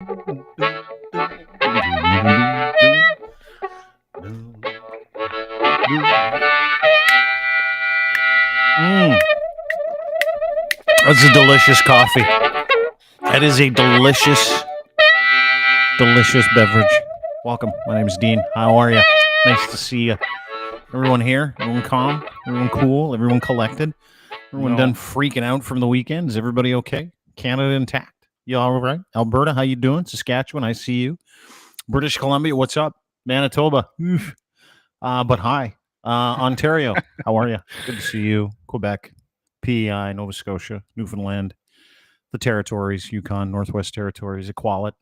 That's a delicious coffee. That is a delicious beverage. Welcome. My name is Dean. How are you? Nice to see you. Everyone here? Everyone calm? Everyone cool? Everyone collected? Everyone done freaking out from the weekend? Is everybody okay? Canada intact? You all right? Alberta, how you doing? Saskatchewan, I see you. British Columbia, what's up? Manitoba, but hi. Ontario, how are you? Good to see you. Quebec, PEI, Nova Scotia, Newfoundland, the territories, Yukon, Northwest Territories, Iqaluit.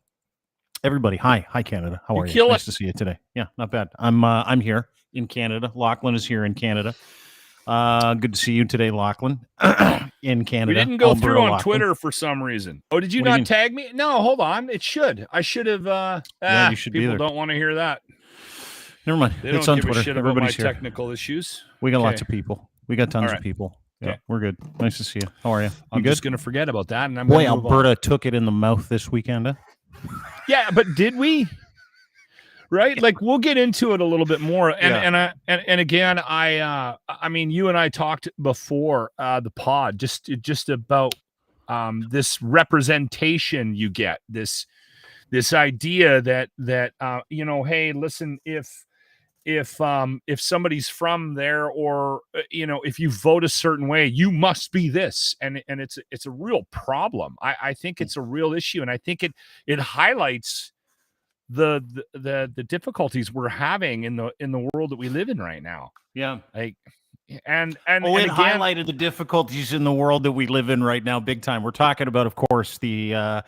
Everybody, hi Canada. How are you? Nice to see you today. Yeah, not bad. I'm here in Canada. Lochlin is here in Canada. Good to see you today, Lochlin. In Canada. We didn't go Alberta, through on Lochlin. Twitter for some reason. Oh, did you What do you not tag me? No, hold on. It should. I should have. Yeah, you should be people there. don't want to hear that. Never mind. They It's don't on give Twitter. a shit Everybody's about my here. technical issues. We got Okay. lots of people. We got tons All right. of people. Yeah, Okay. we're good. Nice to see you. How are you? I'm good? just going to forget about that. And I'm Boy, gonna move Alberta on. took it in the mouth this weekend. Huh? Yeah, but did we? Right? Like we'll get into it a little bit more. And again, I mean, you and I talked before the pod just about this representation you get, this idea that hey, listen, if somebody's from there, or if you vote a certain way, you must be this, and it's a real problem. I think it's a real issue, and I think it highlights the difficulties we're having in the world that we live in right now. Yeah. Like it highlighted the difficulties in the world that we live in right now, big time. We're talking about, of course, the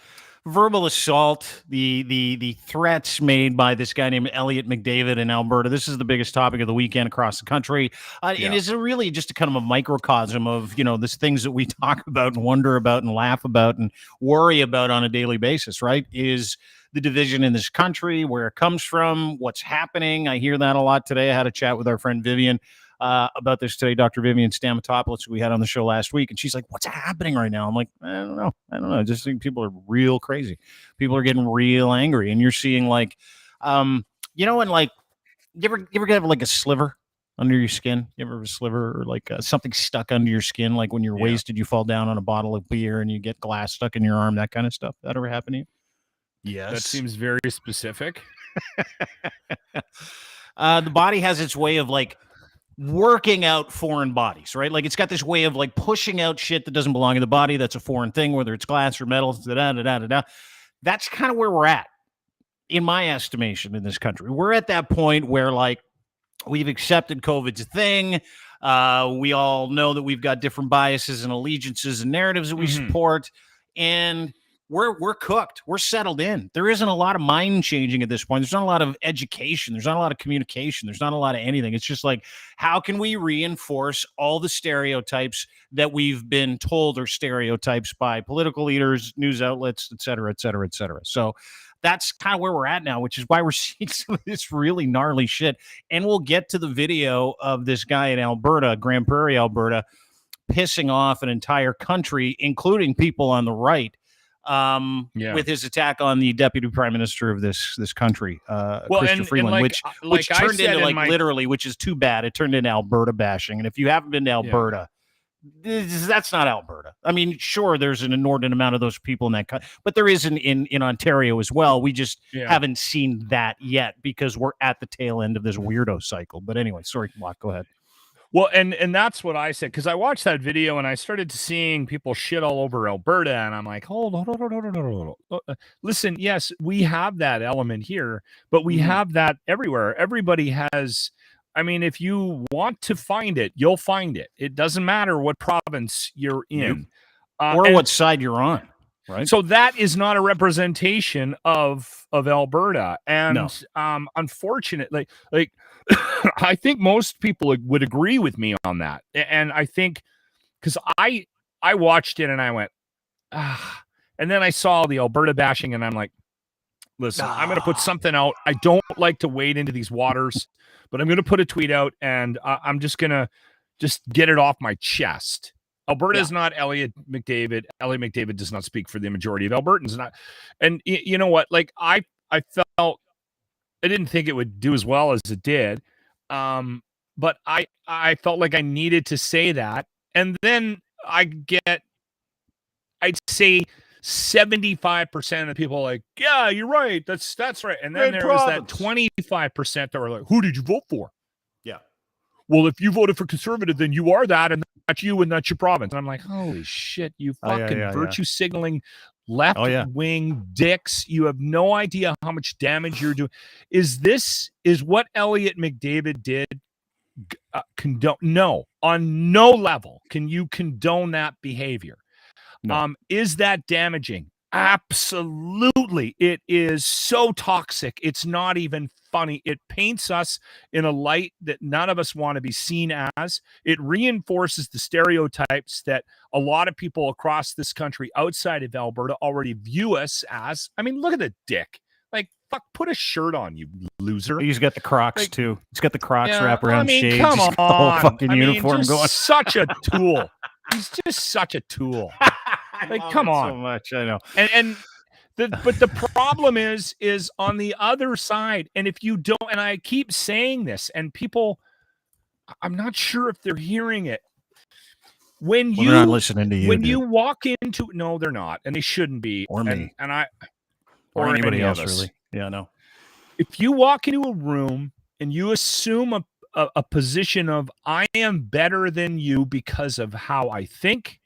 verbal assault, the threats made by this guy named Elliott McDavid in Alberta. This is the biggest topic of the weekend across the country. And it's really just a kind of a microcosm of, these things that we talk about and wonder about and laugh about and worry about on a daily basis, right? Is the division in this country, where it comes from, what's happening. I hear that a lot today. I had a chat with our friend Vivian about this today, Dr. Vivian Stamatopoulos, who we had on the show last week. And she's like, what's happening right now? I'm like, I don't know. I just think people are real crazy. People are getting real angry. And you're seeing like, and like, you ever get like a sliver under your skin? You ever have a sliver or like something stuck under your skin? Like when you're wasted, you fall down on a bottle of beer and you get glass stuck in your arm, that kind of stuff. That ever happen to you? Yes. That seems very specific. The body has its way of like working out foreign bodies, right? Like it's got this way of like pushing out shit that doesn't belong in the body. That's a foreign thing, whether it's glass or metal. That's kind of where we're at, in my estimation, in this country. We're at that point where like we've accepted COVID's a thing. We all know that we've got different biases and allegiances and narratives that we support, and we're cooked. We're settled in. There isn't a lot of mind changing at this point. There's not a lot of education. There's not a lot of communication. There's not a lot of anything. It's just like, how can we reinforce all the stereotypes that we've been told are stereotypes by political leaders, news outlets, et cetera, et cetera, et cetera. So that's kind of where we're at now, which is why we're seeing some of this really gnarly shit. And we'll get to the video of this guy in Alberta, Grand Prairie, Alberta, pissing off an entire country, including people on the right, with his attack on the deputy prime minister of this country, Chrystia Freeland, which turned into like literally, which is too bad. It turned into Alberta bashing. And if you haven't been to Alberta, that's not Alberta. I mean, sure, there's an inordinate amount of those people in that country, but there is in Ontario as well. We just haven't seen that yet because we're at the tail end of this weirdo cycle. But anyway, sorry, Locke, go ahead. Well, and that's what I said, because I watched that video and I started seeing people shit all over Alberta, and I'm like, hold on. Listen, yes, we have that element here, but we have that everywhere. Everybody has. I mean, if you want to find it, you'll find it. It doesn't matter what province you're in, or what side you're on. Right. So that is not a representation of Alberta, and unfortunately, like I think most people would agree with me on that. And I think because I watched it and I went, and then I saw the Alberta bashing, and I'm like, listen, I'm going to put something out. I don't like to wade into these waters, but I'm going to put a tweet out, and I'm just going to get it off my chest. Alberta is not Elliott McDavid. Elliott McDavid does not speak for the majority of Albertans. And you know what? Like I felt, I didn't think it would do as well as it did. But I felt like I needed to say that. And then I'd say 75% of the people are like, yeah, you're right. That's right. And then there was that 25% that were like, who did you vote for? Yeah. Well, if you voted for conservative, then you are that, and that's you, and that's your province. And I'm like, holy shit, you fucking virtue signaling left-wing dicks. You have no idea how much damage you're doing. Is what Elliott McDavid did condone? No, on no level can you condone that behavior. No. Is that damaging? Absolutely. It is so toxic. It's not even funny. It paints us in a light that none of us want to be seen as. It reinforces the stereotypes that a lot of people across this country outside of Alberta already view us as. I mean, look at the dick. Like, fuck, put a shirt on, you loser. He's got the Crocs, like, too. He's got the Crocs wrap around shades. Come on. The whole fucking uniform going. Such a tool. He's just such a tool. Like, come on. So much, I know. But the problem is on the other side. And if you don't, and I keep saying this, and people, I'm not sure if they're hearing it. When they're not listening to you, when you walk into, no, they're not, and they shouldn't be, or me, or anybody else, us. really. Yeah, no. If you walk into a room and you assume a position of I am better than you because of how I think,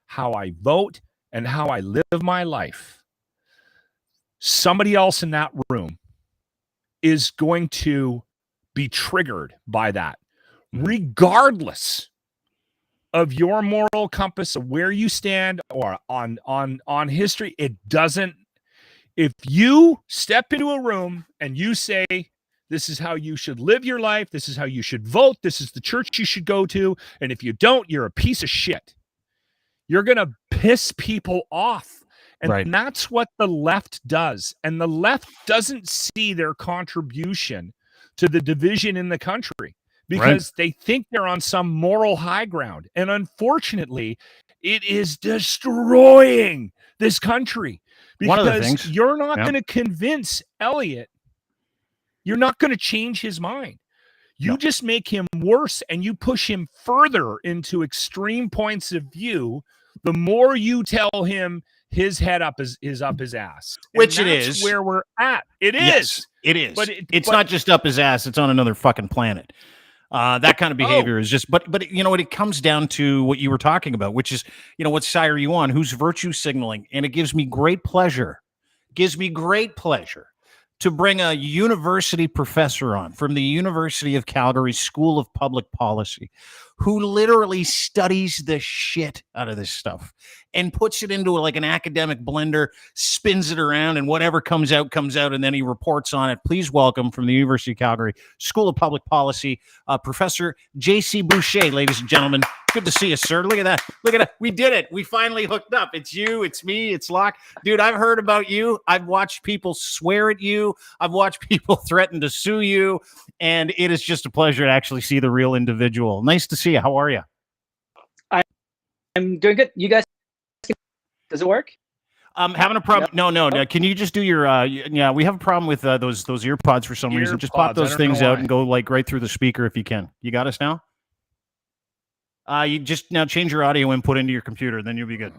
how I vote, and how I live my life, somebody else in that room is going to be triggered by that, regardless of your moral compass, of where you stand, or on history. It doesn't. If you step into a room and you say, this is how you should live your life, this is how you should vote, this is the church you should go to, and if you don't, you're a piece of shit. You're going to piss people off. And that's what the left does. And the left doesn't see their contribution to the division in the country because they think they're on some moral high ground. And unfortunately, it is destroying this country because you're not going to convince Elliott. You're not going to change his mind. You just make him worse, and you push him further into extreme points of view. The more you tell him his head up is up his ass, which it is where we're at. It is. Yes, it is. But it's not just up his ass. It's on another fucking planet. That kind of behavior is just, but you know what? It comes down to what you were talking about, which is, you know, what side are you on? Who's virtue signaling? And it gives me great pleasure. To bring a university professor on from the University of Calgary School of Public Policy, who literally studies the shit out of this stuff and puts it into like an academic blender, spins it around, and whatever comes out, and then he reports on it. Please welcome from the University of Calgary School of Public Policy, Professor J.C. Boucher, ladies and gentlemen. Good to see you, sir. Look at that. We did it. We finally hooked up. It's you. It's me. It's Locke. Dude, I've heard about you. I've watched people swear at you. I've watched people threaten to sue you. And it is just a pleasure to actually see the real individual. Nice to see you. How are you? I'm doing good. You guys, does it work? Having a problem. No. Can you just do your, we have a problem with those earpods for some reason. Just pop those things out and go like right through the speaker if you can. You got us now? You just now change your audio input into your computer, then you'll be good.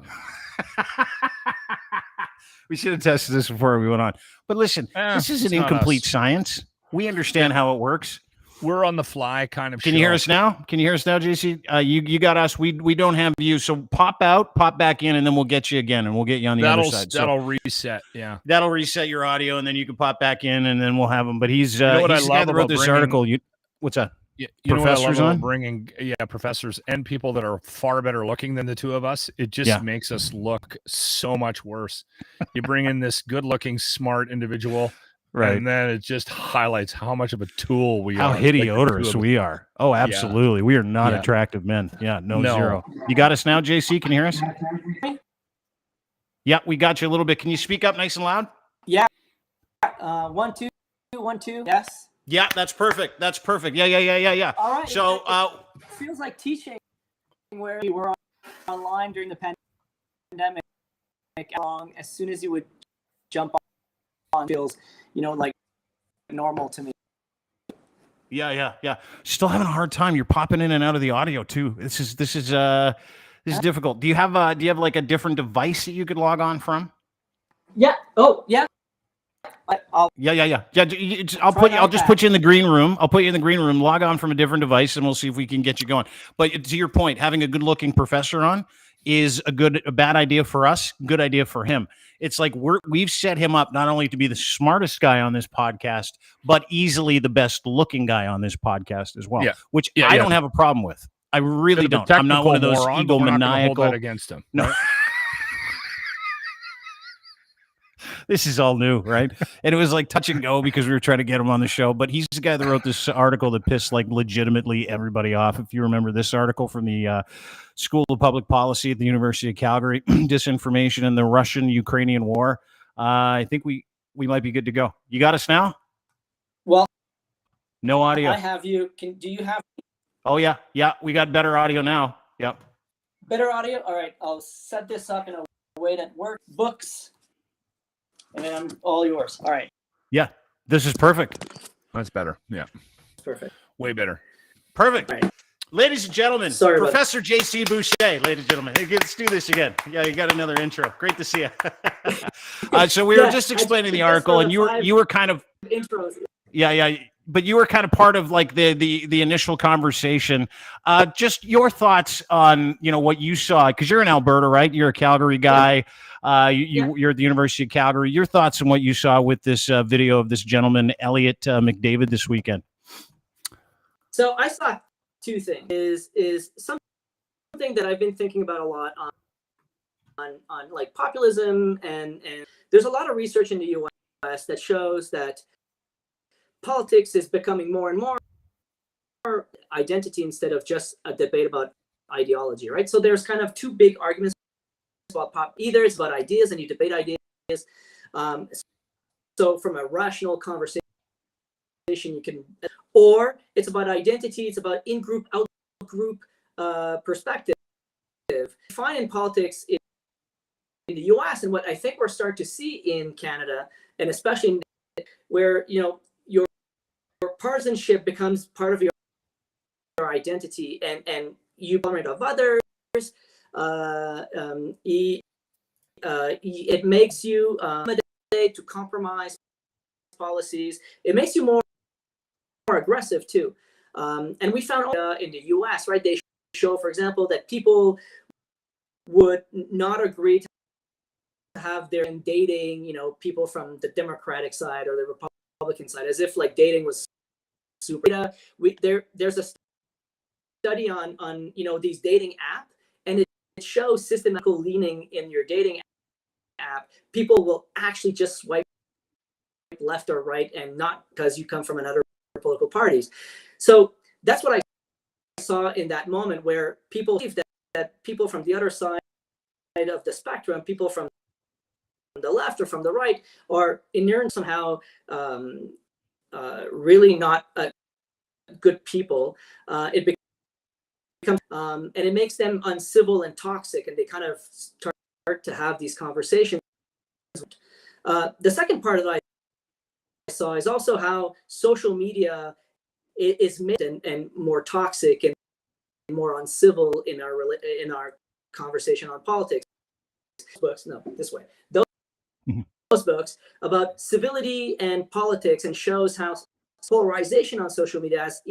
We should have tested this before we went on. But listen, this is an incomplete science. We understand how it works. We're on the fly kind of. Can you hear us now? JC? You got us. We don't have you. So pop out, pop back in, and then we'll get you again, and we'll get you on the other side. That'll reset. Yeah. That'll reset your audio, and then you can pop back in, and then we'll have him. But he's you know what he's I love that wrote this article. What's that? You know what I love about bringing professors and people that are far better looking than the two of us. It just makes us look so much worse. You bring in this good looking, smart individual, right? And then it just highlights how much of a tool we are. How hideous we are. Oh, absolutely. We are not attractive men. Yeah, no, zero. You got us now, JC? Can you hear us? Yeah, we got you a little bit. Can you speak up nice and loud? Yeah. 1 2 1 2. Yes. Yeah, that's perfect. Yeah. All right. So it feels like teaching where we were online during the pandemic, as soon as you would jump on, feels, like normal to me. Yeah. Still having a hard time. You're popping in and out of the audio too. This is difficult. Do you have like a different device that you could log on from? Yeah. Oh, yeah. Yeah. I'll just put you in the green room. I'll put you in the green room. Log on from a different device, and we'll see if we can get you going. But to your point, having a good-looking professor on is a bad idea for us. Good idea for him. It's like we've set him up not only to be the smartest guy on this podcast, but easily the best-looking guy on this podcast as well. Yeah. Which I don't have a problem with. I really don't. I'm not one of those egomaniacal. Hold that against him. No. Right? This is all new, right? And it was like touch and go because we were trying to get him on the show. But he's the guy that wrote this article that pissed like legitimately everybody off. If you remember this article from the School of Public Policy at the University of Calgary, Disinformation and the Russian-Ukrainian War. I think we might be good to go. You got us now? Well, no audio. I have you. Do you have? Oh, yeah. We got better audio now. Yep. Better audio? All right. I'll set this up in a way that works. Books. And then I'm all yours. All right. Yeah, this is perfect. That's better. Yeah. Perfect. Way better. Perfect. Right. Ladies and gentlemen, Sorry, Professor J.C. Boucher, ladies and gentlemen. Hey, let's do this again. Yeah, you got another intro. Great to see you. So we were just explaining the article, and you were kind of intros. Yeah. But you were kind of part of like the initial conversation. Just your thoughts on what you saw, because you're in Alberta, right? You're a Calgary guy. You're at the University of Calgary. Your thoughts on what you saw with this video of this gentleman, Elliott McDavid, this weekend? So I saw two things. Is something that I've been thinking about a lot on like populism, and there's a lot of research in the U.S. that shows that politics is becoming more and more identity instead of just a debate about ideology, right? So there's kind of two big arguments about either it's about ideas and you debate ideas. So from a rational conversation, you can, or it's about identity, it's about in-group, out-group perspective. Fine in politics in the US, and what I think we're starting to see in Canada, and especially where your partisanship becomes part of your identity, and you tolerate of others. It makes you to compromise policies. It makes you more aggressive too. And we found in the U.S., right? They show, for example, that people would not agree to have their dating, people from the Democratic side or the Republican side, as if like dating was super. There's a study on these dating apps, and it shows systematical leaning in your dating app. People will actually just swipe left or right, and not because you come from another political parties. So that's what I saw in that moment, where people believe that people from the other side of the spectrum, people from the left or from the right, are inherent somehow really not good people. It becomes and it makes them uncivil and toxic, and they kind of start to have these conversations. The second part that I saw is also how social media is made and more toxic and more uncivil in our conversation on politics. Books, no, this way. Those books about civility and politics, and shows how polarization on social media has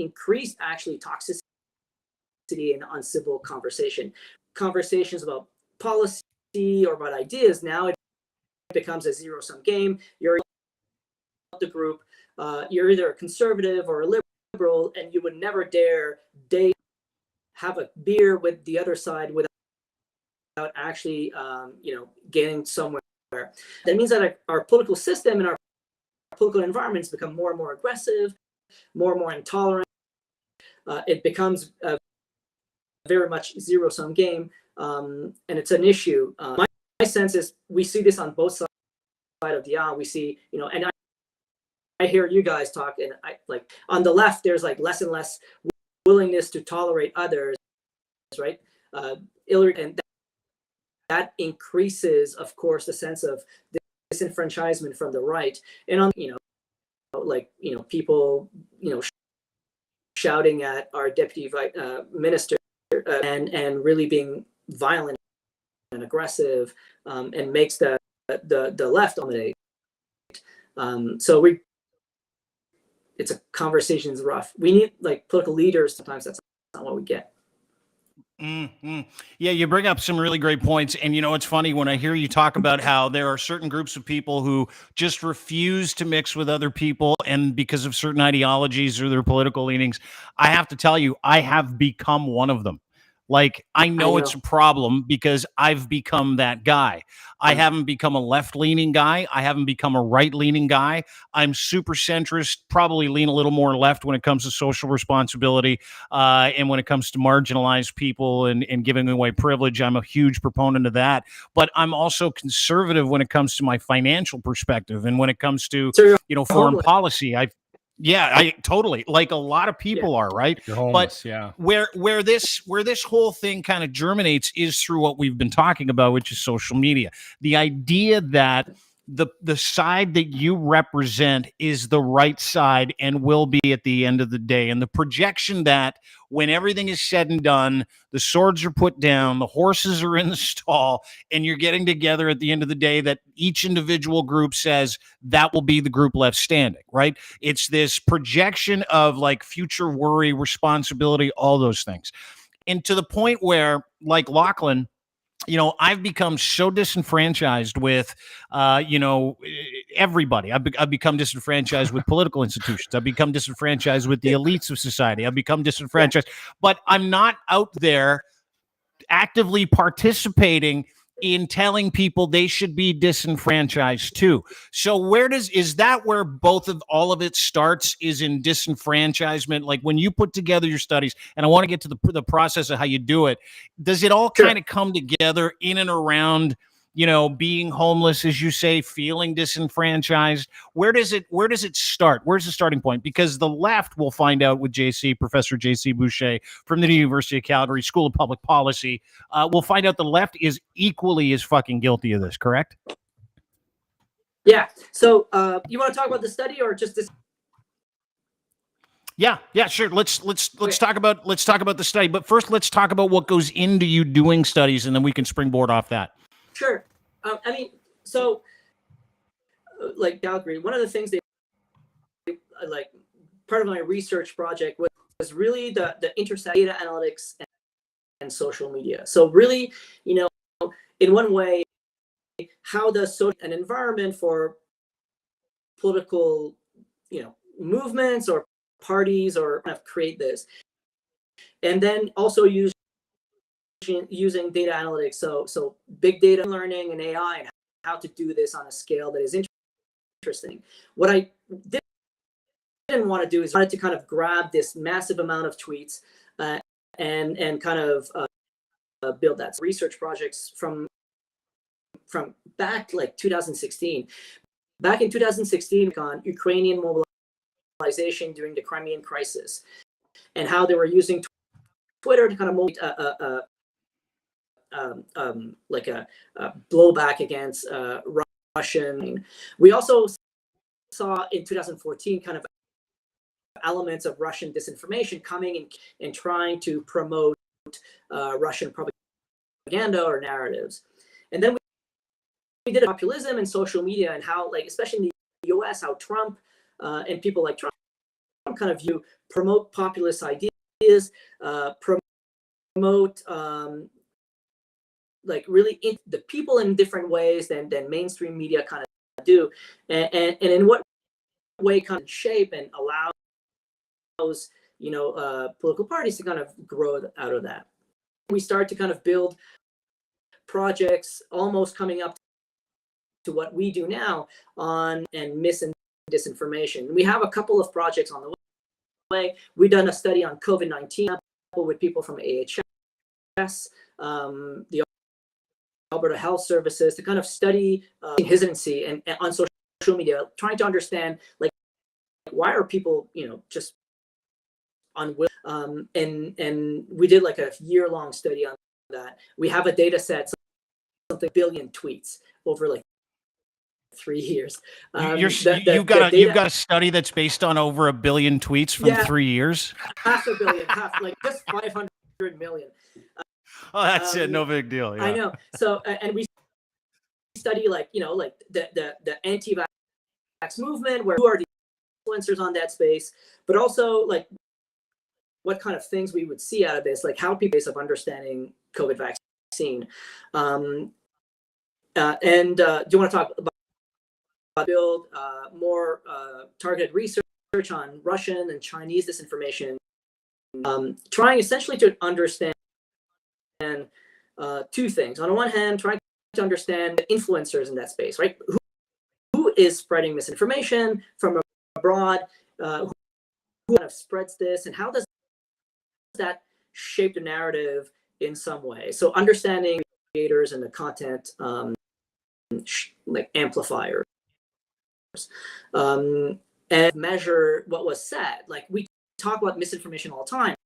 increased actually toxicity and uncivil conversations about policy or about ideas. Now it becomes a zero-sum game. You're the group, you're either a conservative or a liberal, and you would never dare have a beer with the other side without actually getting somewhere. That means that our political system and our political environments become more and more aggressive, more and more intolerant. It becomes a very much zero-sum game, and it's an issue. My sense is we see this on both sides of the aisle. We see, and I hear you guys talk, and I like on the left, there's like less and less willingness to tolerate others, right? Hillary, and that increases, of course, the sense of disenfranchisement from the right. And on, people, shouting at our deputy minister and really being violent and aggressive, and makes the left dominate. So it's a conversation's rough. We need political leaders. Sometimes that's not what we get. Mm-hmm. Yeah, you bring up some really great points. And it's funny when I hear you talk about how there are certain groups of people who just refuse to mix with other people, and because of certain ideologies or their political leanings, I have to tell you, I have become one of them. I know it's a problem because I've become that guy. I haven't become a left-leaning guy. I haven't become a right-leaning guy. I'm super centrist, probably lean a little more left when it comes to social responsibility, and when it comes to marginalized people and giving away privilege. I'm a huge proponent of that. But I'm also conservative when it comes to my financial perspective, and when it comes to foreign policy. I totally, like a lot of people are, right? You're homeless, but where this whole thing kind of germinates is through what we've been talking about, which is social media. The idea that the side that you represent is the right side and will be at the end of the day, and the projection that when everything is said and done, the swords are put down, the horses are in the stall, and you're getting together at the end of the day, that each individual group says that will be the group left standing, right? It's this projection of future worry, responsibility, all those things. And to the point where, like Lochlin, I've become so disenfranchised with, everybody. I've become disenfranchised with political institutions. I've become disenfranchised with the elites of society. I've become disenfranchised, but I'm not out there actively participating in telling people they should be disenfranchised too. So is that where all of it starts, is in disenfranchisement? When you put together your studies, and I want to get to the process of how you do it, does it all kind of come together in and around, being homeless, as you say, feeling disenfranchised? Where does it start? Where's the starting point? Because the left, we'll find out with Professor J.C. Boucher from the University of Calgary School of Public Policy, we'll find out the left is equally as fucking guilty of this, correct? Yeah. So you want to talk about the study or just this? Yeah, sure. Let's talk about the study, but first let's talk about what goes into you doing studies, and then we can springboard off that. Sure. Calgary, one of the things part of my research project was really the intersection of data analytics and social media. So really, in one way, how an environment for political, movements or parties or kind of create this, and then also using data analytics, so big data learning and AI, and how to do this on a scale that is interesting. What I didn't want to do is wanted to kind of grab this massive amount of tweets and kind of build that. Research projects from back 2016. Back in 2016, on Ukrainian mobilization during the Crimean crisis, and how they were using Twitter to kind of motivate a blowback against Russian. We also saw in 2014 kind of elements of Russian disinformation coming and trying to promote Russian propaganda or narratives. And then we did populism and social media, and how, especially in the US, how Trump and people like Trump kind of promote populist ideas, promote really the people in different ways than mainstream media kind of do, and in what way kind of shape and allows political parties to kind of grow out of that. We start to kind of build projects almost coming up to what we do now on mis and disinformation. We have a couple of projects on the way. We've done a study on COVID-19 with people from AHS, the Alberta Health Services, to kind of study hesitancy and on social media, trying to understand why are people just unwilling. And we did a year-long study on that. We have a data set, something billion tweets over like 3 years. You've got a study that's based on over 1 billion tweets from 3 years. Half a billion, like just 500 million. Oh, that's it. No big deal. Yeah. I know. So, and we study like the anti-vax movement, who are the influencers on that space, but also like what kind of things we would see out of this, like how people of understanding COVID vaccine. And do you want to talk about build more targeted research on Russian and Chinese disinformation, trying essentially to understand two things. On the one hand, trying to understand the influencers in that space, right? Who is spreading misinformation from abroad? Who kind of spreads this, and how does that shape the narrative in some way? So understanding creators and the content like amplifiers, and measure what was said. Like we talk about misinformation all the time.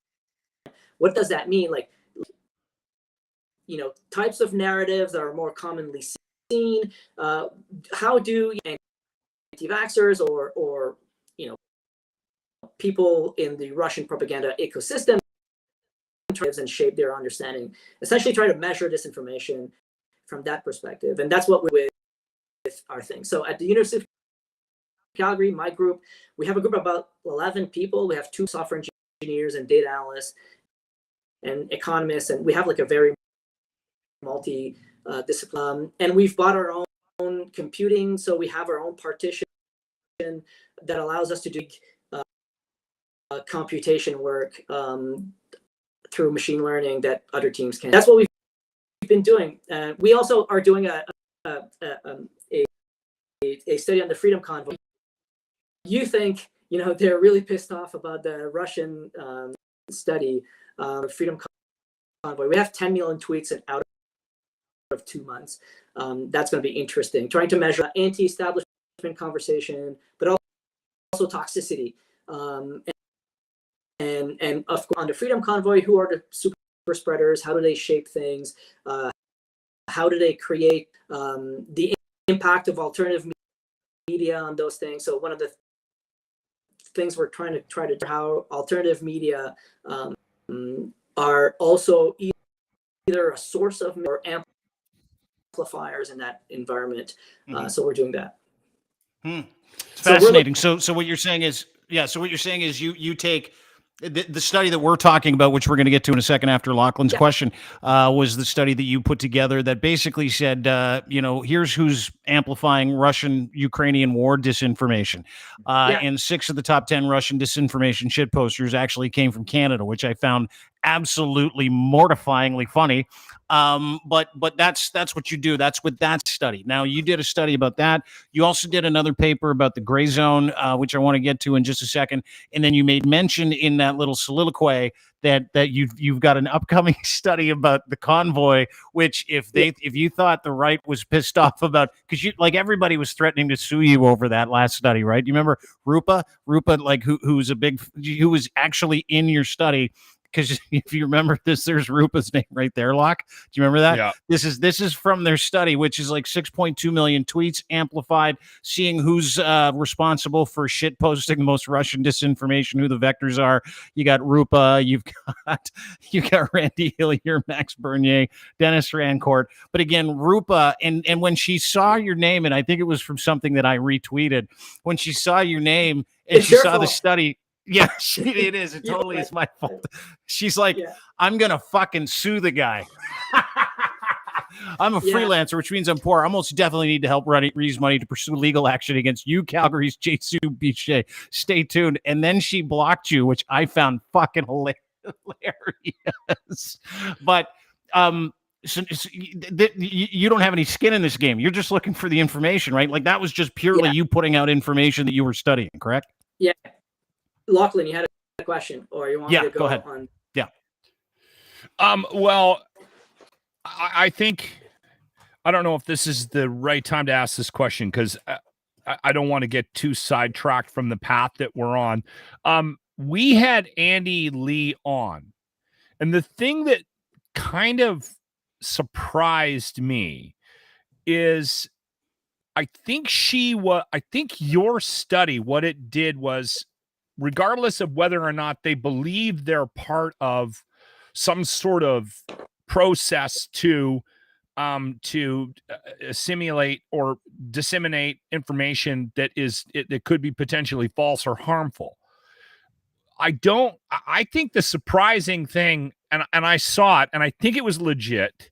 What does that mean? Like, types of narratives that are more commonly seen. How do anti-vaxxers or people in the Russian propaganda ecosystem and shape their understanding? Essentially, try to measure disinformation from that perspective, and that's what we with our thing. So at the University of Calgary, my group, we have a group of about 11 people. We have 2 software engineers and data analysts and economists, and we have like a very multi-discipline. And we've bought our own computing, so we have our own partition that allows us to do computation work through machine learning that other teams can. That's what we've been doing. We also are doing a study on the Freedom Convoy. You think they're really pissed off about the Russian study, Freedom Convoy. We have 10 million tweets and out of 2 months. That's going to be interesting. Trying to measure anti-establishment conversation, but also toxicity. And of course, on the Freedom Convoy, who are the super spreaders? How do they shape things? How do they create the impact of alternative media on those things? So one of the things we're trying to do, how alternative media are also either a source of or amplifiers in that environment. So we're doing that. It's fascinating. So what you're saying is, you take the study that we're talking about, which we're going to get to in a second after Lochlin's question, was the study that you put together that basically said, here's who's amplifying Russian-Ukrainian war disinformation. And 6 of the top 10 Russian disinformation shit posters actually came from Canada, which I found absolutely mortifyingly funny. But that's what you do. That's with that study. Now, you did a study about that. You also did another paper about the Grayzone, which I want to get to in just a second. And then you made mention in that little soliloquy that you've got an upcoming study about the convoy, which if you thought the right was pissed off about, because everybody was threatening to sue you over that last study, right? You remember Rupa, like who was actually in your study. Because if you remember this, there's Rupa's name right there, Locke. Do you remember that? Yeah. This is from their study, which is like 6.2 million tweets amplified, seeing who's responsible for shit posting the most Russian disinformation, who the vectors are. You got Rupa, you got Randy Hillier, Max Bernier, Dennis Rancourt. But again, Rupa, and when she saw your name, and I think it was from something that I retweeted, when she saw your name and she saw the study. Yeah, it is. It totally is my fault. She's like, I'm going to fucking sue the guy. I'm a freelancer, which means I'm poor. I almost definitely need to help raise money to pursue legal action against you, Calgary's Jesus Boucher. Stay tuned. And then she blocked you, which I found fucking hilarious. But you don't have any skin in this game. You're just looking for the information, right? Like that was just purely you putting out information that you were studying, correct? Yeah. Lochlin, you had a question, or you want me to go ahead. on? Yeah. Well, I think I don't know if this is the right time to ask this question because I don't want to get too sidetracked from the path that we're on. We had Andy Lee on, and the thing that kind of surprised me is I think your study, what it did was, regardless of whether or not they believe they're part of some sort of process to assimilate or disseminate information that could be potentially false or harmful. I think the surprising thing, and I saw it, and I think it was legit.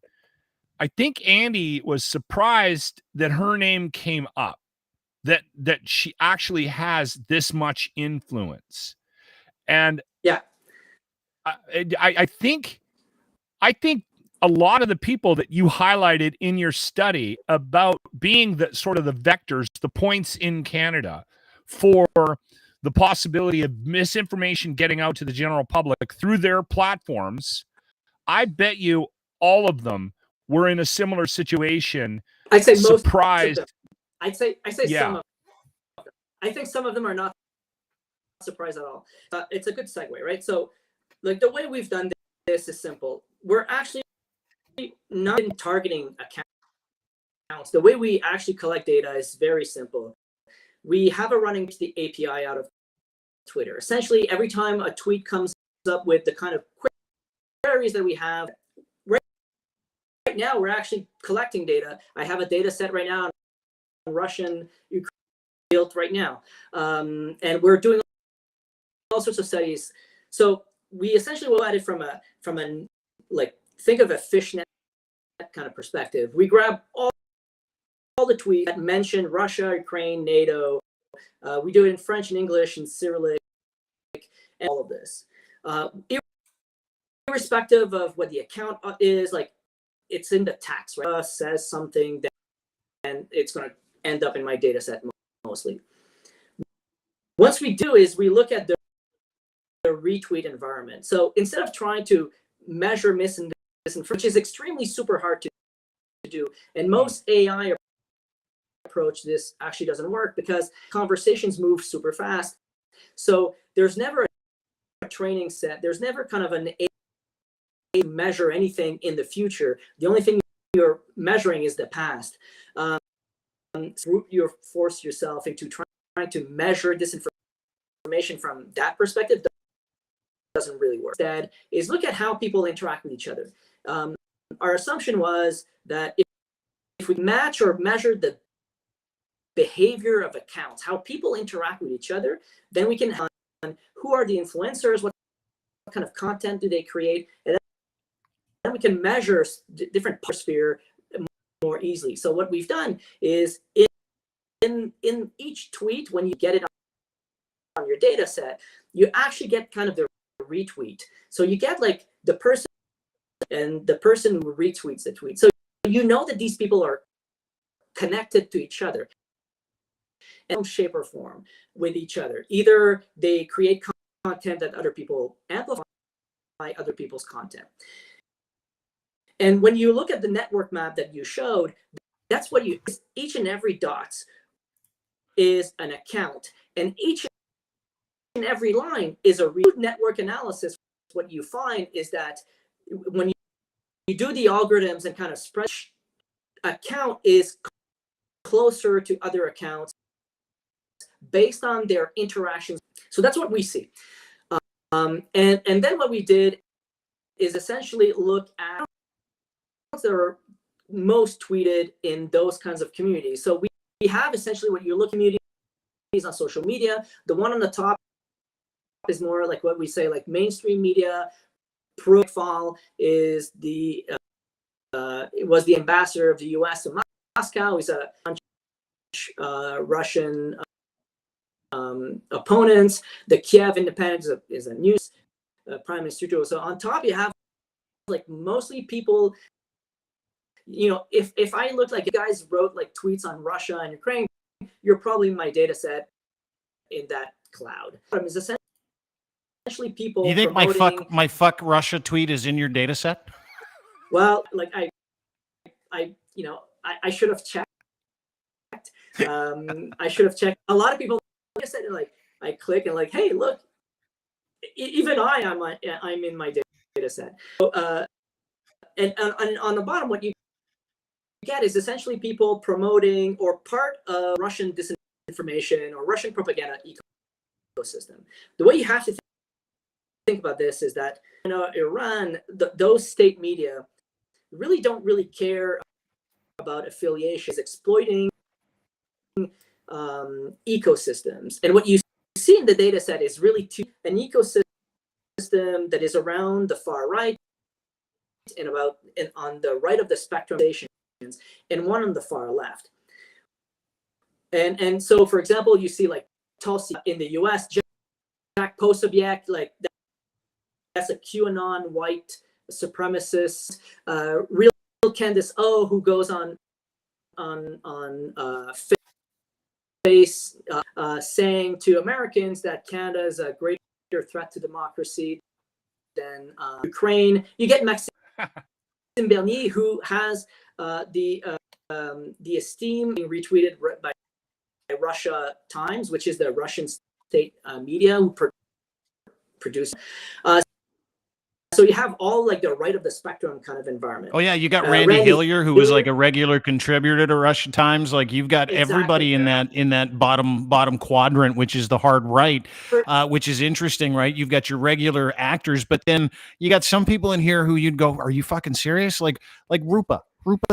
I think Andy was surprised that her name came up, that she actually has this much influence. And yeah, I think a lot of the people that you highlighted in your study about being the sort of the vectors, the points in Canada for the possibility of misinformation getting out to the general public through their platforms, I bet you all of them were in a similar situation. I'd say surprised. Most I'd say yeah. some of them. I think some of them are not surprised at all. It's a good segue, right? So, like, the way we've done this is simple. We're actually not targeting accounts. The way we actually collect data is very simple. We have a running to the API out of Twitter. Essentially, every time a tweet comes up with the kind of queries that we have, right now we're actually collecting data. I have a data set right now on Russian built right now, and we're doing all sorts of studies. So we essentially will at it from a like, think of a fishnet kind of perspective. We grab all the tweets that mention Russia, Ukraine, NATO. We do it in French and English and Cyrillic, and all of this. Irrespective of what the account is, like, it's in the text, right? Says something that, and it's going to end up in my data set mostly. Once we do is we look at the retweet environment. So instead of trying to measure misinformation, which is extremely super hard to do, and most AI approach, this actually doesn't work because conversations move super fast. So there's never a training set. There's never kind of an AI measure anything in the future. The only thing you're measuring is the past. So you force yourself into trying to measure disinformation from that perspective. Doesn't really work. Instead, is look at how people interact with each other. Our assumption was that if we match or measure the behavior of accounts, how people interact with each other, then we can who are the influencers, what kind of content do they create, and then we can measure different sphere more easily. So what we've done is in each tweet, when you get it on your data set, you actually get kind of the retweet. So you get like the person and the person who retweets the tweet. So you know that these people are connected to each other in some shape or form with each other. Either they create content that other people amplify other people's content. And when you look at the network map that you showed, that's what each and every dot is an account, and each and every line is a network analysis. What you find is that when you do the algorithms and kind of spread, account is closer to other accounts based on their interactions. So that's what we see. And then what we did is essentially look at that are most tweeted in those kinds of communities. So we have essentially what you're looking at communities on social media. The one on the top is more like what we say, like mainstream media. Profile is it was the ambassador of the U.S. in Moscow. He's a Russian opponents. The Kiev Independent is a news prime minister. So on top you have like mostly people. You know, if I look like you guys wrote like tweets on Russia and Ukraine, you're probably in my data set in that cloud. It's essentially people. You think my fuck Russia tweet is in your data set? Well, like I should have checked. I should have checked. A lot of people, like I said, like I click and like, hey, look, even I'm in my data set. So, and on the bottom, what you get is essentially people promoting or part of Russian disinformation or Russian propaganda ecosystem. The way you have to think about this is that Iran, those state media really don't really care about affiliations, exploiting ecosystems. And what you see in the data set is really an ecosystem that is around the far right and on the right of the spectrum and one on the far left. And so, for example, you see like Tulsi in the US, Jack Posobiec, like that's a QAnon white supremacist, real Candace O, who goes on face saying to Americans that Canada is a greater threat to democracy than Ukraine. You get Maxime Bernier, who has the esteem being retweeted by Russia Times, which is the Russian state media who produce. So you have all like the right of the spectrum kind of environment. Oh yeah, you got Randy Hillier, who was like a regular contributor to Russian Times. Like you've got everybody in that bottom quadrant, which is the hard right, which is interesting, right? You've got your regular actors, but then you got some people in here who you'd go, "Are you fucking serious?" Like Rupa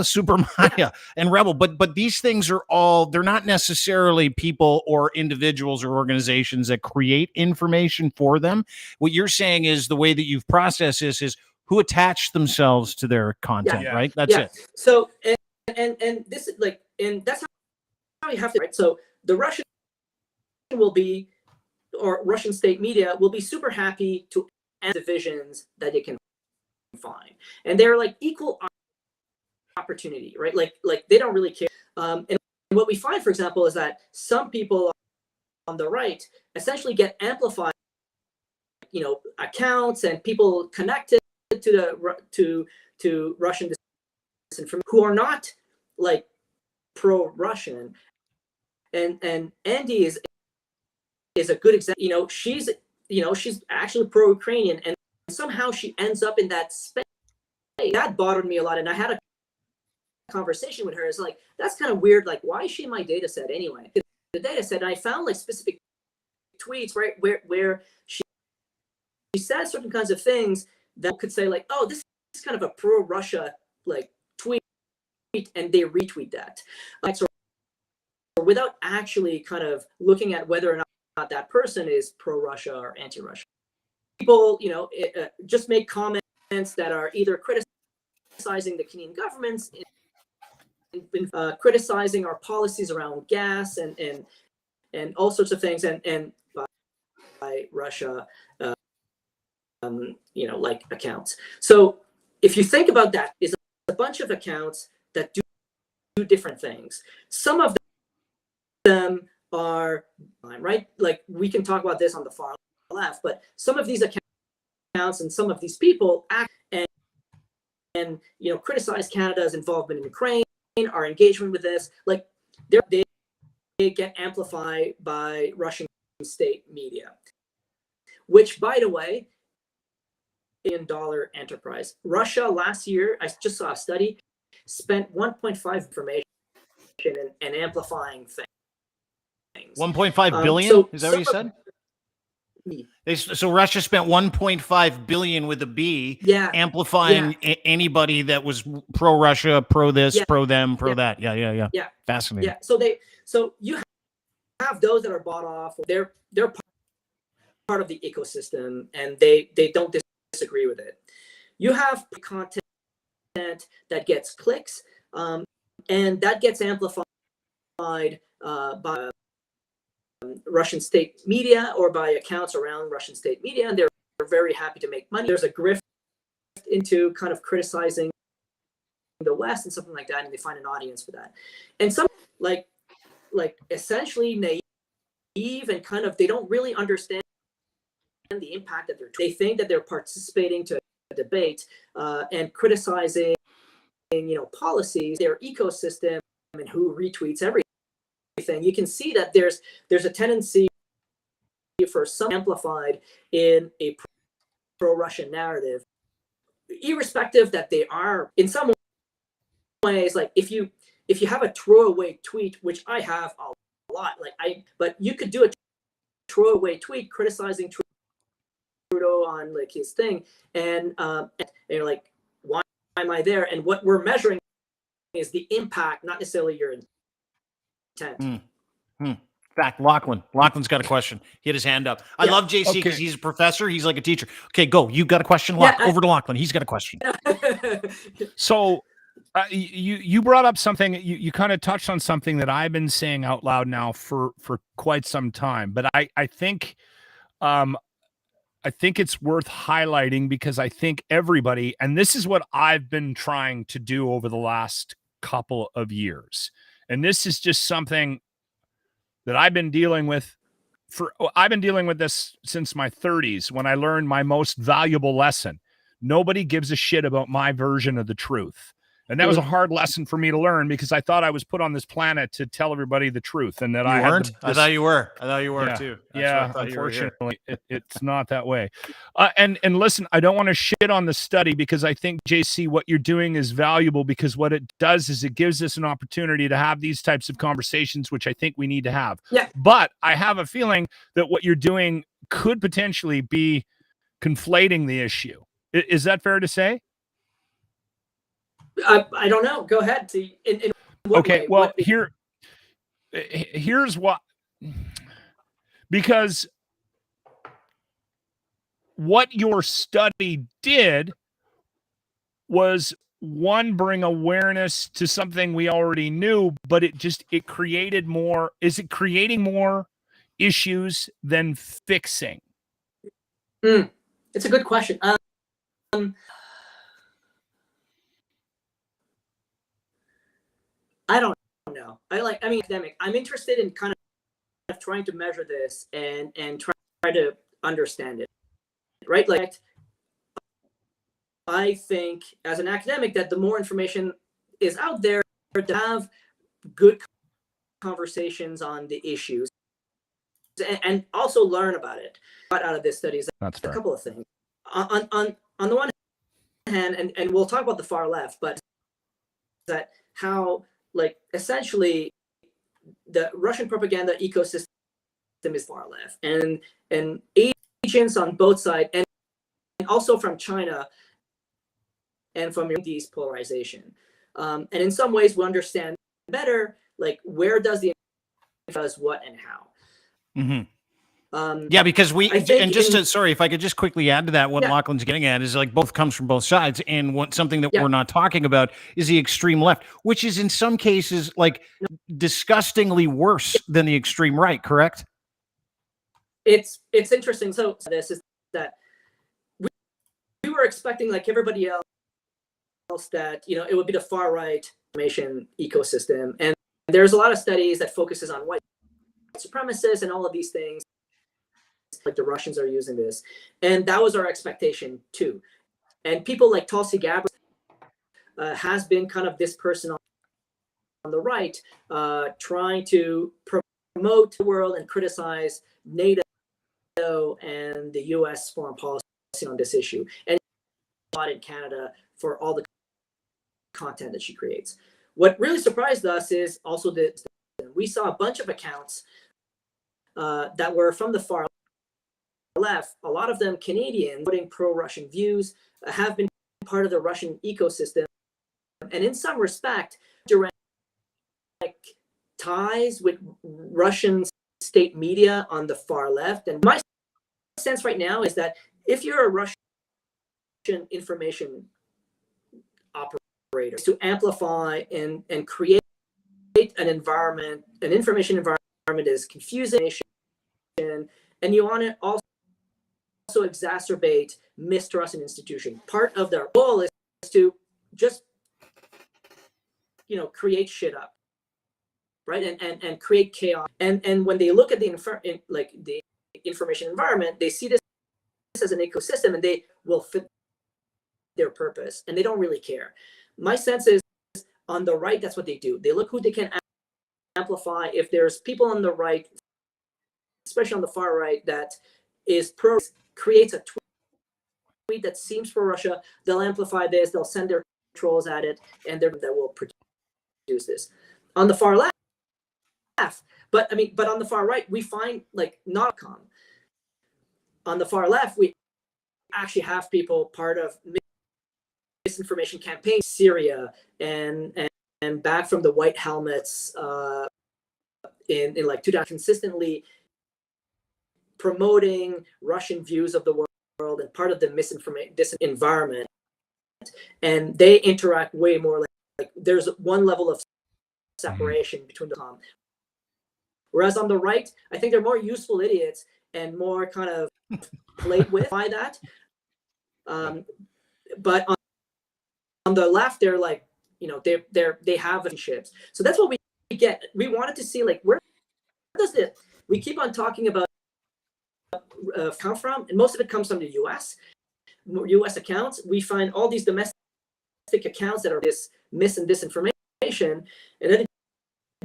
Supermaya and Rebel, but these things are they're not necessarily people or individuals or organizations that create information for them. What you're saying is the way that you've processed this is who attach themselves to their content, right? That's it. So and this is like, and that's how you have to, right? So the Russian will be, or Russian state media will be super happy to end divisions that they can find, and they're like equal opportunity, right? Like they don't really care. And what we find, for example, is that some people on the right essentially get amplified, accounts and people connected to Russian disinformation who are not like pro-Russian. And Andy is a good example. She's actually pro-Ukrainian, and somehow she ends up in that space. That bothered me a lot, and I had a conversation with her. Is like, that's kind of weird. Like, why is she in my data set anyway? The data set, and I found like specific tweets, right, where she says certain kinds of things that could say like, oh, this is kind of a pro-Russia like tweet, and they retweet that, like, so without actually kind of looking at whether or not that person is pro-Russia or anti-Russia. People, just make comments that are either criticizing the Canadian government's, criticizing our policies around gas and all sorts of things, and by Russia, like accounts. So if you think about that, is a bunch of accounts that do different things. Some of them are right. Like we can talk about this on the far left, but some of these accounts and some of these people act and criticize Canada's involvement in Ukraine, our engagement with this, like they get amplified by Russian state media, which, by the way, $1 billion enterprise. Russia last year, I just saw a study, spent 1.5 information and amplifying things. 1.5 billion? Is that what you said? So Russia spent 1.5 billion with a B, amplifying anybody that was pro-Russia, pro this, pro them, pro that. Yeah. Fascinating. Yeah. So you have those that are bought off. They're part of the ecosystem, and they don't disagree with it. You have content that gets clicks, and that gets amplified by Russian state media or by accounts around Russian state media, and they're very happy to make money. There's a grift into kind of criticizing the West and something like that, and they find an audience for that. And some like essentially naive and kind of, they don't really understand the impact that they think that they're participating to a debate and criticizing policies, their ecosystem, and who retweets everything. You can see that there's a tendency for some amplified in a pro-Russian narrative, irrespective that they are in some ways, like if you have a throwaway tweet, which I have a lot, but you could do a throwaway tweet criticizing Trudeau on like his thing, and you're like, why am I there? And what we're measuring is the impact, not necessarily your intent. In fact, Lachlan's got a question. He had his hand up. I love JC because he's a professor. He's like a teacher. Okay, go. You've got a question, over to Lochlin. He's got a question. So you brought up something. You kind of touched on something that I've been saying out loud now for quite some time. But I think it's worth highlighting because I think everybody, and this is what I've been trying to do over the last couple of years, and this is just something that I've been dealing with this since my 30s when I learned my most valuable lesson. Nobody gives a shit about my version of the truth. And that was a hard lesson for me to learn because I thought I was put on this planet to tell everybody the truth, and that I thought you were. Too. Unfortunately, it's not that way. And listen, I don't want to shit on the study because I think, JC, what you're doing is valuable because what it does is it gives us an opportunity to have these types of conversations, which I think we need to have. Yeah. But I have a feeling that what you're doing could potentially be conflating the issue. Is that fair to say? I don't know. Go ahead. See, in okay. Way? Well, here's what, because what your study did was, one, bring awareness to something we already knew, but it created more. Is it creating more issues than fixing? It's a good question. I don't know. Academic. I'm interested in kind of trying to measure this and try to understand it, right? Like, I think as an academic that the more information is out there to have good conversations on the issues and also learn about it. But out of this study is a couple of things. On the one hand, and we'll talk about the far left, but that how, like, essentially the Russian propaganda ecosystem is far left, and agents on both sides, and also from China and from these polarization. And in some ways we understand better, like, where does the does what and how. Because sorry, if I could just quickly add to that, what Lachlan's getting at is, like, both comes from both sides, and something that we're not talking about is the extreme left, which is in some cases like disgustingly worse than the extreme right. Correct? It's interesting. So this is that we were expecting, like everybody else, that it would be the far right information ecosystem, and there's a lot of studies that focuses on white supremacists and all of these things. Like the Russians are using this, and that was our expectation too. And people like Tulsi Gabbard has been kind of this person on the right, trying to promote the world and criticize NATO and the U.S. foreign policy on this issue, and a lot in Canada for all the content that she creates. What really surprised us is also that we saw a bunch of accounts that were from the far left, a lot of them Canadian, putting pro-Russian views, have been part of the Russian ecosystem, and in some respect, direct ties with Russian state media on the far left. And my sense right now is that if you're a Russian information operator, to amplify and create an environment, an information environment that is confusing, and you want to also exacerbate mistrust in institution. Part of their goal is to just create shit up, right? And create chaos. And when they look at the information environment, they see this as an ecosystem, and they will fit their purpose, and they don't really care. My sense is on the right, that's what they do. They look who they can amplify. If there's people on the right, especially on the far right, that is pro, creates a tweet that seems for Russia, they'll amplify this, they'll send their trolls at it, and that will produce this. On the far left, but on the far right, we find like not calm. On the far left, we actually have people part of misinformation campaign, Syria, and back from the white helmets in like 2000, consistently promoting Russian views of the world and part of the misinformation environment. And they interact way more like there's one level of separation between the com. Whereas on the right, I think they're more useful idiots and more kind of played with by that. But on the left, they're like, they have relationships. So that's what we get. We wanted to see like where does it? We keep on talking about come from, and most of it comes from the U.S. accounts. We find all these domestic accounts that are this mis and disinformation, and then it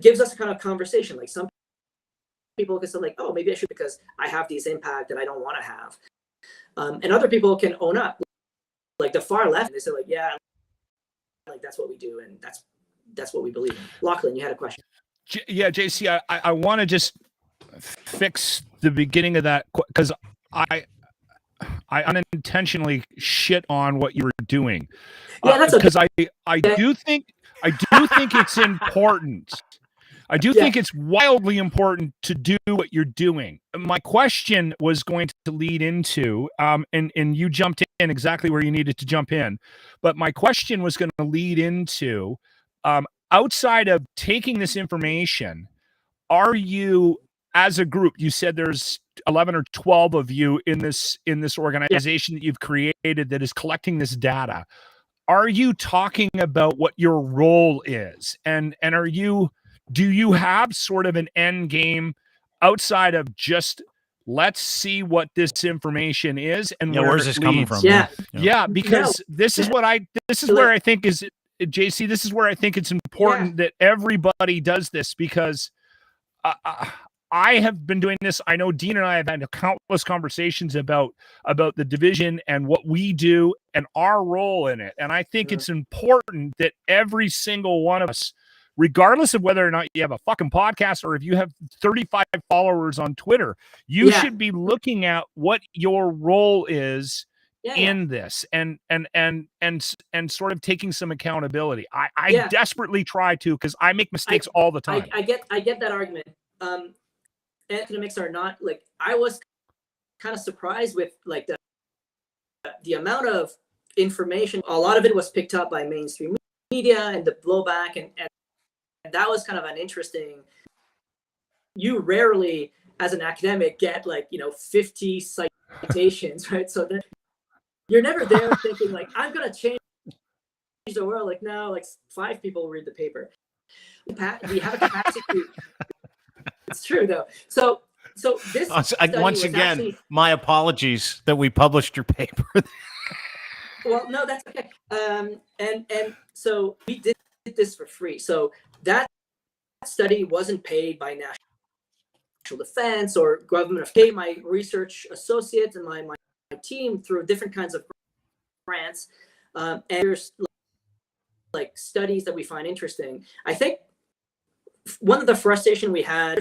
gives us a kind of conversation. Like some people can say like, oh, maybe I should because I have these impact that I don't want to have, and other people can own up. Like the far left, they say like, yeah, like that's what we do, and that's what we believe in. Lochlin, you had a question. Yeah, JC, I want to just fix the beginning of that because I unintentionally shit on what you were doing. Yeah, that's okay. Because I do think it's important. I do think it's wildly important to do what you're doing. My question was going to lead into, and you jumped in exactly where you needed to jump in, but my question was going to lead into, outside of taking this information, are you, as a group, you said there's 11 or 12 of you in this organization that you've created that is collecting this data. Are you talking about what your role is? And do you have sort of an end game outside of just let's see what this information is and where's this coming from? Yeah, because this is where I think is, JC, this is where I think it's important that everybody does this, because I have been doing this. I know Dean and I have had countless conversations about the division and what we do and our role in it. And I think it's important that every single one of us, regardless of whether or not you have a fucking podcast or if you have 35 followers on Twitter, you should be looking at what your role is in this and sort of taking some accountability. I desperately try to, because I make mistakes all the time. I get that argument. Academics are not like, I was kind of surprised with like the amount of information. A lot of it was picked up by mainstream media and the blowback, and that was kind of an interesting. You rarely, as an academic, get like 50 citations, right? So that you're never there thinking like, I'm gonna change the world. Like, no, like 5 people read the paper. We have a capacity. It's true though. So this once again, actually, my apologies that we published your paper. Well, no, that's okay. And so we did this for free. So that study wasn't paid by National Defense or government of Canada. My research associates and my team through different kinds of grants. And there's like studies that we find interesting. I think one of the frustration we had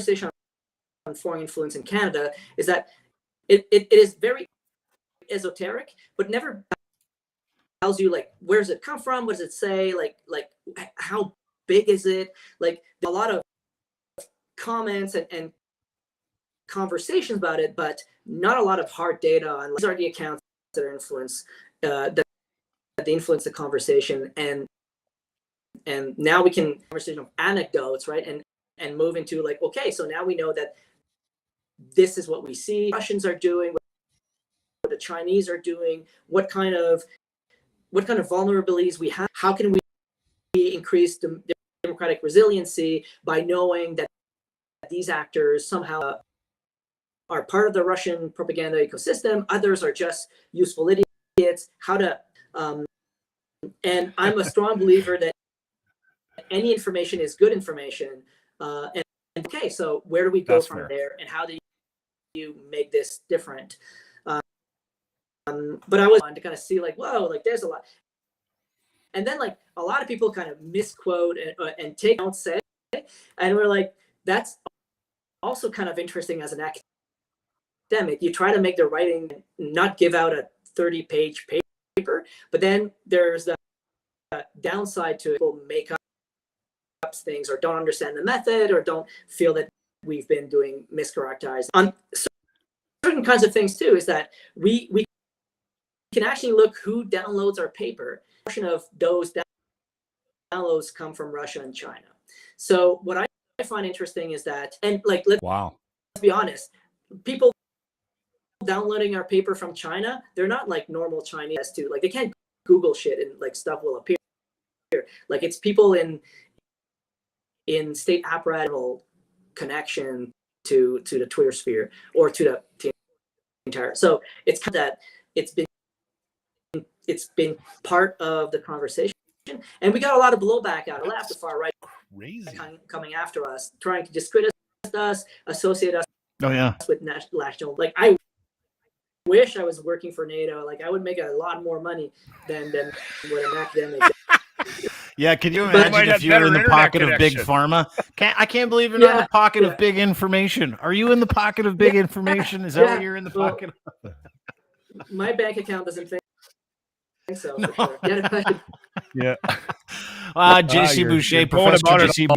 on foreign influence in Canada is that it is very esoteric, but never tells you like, where does it come from? What does it say? Like how big is it? Like a lot of comments and conversations about it, but not a lot of hard data on these are the accounts that are influence that they influence the conversation. And now we can conversation of anecdotes, right? And move into like, okay, so now we know that this is what we see Russians are doing, what the Chinese are doing, what kind of vulnerabilities we have. How can we increase the democratic resiliency by knowing that these actors somehow are part of the Russian propaganda ecosystem, others are just useful idiots, how to and I'm a strong believer that any information is good information. And okay, so where do we go from there, and how do you make this different? but I was on to kind of see like, whoa, like there's a lot. And then like a lot of people kind of misquote and don't say, and we're like, that's also kind of interesting as an academic. You try to make the writing not give out a 30-page paper, but then there's the downside to it. People make up things or don't understand the method or don't feel that we've been doing mischaracterized on certain kinds of things too. Is that we can actually look who downloads our paper. A portion of those downloads come from Russia and China. So what I find interesting is that, and like let's be honest, people downloading our paper from China, they're not like normal Chinese too. Like they can't Google shit and like stuff will appear. Like it's people in state apparatus connection to the Twitter sphere or to the entire. So it's kind of that it's been part of the conversation, and we got a lot of blowback out of left, the far right, crazy coming after us, trying to discredit us, associate us. Oh yeah, with national. Like I wish I was working for NATO. Like I would make a lot more money than what an academic. Yeah, can you imagine if you're in the pocket of big pharma? I can't believe you're not in the pocket of big information. Are you in the pocket of big information? Is that what you're in the pocket of? My bank account doesn't think so. No. For sure. Yeah. JC Boucher, Professor JC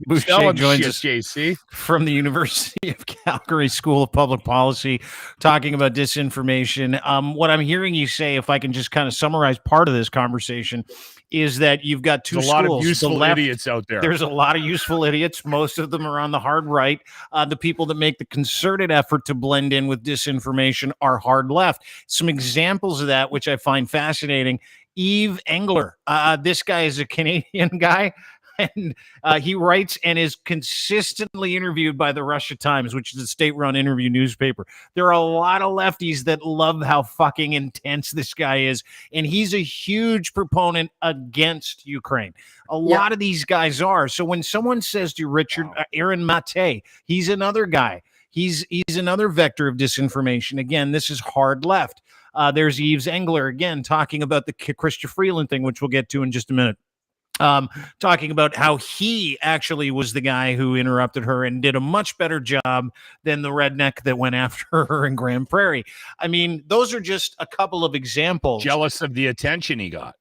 Boucher joins us JC from the University of Calgary School of Public Policy, talking about disinformation. What I'm hearing you say, if I can just kind of summarize part of this conversation, is that you've got two schools. A lot of useful idiots out there. There's a lot of useful idiots. Most of them are on the hard right. The people that make the concerted effort to blend in with disinformation are hard left. Some examples of that, which I find fascinating. Yves Engler. This guy is a Canadian guy, and he writes and is consistently interviewed by the Russia Times, which is a state-run interview newspaper. There are a lot of lefties that love how fucking intense this guy is, and he's a huge proponent against Ukraine. A lot of these guys are. So when someone says to Richard, Aaron Mate, he's another guy. He's another vector of disinformation. Again, this is hard left. There's Yves Engler, again, talking about the Chrystia Freeland thing, which we'll get to in just a minute. Talking about how he actually was the guy who interrupted her and did a much better job than the redneck that went after her in Grand Prairie. I mean, those are just a couple of examples. Jealous of the attention he got.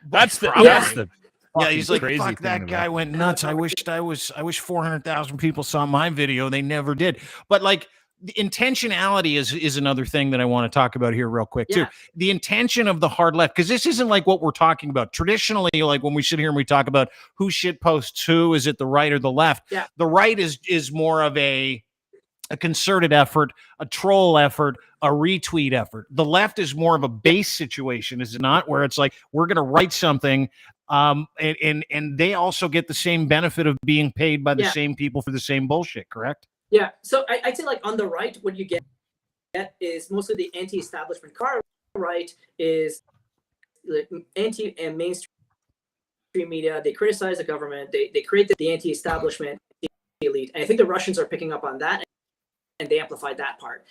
That's the he's like, fuck, that guy went nuts. I wish 400,000 people saw my video. They never did. But like, the intentionality is another thing that I want to talk about here real quick too. The intention of the hard left, because this isn't like what we're talking about traditionally. Like when we sit here and we talk about who shit posts who, is it the right or the left? Yeah. The right is more of a concerted effort, a troll effort, a retweet effort. The left is more of a base situation, is it not? Where it's like, we're going to write something, and they also get the same benefit of being paid by the same people for the same bullshit, correct? Yeah, so I'd say like on the right, what you get is mostly the anti-establishment. Far right is anti and mainstream media. They criticize the government. They create the anti-establishment elite. And I think the Russians are picking up on that, and they amplified that part.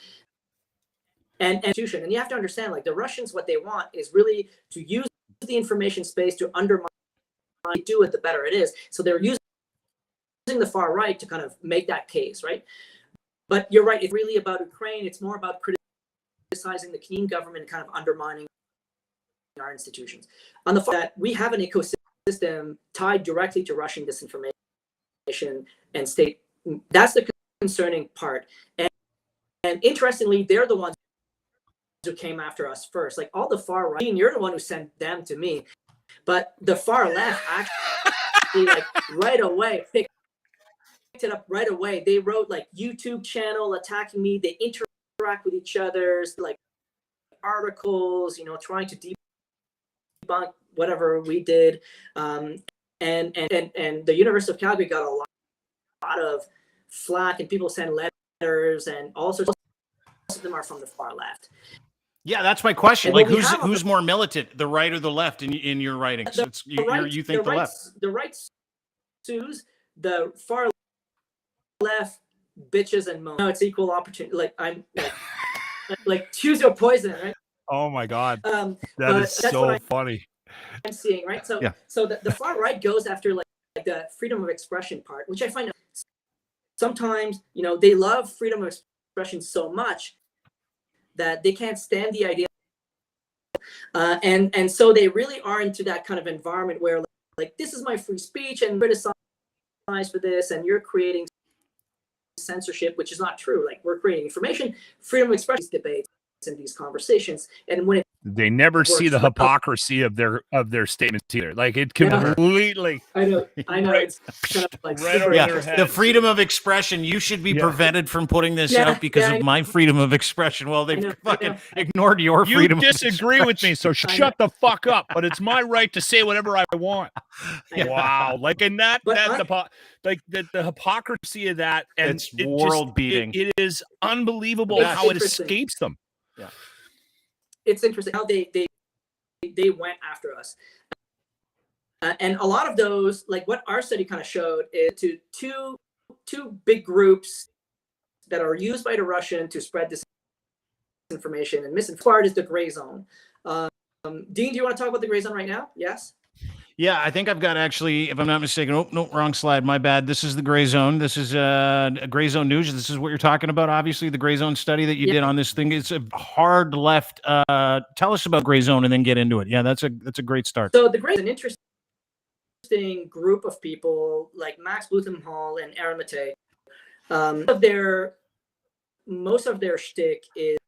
And you have to understand, like the Russians, what they want is really to use the information space to undermine. Do it, the better it is. So they're using the far right to kind of make that case, right? But you're right, it's really about Ukraine. It's more about criticizing the Canadian government and kind of undermining our institutions. On the far right, we have an ecosystem tied directly to Russian disinformation and state. That's the concerning part. And interestingly, they're the ones who came after us first. Like all the far right, you're the one who sent them to me. But the far left actually like right away picked it up right away. They wrote like YouTube channel attacking me. They interact with each other's like articles, trying to debunk whatever we did. And the University of Calgary got a lot of flack, and people send letters, and all sorts of them are from the far left. Yeah, that's my question. Like, who's more militant, the right or the left in your writings? You think the left? The right sues, the far left bitches and moans. No, it's equal opportunity. Like I'm like choose your poison, right? Oh my God. That That is so funny. I'm seeing, right? So, so the far right goes after like the freedom of expression part, which I find sometimes, you know, they love freedom of expression so much that they can't stand the idea. And so they really are into that kind of environment where like this is my free speech and criticize for this, and you're creating censorship, which is not true. Like, we're creating information, freedom of expression debates and these conversations. And when they never see the hypocrisy of their statements either. Like, it completely. I know. Right. It's kind of like the freedom of expression. You should be prevented from putting this out because of my freedom of expression. Well, they fucking ignored your freedom. You disagree with me, so shut the fuck up. But it's my right to say whatever I want. Wow, like in the hypocrisy of that, and it's world beating. It is unbelievable how it escapes them. Yeah, it's interesting how they went after us. And a lot of those, like what our study kind of showed, is to two big groups that are used by the Russian to spread disinformation and misinformation. Part is the gray zone. Dean, do you want to talk about the gray zone right now? Yes. Yeah, I think I've got, actually, if I'm not mistaken. Oh, no, wrong slide. My bad. This is the Gray Zone. This is Grayzone News. This is what you're talking about. Obviously, the Gray Zone study that you did on this thing. It's a hard left. Tell us about Gray Zone and then get into it. Yeah, that's a great start. So the Gray is an interesting group of people like Max Blumenthal and Aaron Matei. Most of their shtick is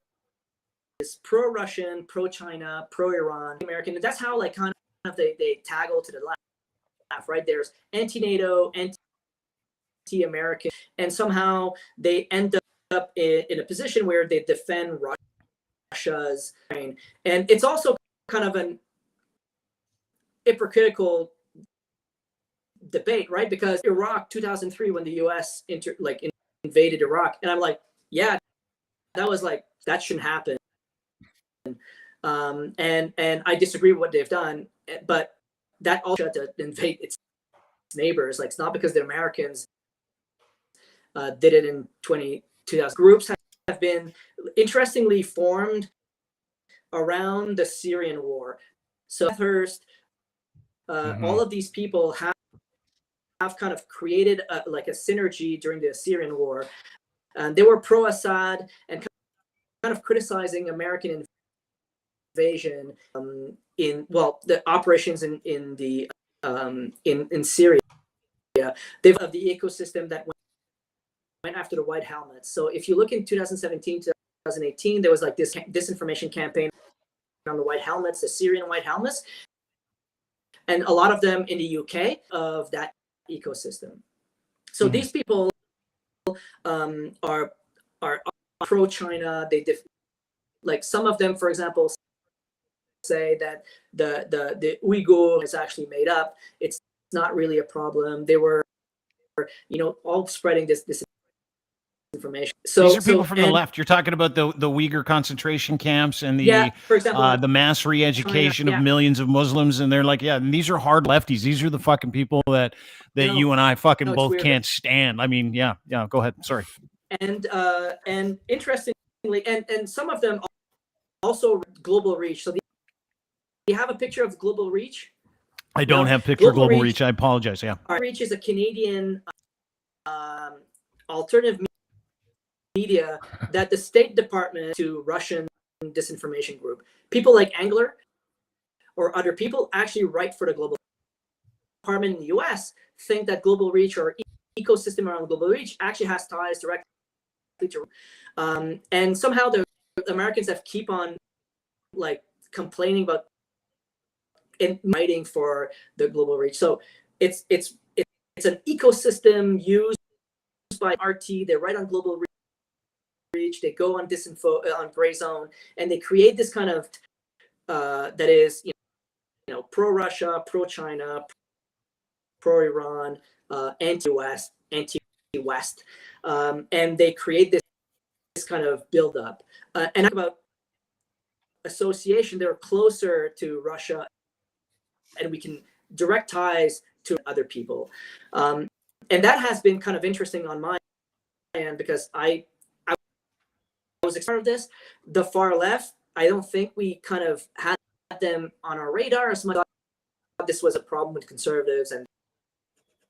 pro-Russian, pro-China, pro-Iran, American. And that's how, like, kind of they toggle to the left, right? There's anti-NATO, anti-American, and somehow they end up in a position where they defend Russia's Ukraine. And it's also kind of an hypocritical debate, right? Because Iraq 2003, when the US invaded Iraq, and I'm like, yeah, that shouldn't happen. And I disagree with what they've done, but that also to invade its neighbors. Like, it's not because the Americans did it in 2000. Groups have been interestingly formed around the Syrian war. So Hearst, all of these people have kind of created a synergy during the Syrian war. And they were pro-Assad and kind of criticizing American invasion in the operations in Syria. They've of the ecosystem that went after the white helmets. So if you look in 2017, 2018, there was like this disinformation campaign on the white helmets, the Syrian white helmets, and a lot of them in the UK of that ecosystem. So these people are pro-China. Like some of them, for example, say that the Uyghur is actually made up. It's not really a problem. They were, all spreading this information. So these are people from the left. You're talking about the Uyghur concentration camps and the for example, the mass re-education of millions of Muslims, and they're like, and these are hard lefties. These are the fucking people that you and I fucking both can't stand. I mean, go ahead. Sorry. And interestingly, and some of them also global reach. So you have a picture of global reach? I don't have picture of global reach. I apologize. Yeah. Reach is a Canadian alternative media that the State Department to Russian disinformation group. People like Angler or other people actually write for the Global Department in the US, think that global reach or ecosystem around global reach actually has ties directly to and somehow the Americans have keep on complaining about writing for the global reach. So it's an ecosystem used by RT. They write on global reach. They go on disinfo on Grayzone, and they create this kind of that is pro-Russia, pro-China, pro-Iran, anti-West, and they create this kind of build-up. And about association, they're closer to Russia, and we can direct ties to other people. And that has been kind of interesting on my end because I was part of this. The far left, I don't think we kind of had them on our radar as much. This was a problem with conservatives and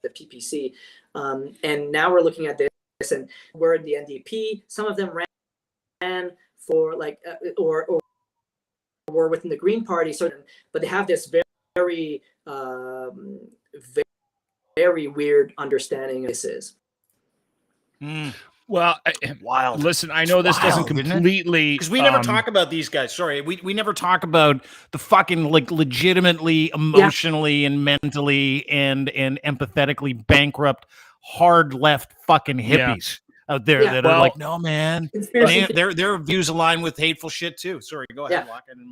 the PPC, and now we're looking at this, and we're in the NDP. Some of them ran for like or were within the Green Party, but they have this very very weird understanding of this is. Well, Wild. Listen, I know this doesn't completely, because we never talk about these guys. Sorry, we never talk about the fucking like legitimately, emotionally, and mentally and empathetically bankrupt, hard left fucking hippies out there that are like, no man, their views align with hateful shit too. Sorry, go ahead.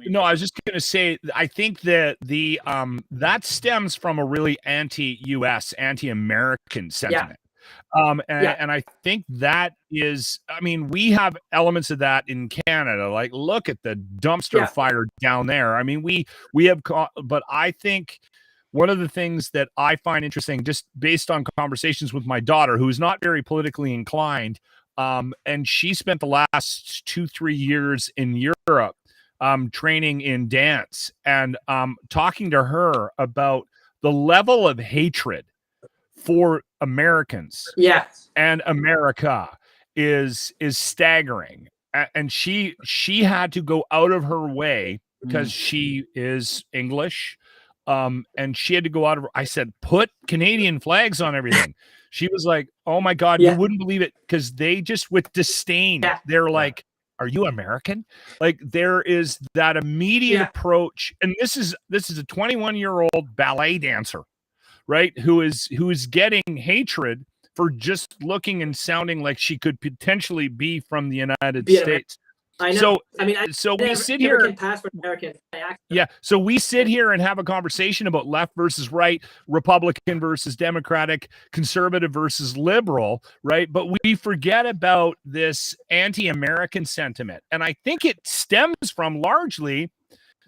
No, I was just gonna say, I think that that stems from a really anti-US, anti-American sentiment. And I think that is, I mean, we have elements of that in Canada. Like, look at the dumpster fire down there. I mean, we have, but I think one of the things that I find interesting, just based on conversations with my daughter, who is not very politically inclined, and she spent the last 2-3 years in Europe, training in dance, and talking to her about the level of hatred for Americans and America is staggering. And she had to go out of her way because she is English. And she had to go out of her, I said, put Canadian flags on everything. She was like, oh my God, you wouldn't believe it. Because they just, with disdain, they're like, are you American? Like, there is that immediate approach. And this is a 21-year-old ballet dancer, right? Who is getting hatred for just looking and sounding like she could potentially be from the United States. I know. So, I mean, we sit here. Can pass for American. So we sit here and have a conversation about left versus right, Republican versus Democratic, conservative versus liberal, right? But we forget about this anti-American sentiment, and I think it stems from largely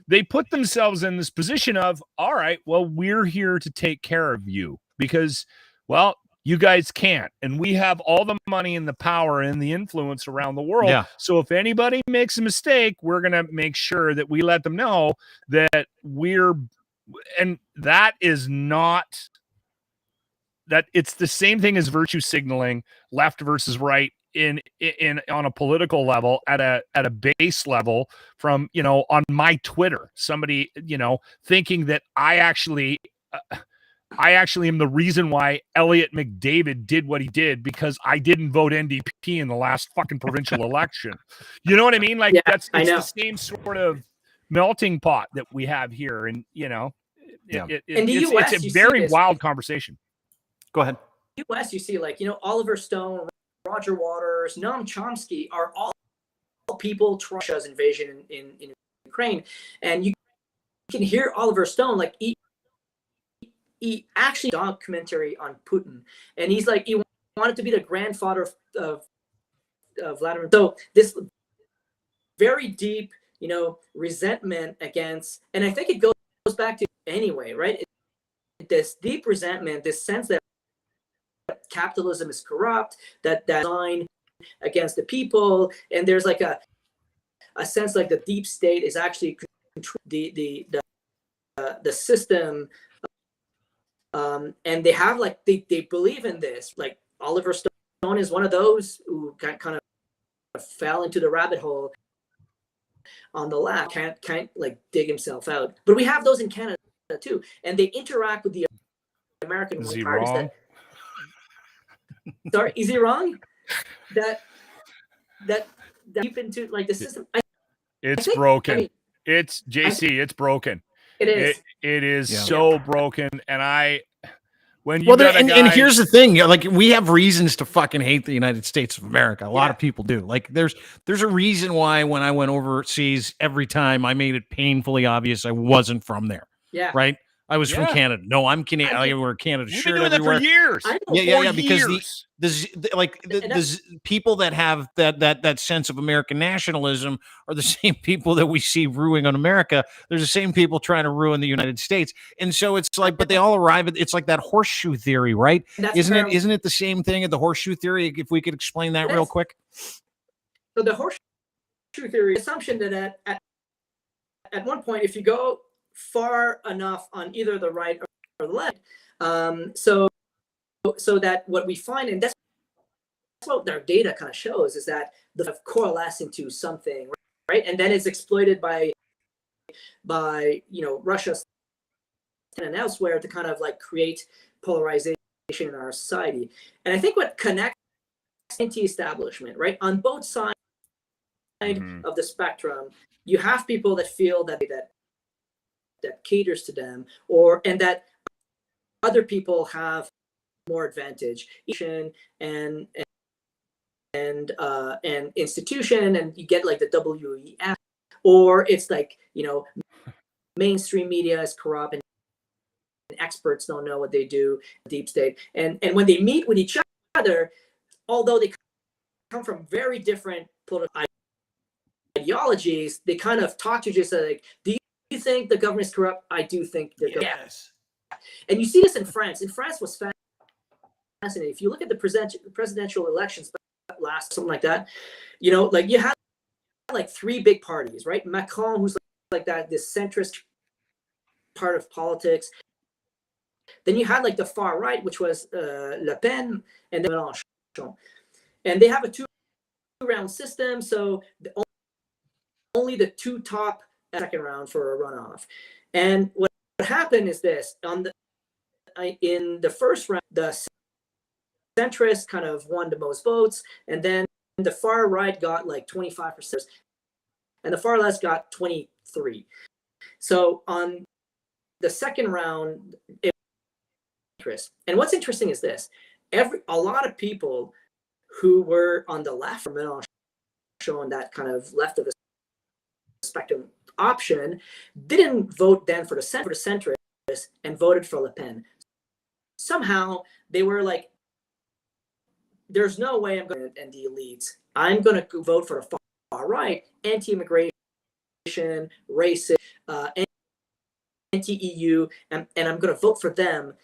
they put themselves in this position of, all right, well, we're here to take care of you because, well, you guys can't. And we have all the money and the power and the influence around the world. Yeah. So if anybody makes a mistake, we're going to make sure that we let them know that and that is not, that it's the same thing as virtue signaling, left versus right, in on a political level, at a base level, from, on my Twitter, somebody, thinking that I actually am the reason why Elliott McDavid did what he did because I didn't vote NDP in the last fucking provincial election. You know what I mean? Like, it's the same sort of melting pot that we have here. And, it's a very wild conversation. Go ahead. US, you see, like, Oliver Stone, Roger Waters, Noam Chomsky are all people trying Russia's invasion in Ukraine. And you can hear Oliver Stone, like, he actually documentary on Putin, and he's like, he wanted to be the grandfather of Vladimir. So this very deep, resentment against, and I think it goes back to anyway, right? This deep resentment, this sense that capitalism is corrupt, that line against the people, and there's like a sense like the deep state is actually the system. And they have like they believe in this. Like Oliver Stone is one of those who kind of fell into the rabbit hole on the left, can't like dig himself out. But we have those in Canada too, and they interact with the American parties. Sorry, is he wrong? That deep into like the system. It's broken. It's JC. It's broken. It is. It is so broken, and and here's the thing, like, we have reasons to fucking hate the United States of America. A lot of people do. Like, there's a reason why when I went overseas, every time I made it painfully obvious I wasn't from there. Yeah. Right. I was from Canada. No, I'm Canadian. I wear Canada shirt everywhere. That for years. Because the people that have that sense of American nationalism are the same people that we see ruining America. They're the same people trying to ruin the United States. And so it's like, but they all arrive at, it's like that horseshoe theory, right? Isn't it the same thing at the horseshoe theory? If we could explain that real quick. So the horseshoe theory assumption that at one point, if you go far enough on either the right or the left, so that what we find, and that's what our data kind of shows, is that the coalesce into something, right? And then it's exploited by Russia and elsewhere to kind of like create polarization in our society. And I think what connects anti-establishment, right, on both sides of the spectrum, you have people that feel that caters to them, and that other people have more advantage, and institution, and you get like the WEF, or it's like, mainstream media is corrupt and experts don't know what they do, deep state, and when they meet with each other, although they come from very different political ideologies, they kind of talk to just like, do you think the government is corrupt? I do think they're corrupt. Yes. And you see this in France. In France was fascinating. If you look at the presidential elections last, something like that, like you had like three big parties, right? Macron, who's like that, this centrist part of politics. Then you had like the far right, which was Le Pen, and then Mélenchon. And they have a two-round system, so only the two top second round for a runoff. And what happened is this: in the first round, the centrist kind of won the most votes, and then the far right got like 25%, and the far left got 23%. So on the second round, and what's interesting is this: a lot of people who were on the left from Mélenchon, showing that kind of left of the spectrum option, didn't vote then for the centrists and voted for Le Pen. Somehow they were like, there's no way I'm going to end the elites. I'm going to vote for the far right, anti-immigration, racist, anti-EU, and I'm going to vote for them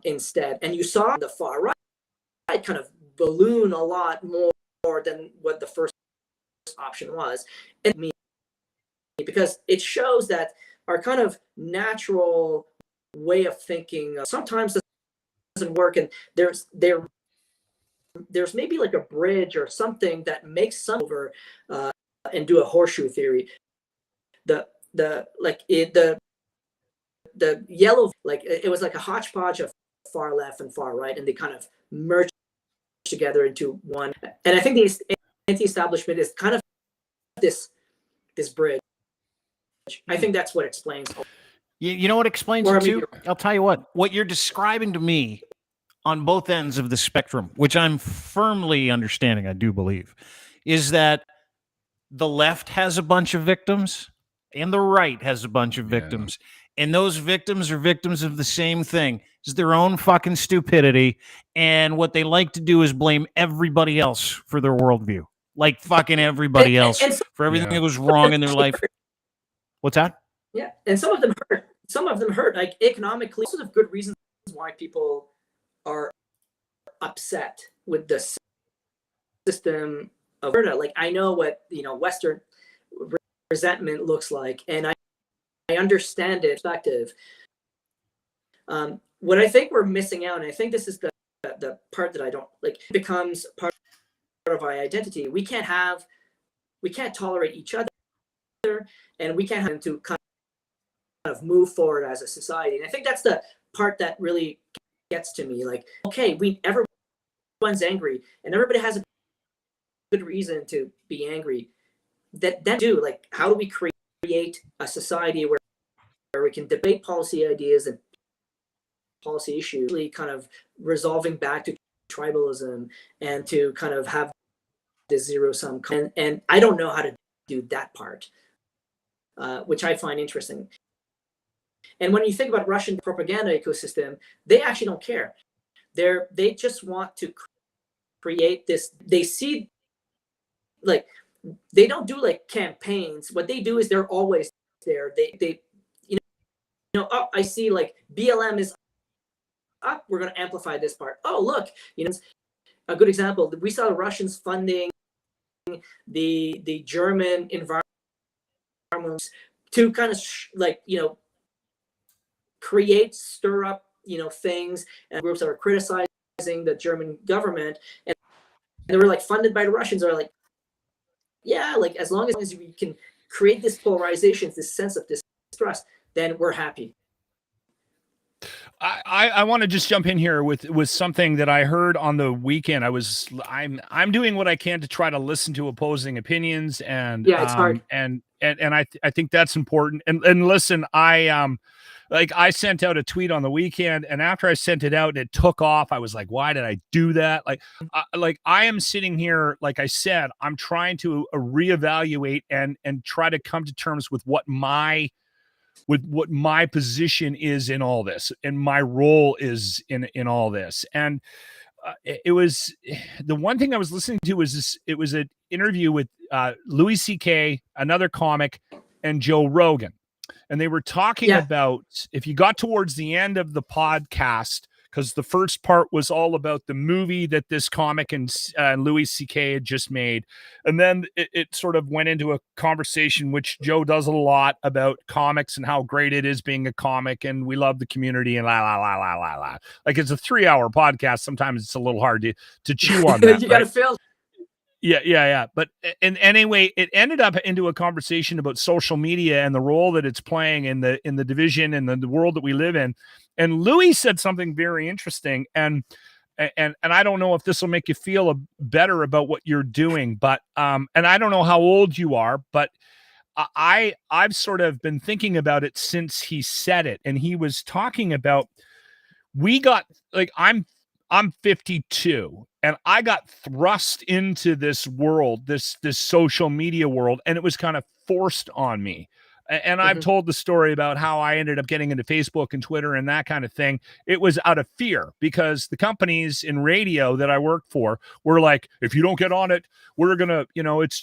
instead. And you saw the far right kind of balloon a lot more than what the first option was. And because it shows that our kind of natural way of thinking sometimes doesn't work, and there's maybe like a bridge or something that makes some over and do a horseshoe theory. The yellow, like it was like a hodgepodge of far left and far right, and they kind of merged together into one. And I think the anti-establishment is kind of this bridge. I think that's what explains. You know what explains it too? I'll tell you what you're describing to me on both ends of the spectrum, which I'm firmly understanding, I do believe, is that the left has a bunch of victims and the right has a bunch of victims. And those victims are victims of the same thing. It's their own fucking stupidity. And what they like to do is blame everybody else for their worldview. Like fucking everybody else for everything that goes wrong in their life. What's that? Yeah. And some of them hurt. Some of them hurt, like economically. Those are good reasons why people are upset with the system of Alberta. Like, I know what, Western resentment looks like, and I understand it perspective. What I think we're missing out, and I think this is the part that I don't like, becomes part of our identity. We can't tolerate each other, and we can't have to kind of move forward as a society. And I think that's the part that really gets to me. Like, okay, everyone's angry, and everybody has a good reason to be angry. Then like, how do we create a society where we can debate policy ideas and policy issues, really kind of resolving back to tribalism and to kind of have this zero-sum. And I don't know how to do that part, which I find interesting. And when you think about Russian propaganda ecosystem, they actually don't care. They just want to create this. They see, like, they don't do like campaigns. What they do is they're always there. They oh, I see like BLM is up. We're going to amplify this part. Oh, look, a good example. We saw the Russians funding the German environment to kind of stir up, things, and groups that were criticizing the German government, and they were like funded by the Russians, are like, yeah, like as long as we can create this polarization, this sense of distrust, then we're happy. I want to just jump in here with something that I heard on the weekend. I'm doing what I can to try to listen to opposing opinions, and yeah, it's hard. And I think that's important. And listen, I sent out a tweet on the weekend, and after I sent it out, it took off. I was like, why did I do that? I am sitting here, like I said, I'm trying to reevaluate and try to come to terms with what my position is in all this, and my role is in all this. And it was the one thing I was listening to was it was an interview with Louis C.K., another comic, and Joe Rogan. And they were talking about, if you got towards the end of the podcast, because the first part was all about the movie that this comic and Louis C.K. had just made. And then it sort of went into a conversation, which Joe does a lot, about comics and how great it is being a comic, and we love the community, and la. Like, it's a 3-hour podcast. Sometimes it's a little hard to chew on that. You got to fill. Yeah. But anyway, it ended up into a conversation about social media and the role that it's playing in the division and the world that we live in. And Louis said something very interesting, and I don't know if this will make you feel better about what you're doing, but and I don't know how old you are, but I've sort of been thinking about it since he said it, and he was talking about, I'm 52, and I got thrust into this world, this social media world, and it was kind of forced on me. And I've told the story about how I ended up getting into Facebook and Twitter and that kind of thing. It was out of fear, because the companies in radio that I worked for were like, if you don't get on it, we're going to,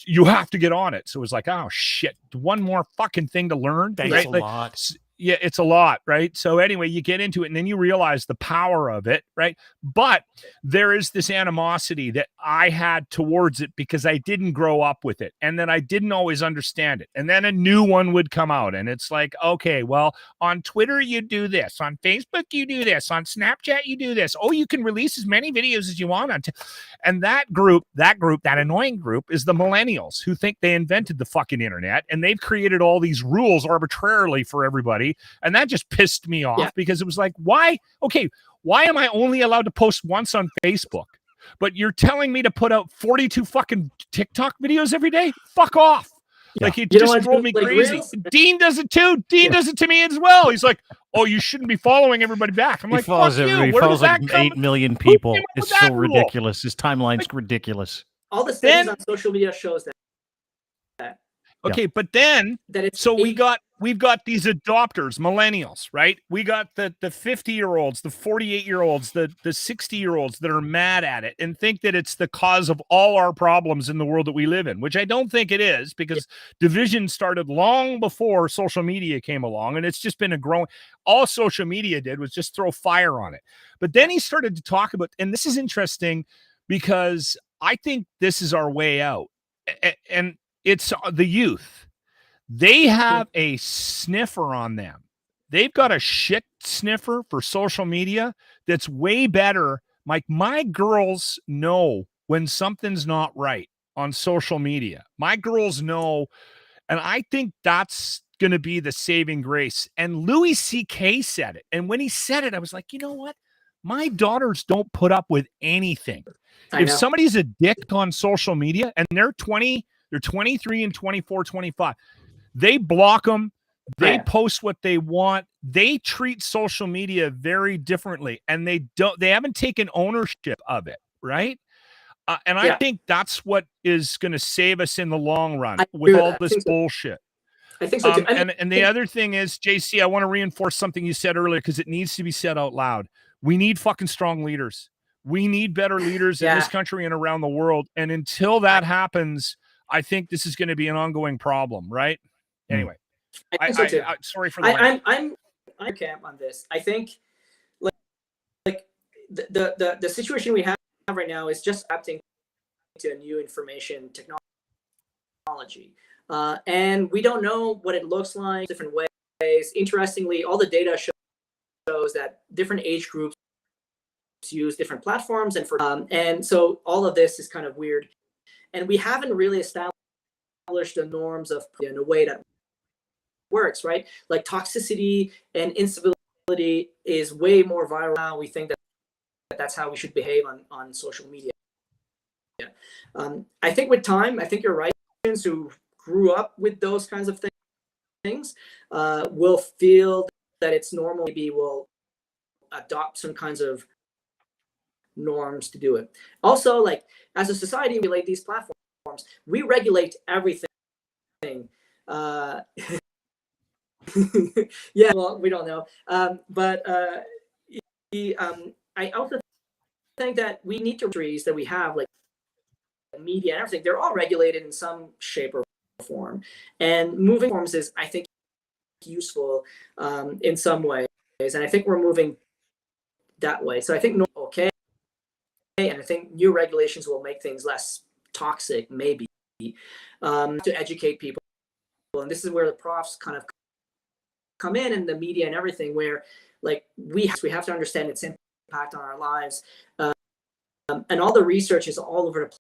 you have to get on it. So it was like, oh shit, one more fucking thing to learn. Thanks right? a lot. Yeah, it's a lot, right? So anyway, you get into it, and then you realize the power of it, right? But there is this animosity that I had towards it because I didn't grow up with it, and then I didn't always understand it. And then a new one would come out, and it's like, okay, well, on Twitter you do this, on Facebook you do this, on Snapchat you do this. Oh, you can release as many videos as you want on and that annoying group is the millennials, who think they invented the fucking internet, and they've created all these rules arbitrarily for everybody. And that just pissed me off, because it was like, why am I only allowed to post once on Facebook, but you're telling me to put out 42 fucking TikTok videos every day? Fuck off. Like, it just drove me crazy. Reels? Dean does it too. Dean does it to me as well. He's like, oh, you shouldn't be following everybody back. I'm like, fuck you. He follows like 8 million people. It's so ridiculous. His timeline's ridiculous. All the studies on social media shows that. Okay, but then we've got these adopters, millennials, right? We got the 50-year-olds, the 48-year-olds, the 60-year-olds that are mad at it and think that it's the cause of all our problems in the world that we live in, which I don't think it is, because division started long before social media came along, and it's just been a growing. All social media did was just throw fire on it. But then he started to talk about, and this is interesting because I think this is our way out, and it's the youth. They have a sniffer on them. They've got a shit sniffer for social media that's way better. Like, my girls know when something's not right on social media. My girls know, and I think that's going to be the saving grace. And Louis C.K. said it. And when he said it, I was like, you know what? My daughters don't put up with anything. If somebody's a dick on social media and they're 23 and 24, 25. They block them. They post what they want. They treat social media very differently, and they haven't taken ownership of it, right? And I think that's what is going to save us in the long run with all this bullshit. I think so too. And the other thing is, JC, I want to reinforce something you said earlier, because it needs to be said out loud. We need fucking strong leaders. We need better leaders in this country and around the world. And until that happens, I think this is going to be an ongoing problem, right? Anyway, I think so too. Sorry for the. I'm camp on this. I think like the situation we have right now is just adapting to a new information technology. technology. And we don't know what it looks like different ways. Interestingly, all the data shows that different age groups use different platforms, and so all of this is kind of weird. And we haven't really established the norms of in a way that works, right? Like toxicity and instability is way more viral now. We think that that's how we should behave on social media. I think with time, I think you're right. Students who grew up with those kinds of things will feel that it's normal. Maybe will adopt some kinds of norms to do it. Also, like as a society, we regulate these platforms. We regulate everything. Yeah, well, we don't know. But I also think that we need to trees that we have, like media and everything. They're all regulated in some shape or form. And moving forms is, I think, useful in some ways. And I think we're moving that way. So I think okay. And I think new regulations will make things less toxic, maybe, to educate people. And this is where the profs kind of come in, and the media and everything, where like we have to understand its impact on our lives. And all the research is all over the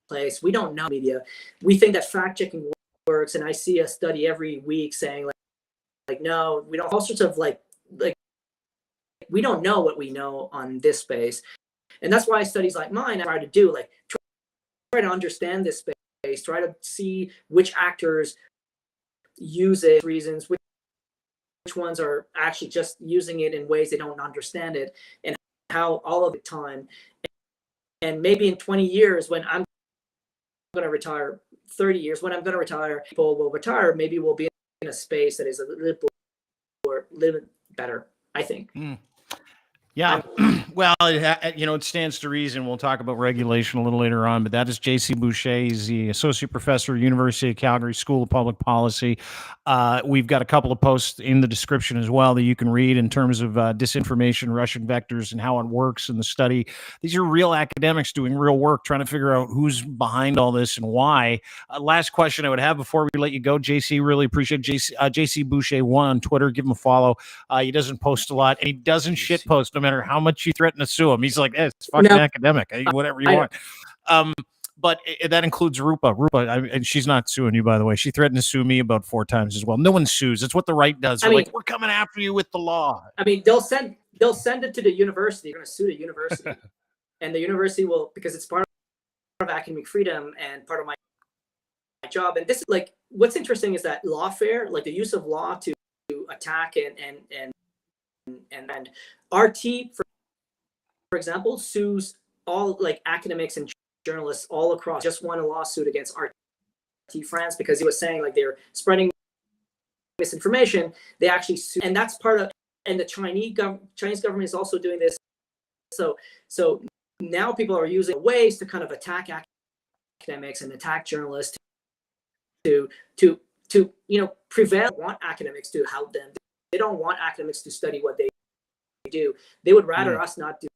place. We don't know media. We think that fact checking works, and I see a study every week saying like no, we don't. All sorts of like we don't know what we know on this space. And that's why studies like mine I try to do, like try to understand this space, try to see which actors use it, reasons, which ones are actually just using it in ways they don't understand it, and how all of the time. And maybe in 20 years, when I'm going to retire, 30 years, when I'm going to retire, people will retire. Maybe we'll be in a space that is a little better, I think. Yeah, well, it stands to reason. We'll talk about regulation a little later on, but that is J.C. Boucher. He's the associate professor, University of Calgary School of Public Policy. We've got a couple of posts in the description as well that you can read in terms of disinformation, Russian vectors, and how it works in the study. These are real academics doing real work, trying to figure out who's behind all this and why. Last question I would have before we let you go, JC, really appreciate J.C. Boucher 1 on Twitter. Give him a follow. He doesn't post a lot, and he doesn't shit post no matter how much you threaten to sue him. He's like, it's fucking academic, whatever you want. But that includes Rupa. And she's not suing you, by the way. She threatened to sue me about 4 times as well. No one sues. It's what the right does. They're like, we're coming after you with the law. I mean, they'll send it to the university. They're going to sue the university, and the university will, because it's part of academic freedom and part of my job. And this is like, what's interesting is that lawfare, like the use of law to attack and RT, for example, sues all like academics and journalists all across. Just won a lawsuit against RT France because he was saying like they're spreading misinformation. They actually sue, and that's part of. And the Chinese government is also doing this. So now people are using ways to kind of attack academics and attack journalists to prevail. They want academics to help them. They don't want academics to study what they do. They would rather us not do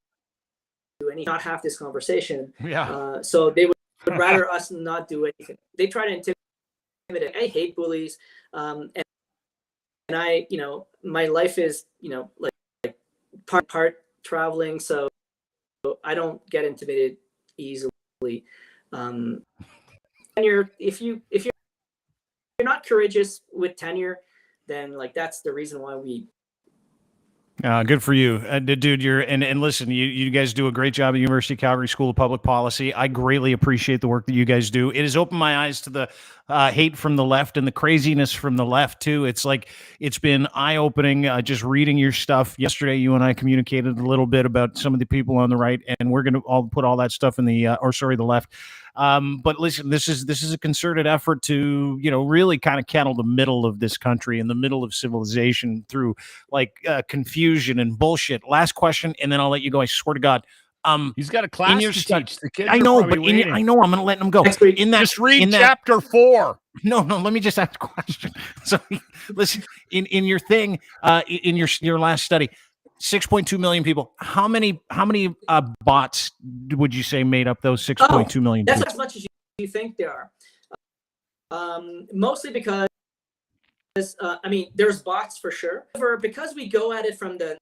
anything, not have this conversation. Yeah. So they would rather us not do anything. They try to intimidate. I hate bullies. And I, my life is, like part traveling, so I don't get intimidated easily. And if you're not courageous with tenure, then like that's the reason why we. Good for you, dude. And listen, you guys do a great job at University of Calgary School of Public Policy. I greatly appreciate the work that you guys do. It has opened my eyes to the hate from the left and the craziness from the left too. It's like it's been eye-opening just reading your stuff. Yesterday, you and I communicated a little bit about some of the people on the right, and we're going to all put all that stuff in the left. But listen, this is a concerted effort to, really kind of cattle the middle of this country, in the middle of civilization, through like confusion and bullshit. Last question, and then I'll let you go. I swear to God. He's got a class to teach. The kids I know, but I know I'm going to let him go. Just read chapter 4. No, let me just ask a question. So listen, in your thing, in your last study, 6.2 million people. How many bots would you say made up those 6.2 million? That's people? as much as you think there are. Mostly because, I mean, there's bots for sure. However, because we go at it from the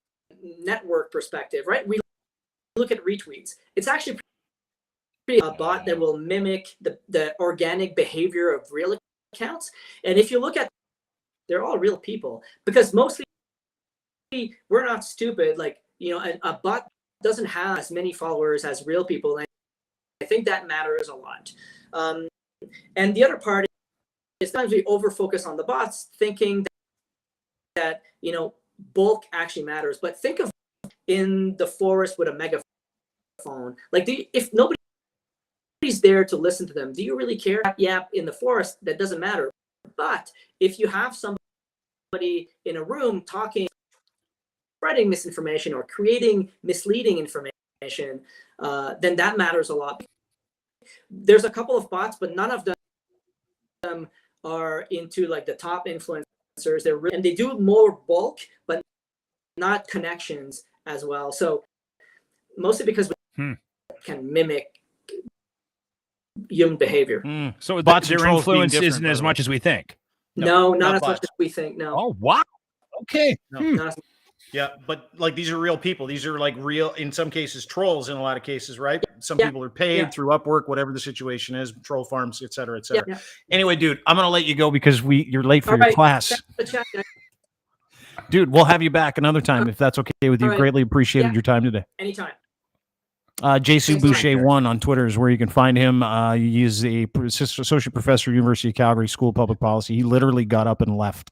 network perspective, right? We look at retweets. It's actually a bot that will mimic the organic behavior of real accounts. And if you look at, they're all real people, because mostly we're not stupid. Like, you know, a bot doesn't have as many followers as real people. And I think that matters a lot. And the other part is sometimes we over-focus on the bots, thinking that, you know, bulk actually matters. But think of in the forest with a megaphone. Like, if nobody's there to listen to them, do you really care? Yap in the forest, that doesn't matter. But if you have somebody in a room talking, spreading misinformation or creating misleading information, then that matters a lot. There's a couple of bots, but none of them are into like the top influencers. And they do more bulk, but not connections as well. So mostly because we can mimic human behavior. So their influence isn't as much as we think. No, not as much as we think. No. Oh, wow. Okay. No, not as much. Yeah, but like these are real people. These are like real, in some cases, trolls in a lot of cases, right? Some people are paid through Upwork, whatever the situation is, troll farms, et cetera, et cetera. Yeah. Anyway, dude, I'm going to let you go because you're late for your class. Dude, we'll have you back another time if that's okay with you. Greatly appreciated your time today. Anytime. JC Boucher 1 on Twitter is where you can find him. He is a associate professor at University of Calgary School of Public Policy. He literally got up and left.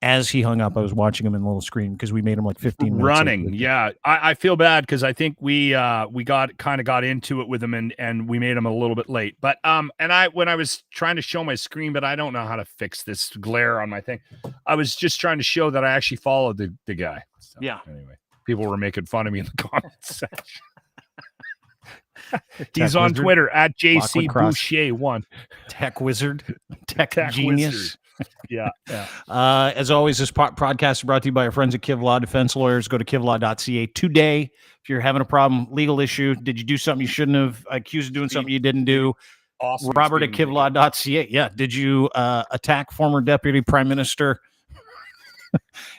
As he hung up, I was watching him in the little screen because we made him like 15 minutes running. Yeah, I feel bad because I think we got into it with him and we made him a little bit late. But when I was trying to show my screen, but I don't know how to fix this glare on my thing. I was just trying to show that I actually followed the guy. So, anyway, people were making fun of me in the comments section. He's on Twitter at JC Boucher 1. Tech wizard, tech genius. Wizard. Yeah. As always, this podcast is brought to you by our friends at Kivlaw Defense Lawyers. Go to kivlaw.ca today. If you're having a problem, legal issue, did you do something you shouldn't have, accused of doing something you didn't do? Awesome. Robert at kivlaw.ca. Yeah. Did you attack former Deputy Prime Minister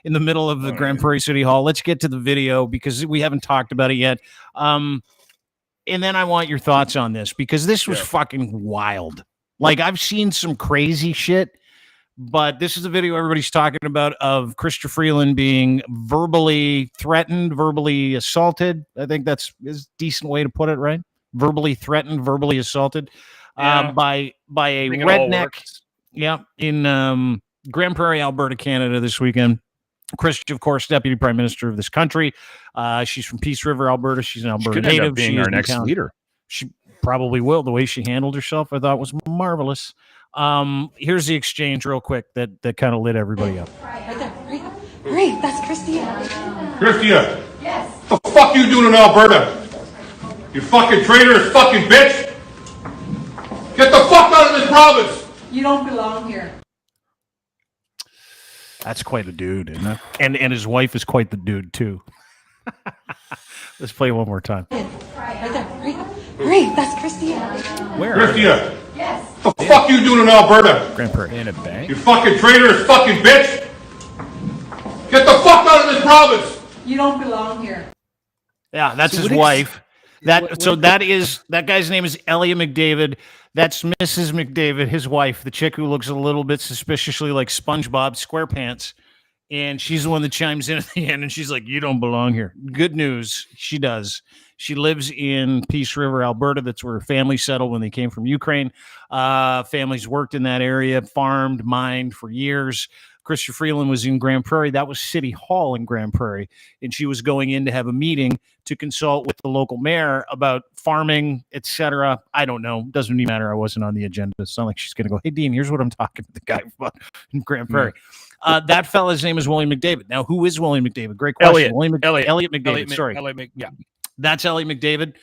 in the middle of the Grand Prairie City Hall? Let's get to the video because we haven't talked about it yet. And then I want your thoughts on this because this was fucking wild. Like, I've seen some crazy shit. But this is a video everybody's talking about of Chrystia Freeland being verbally threatened, verbally assaulted. I think that's a decent way to put it, right? Verbally threatened, verbally assaulted by a redneck. Yeah, in Grand Prairie, Alberta, Canada this weekend. Chrystia, of course, Deputy Prime Minister of this country. She's from Peace River, Alberta. She's an Alberta native. Being our next leader. She probably will. The way she handled herself, I thought was marvelous. Here's the exchange real quick that kind of lit everybody up. Right there. Hurry, that's Chrystia. Chrystia! Yes? What the fuck you doing in Alberta? You fucking traitorous fucking bitch! Get the fuck out of this province! You don't belong here. That's quite a dude, isn't it? And his wife is quite the dude, too. Let's play it one more time. Right there. Hurry, that's Chrystia. Where? Chrystia! Yes? What the fuck you doing in Alberta? Grand Prairie. In a bank? You fucking traitorous fucking bitch! Get the fuck out of this province! You don't belong here. Yeah, that's his wife. That guy's name is Elliott McDavid. That's Mrs. McDavid, his wife, the chick who looks a little bit suspiciously like SpongeBob SquarePants. And she's the one that chimes in at the end, and she's like, "You don't belong here." Good news, she does. She lives in Peace River, Alberta. That's where her family settled when they came from Ukraine. Families worked in that area, farmed, mined for years. Chrystia Freeland was in Grand Prairie. That was City Hall in Grand Prairie. And she was going in to have a meeting to consult with the local mayor about farming, etc. I don't know. Doesn't even matter. I wasn't on the agenda. It's not like she's going to go, "Hey, Dean, here's what I'm talking to the guy about in Grand Prairie." That fella's name is William McDavid. Now, who is William McDavid? Great question. Elliott McDavid. Yeah. That's Elliott McDavid.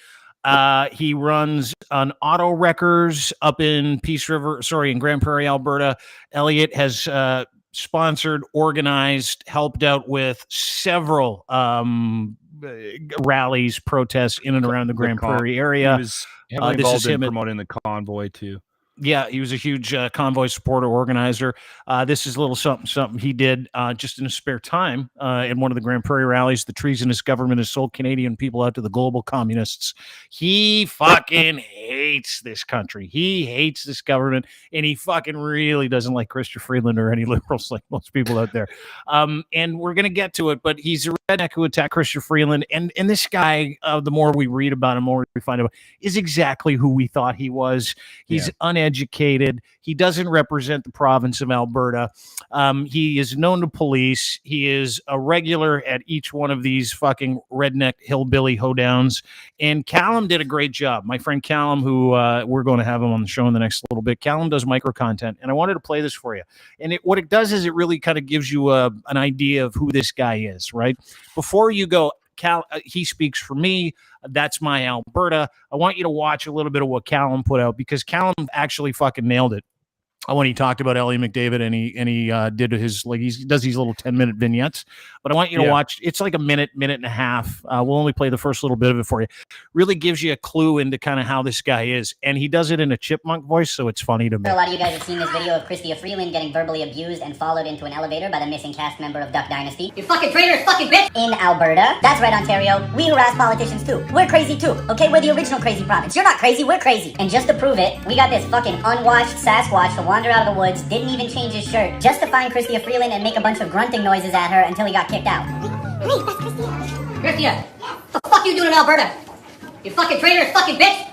He runs an auto wreckers up in in Grand Prairie, Alberta. Elliott has sponsored, organized, helped out with several rallies, protests in and around the Grand Prairie area. He was involved in promoting the convoy too. Yeah, he was a huge convoy supporter organizer. This is a little something he did just in his spare time in one of the Grand Prairie rallies. The treasonous government has sold Canadian people out to the global communists. He fucking hates this country. He hates this government, and he fucking really doesn't like Chrystia Freeland or any liberals like most people out there. And we're going to get to it, but he's a redneck who attacked Chrystia Freeland. And this guy, the more we read about him, the more we find out, is exactly who we thought he was. He's uneducated. He doesn't represent the province of Alberta. He is known to police. He is a regular at each one of these fucking redneck hillbilly hoedowns. And Callum did a great job. My friend Callum, who we're going to have him on the show in the next little bit. Callum does micro content, and I wanted to play this for you. And what it does is it really kind of gives you an idea of who this guy is, right? Before you go, he speaks for me. That's my Alberta. I want you to watch a little bit of what Callum put out, because Callum actually fucking nailed it when he talked about Elliott McDavid, and he did his, like, he does these little 10-minute vignettes. But I want you to watch. It's like a minute and a half. We'll only play the first little bit of it for you. Really gives you a clue into kind of how this guy is, and he does it in a chipmunk voice, so it's funny to me. A lot of you guys have seen this video of Chrystia Freeland getting verbally abused and followed into an elevator by the missing cast member of Duck Dynasty. You fucking traitor, fucking bitch! In Alberta. That's right, Ontario. We harass politicians too. We're crazy too. Okay, we're the original crazy province. You're not crazy, we're crazy. And just to prove it, we got this fucking unwashed Sasquatch to wander out of the woods, didn't even change his shirt, just to find Chrystia Freeland and make a bunch of grunting noises at her until he got kicked out. Hey, that's Chrystia. Chrystia, what the fuck you doing in Alberta? You fucking traitor, fucking bitch!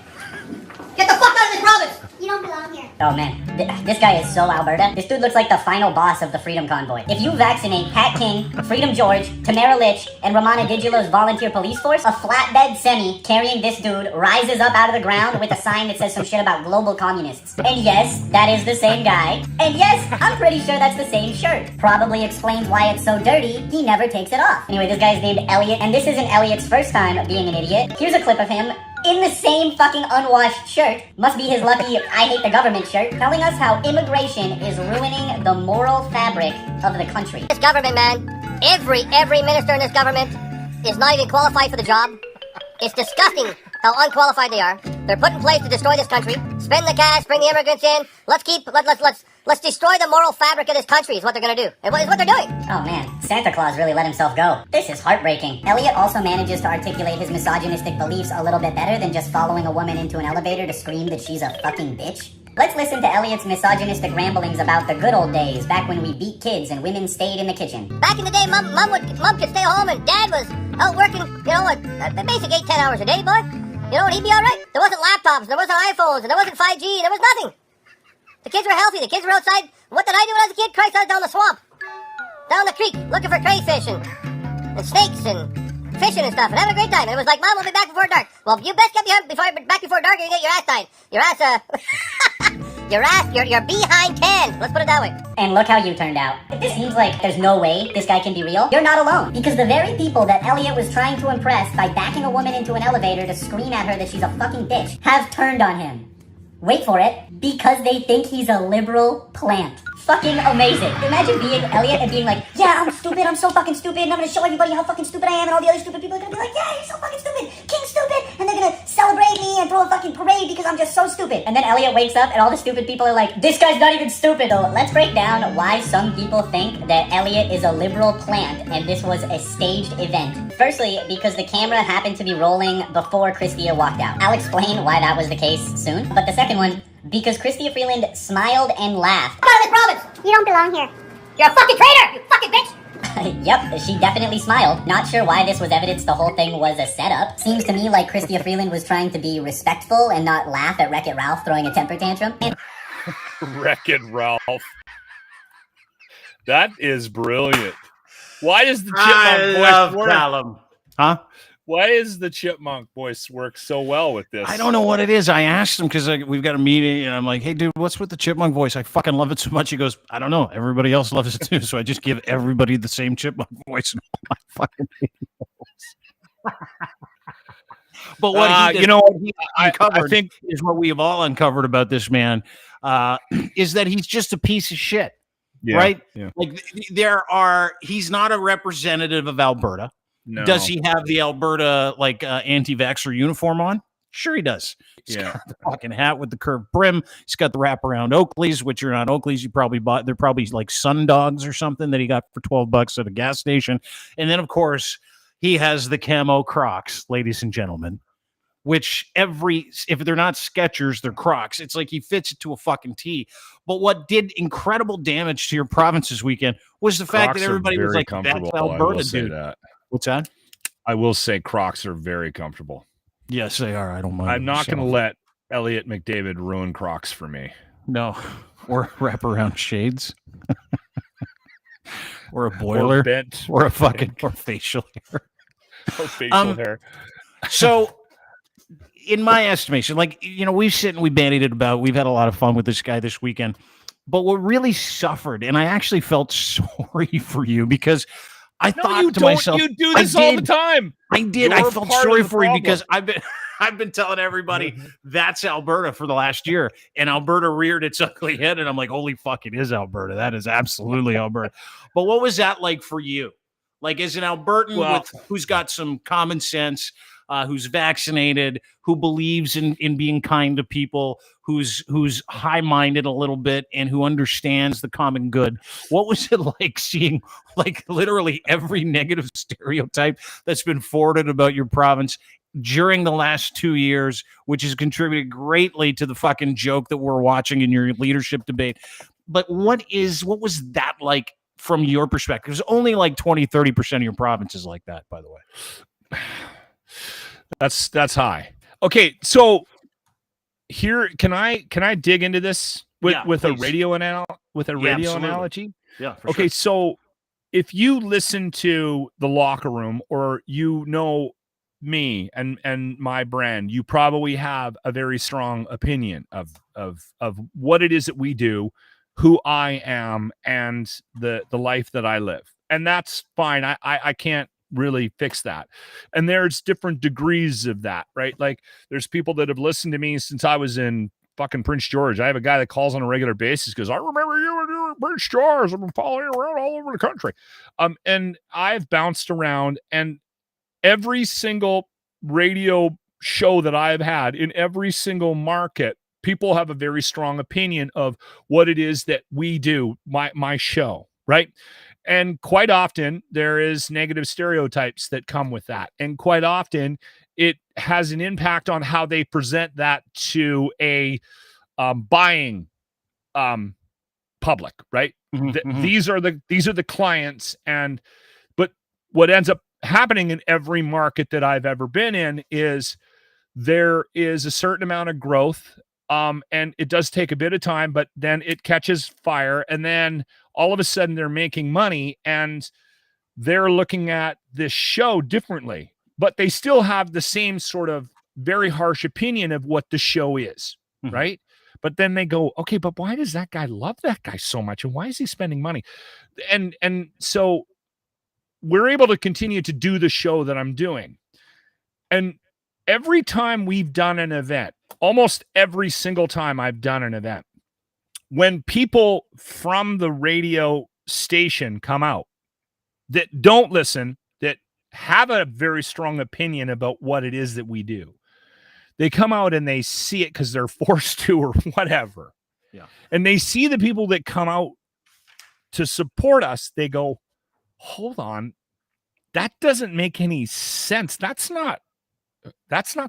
Get the fuck out of this province! You don't belong here. Oh man, this guy is so Alberta. This dude looks like the final boss of the Freedom Convoy. If you vaccinate Pat King, Freedom George, Tamara Litch, and Romana Digilo's volunteer police force, a flatbed semi carrying this dude rises up out of the ground with a sign that says some shit about global communists. And yes, that is the same guy. And yes, I'm pretty sure that's the same shirt. Probably explains why it's so dirty, he never takes it off. Anyway, this guy's named Elliott, and this isn't Elliott's first time being an idiot. Here's a clip of him in the same fucking unwashed shirt, must be his lucky I hate the government shirt, telling us how immigration is ruining the moral fabric of the country. This government, man, every minister in this government is not even qualified for the job. It's disgusting how unqualified they are. They're put in place to destroy this country, spend the cash, bring the immigrants in. Let's destroy the moral fabric of this country is what they're gonna do. It's what they're doing. Oh man, Santa Claus really let himself go. This is heartbreaking. Elliott also manages to articulate his misogynistic beliefs a little bit better than just following a woman into an elevator to scream that she's a fucking bitch. Let's listen to Elliott's misogynistic ramblings about the good old days, back when we beat kids and women stayed in the kitchen. Back in the day, mom could stay home and dad was out working, a basic 8-10 hours a day, boy. And he'd be all right. There wasn't laptops, there wasn't iPhones, and there wasn't 5G, there was nothing. The kids were healthy, the kids were outside. What did I do when I was a kid? Christ, I was down the swamp, down the creek, looking for crayfish and snakes and fishing and stuff, and having a great time. And it was like, Mom, we'll be back before dark. Well, you best get back before dark, or you get your ass tied. You're behind 10. Let's put it that way. And look how you turned out. It seems like there's no way this guy can be real. You're not alone, because the very people that Elliott was trying to impress by backing a woman into an elevator to scream at her that she's a fucking bitch have turned on him. Wait for it, because they think he's a liberal plant. Fucking amazing. Imagine being Elliott and being like, yeah, I'm stupid, I'm so fucking stupid, and I'm gonna show everybody how fucking stupid I am, and all the other stupid people are gonna be like, yeah, you're so fucking stupid, King's stupid, and they're gonna celebrate me and throw a fucking parade because I'm just so stupid. And then Elliott wakes up and all the stupid people are like, this guy's not even stupid. So let's break down why some people think that Elliott is a liberal plant and this was a staged event. Firstly, because the camera happened to be rolling before Chrystia walked out. I'll explain why that was the case soon. But the second one, because Chrystia Freeland smiled and laughed. Come out of this province! You don't belong here. You're a fucking traitor! You fucking bitch! Yep, she definitely smiled. Not sure why this was evidence the whole thing was a setup. Seems to me like Chrystia Freeland was trying to be respectful and not laugh at Wreck-It Ralph throwing a temper tantrum. Wreck-It Ralph. That is brilliant. Why does the chipmunk voice work? Callum. Huh? Why is the chipmunk voice work so well with this? I don't know what it is. I asked him because we've got a meeting, and I'm like, hey, dude, what's with the chipmunk voice? I fucking love it so much. He goes, I don't know. Everybody else loves it too. So I just give everybody the same chipmunk voice and all my fucking videos. But what he did, I think is what we have all uncovered about this man is that he's just a piece of shit. Yeah, right? Yeah. Like he's not a representative of Alberta. No. Does he have the Alberta anti-vaxxer uniform on? Sure he does. He's Yeah. got the fucking hat with the curved brim. He's got the wraparound Oakleys, which are not Oakleys. You probably bought. They're probably like Sundogs or something that he got for $12 at a gas station. And then, of course, he has the camo Crocs, ladies and gentlemen, which if they're not Skechers, they're Crocs. It's like he fits it to a fucking T. But what did incredible damage to your province this weekend was the fact Crocs that everybody are was very like, that's comfortable. I will Alberta, say dude. that. What's that? I will say Crocs are very comfortable. Yes, they are. I don't mind. I'm not going to let Elliott McDavid ruin Crocs for me. No. Or wraparound shades. Or a boiler. Or bent. Or a fucking or facial hair. Or facial hair. So, in my estimation, like, you know, we bandied it about. We've had a lot of fun with this guy this weekend. But what really suffered, and I actually felt sorry for you because I thought to myself, you do this all the time. I did. You're I felt sorry for you problem. because I've been telling everybody that's Alberta for the last year, and Alberta reared its ugly head, and I'm like, holy fuck, it is Alberta. That is absolutely Alberta. But what was that like for you? Like, as an Albertan who's got some common sense, who's vaccinated, who believes in being kind to people, who's high-minded a little bit, and who understands the common good. What was it like seeing like literally every negative stereotype that's been forwarded about your province during the last 2 years, which has contributed greatly to the fucking joke that we're watching in your leadership debate? But what was that like from your perspective? Because only like 20-30% of your province is like that, by the way. That's high. Okay, so here can I dig into this with a radio analogy? Yeah. Okay, so if you listen to the Locker Room, or you know me and my brand, you probably have a very strong opinion of what it is that we do, who I am, and the life that I live. And that's fine. I can't really fix that. And there's different degrees of that, right? Like, there's people that have listened to me since I was in fucking Prince George. I have a guy that calls on a regular basis because I remember you in Prince George. I've been following you around all over the country. And I've bounced around, and every single radio show that I've had in every single market, people have a very strong opinion of what it is that we do, my show, right? And quite often there is negative stereotypes that come with that. And quite often it has an impact on how they present that to a buying public, right? These are the clients. But what ends up happening in every market that I've ever been in is there is a certain amount of growth. And it does take a bit of time, but then it catches fire, and then all of a sudden they're making money, and they're looking at this show differently, but they still have the same sort of very harsh opinion of what the show is, right? But then they go, okay, but why does that guy love that guy so much? And why is he spending money? And so we're able to continue to do the show that I'm doing. And every time we've done an event, almost every single time I've done an event, when people from the radio station come out that don't listen, that have a very strong opinion about what it is that we do, they come out and they see it because they're forced to or whatever. Yeah. And they see the people that come out to support us. They go, hold on, that doesn't make any sense. That's not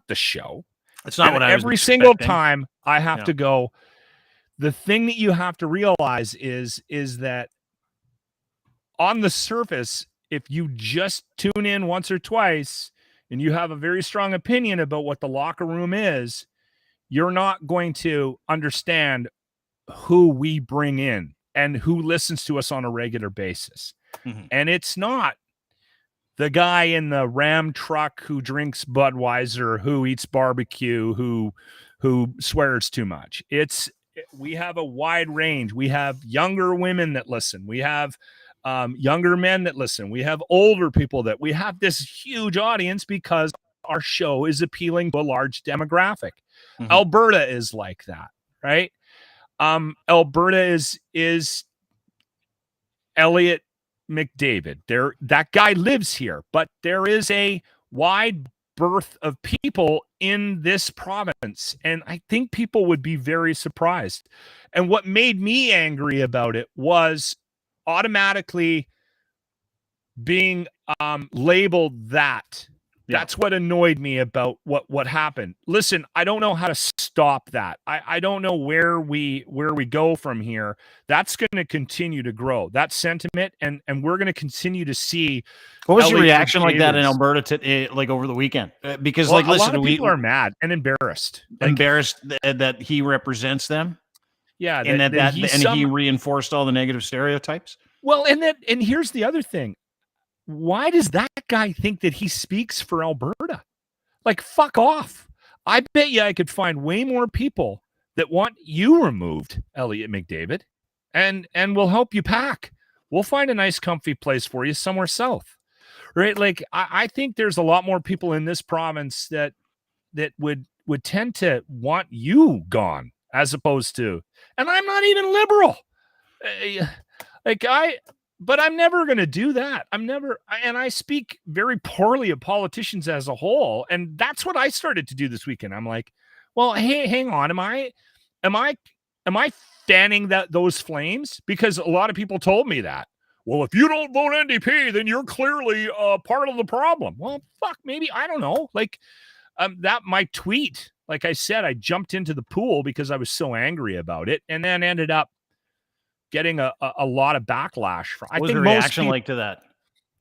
the show. It's not what I was every expecting. single time I have to go. The thing that you have to realize is that on the surface, if you just tune in once or twice and you have a very strong opinion about what the Locker Room is, you're not going to understand who we bring in and who listens to us on a regular basis. And it's not the guy in the Ram truck who drinks Budweiser, who eats barbecue, who swears too much. We have a wide range. We have younger women that listen. We have younger men that listen. We have older people that we have this huge audience because our show is appealing to a large demographic. Alberta is like that, right? Alberta is Elliott McDavid. That guy lives here, but there is a wide birth of people in this province. And I think people would be very surprised. And what made me angry about it was automatically being labeled that. Yeah. That's what annoyed me about what happened. Listen, I don't know how to stop that. I don't know where we go from here. That's going to continue to grow, that sentiment, and we're going to continue to see. What was your Elliott reaction like that in McDavid's- Alberta like over the weekend? Because Well, like, listen, a lot of people are mad and embarrassed. embarrassed that he represents them. Yeah, And he reinforced all the negative stereotypes. Well, and here's the other thing. Why does that guy think that he speaks for Alberta? Like, fuck off. I bet you I could find way more people that want you removed, Elliott McDavid, and we'll help you pack. We'll find a nice, comfy place for you somewhere south, right? Like, I think there's a lot more people in this province that would tend to want you gone as opposed to, and I'm not even liberal. But I'm never going to do that. And I speak very poorly of politicians as a whole. And that's what I started to do this weekend. I'm like, well, hey, hang on. Am I fanning those flames? Because a lot of people told me that. Well, if you don't vote NDP, then you're clearly part of the problem. Well, fuck, maybe, I don't know. Like, that my tweet, like I said, I jumped into the pool because I was so angry about it, and then ended up getting a lot of backlash. What was the reaction like to that?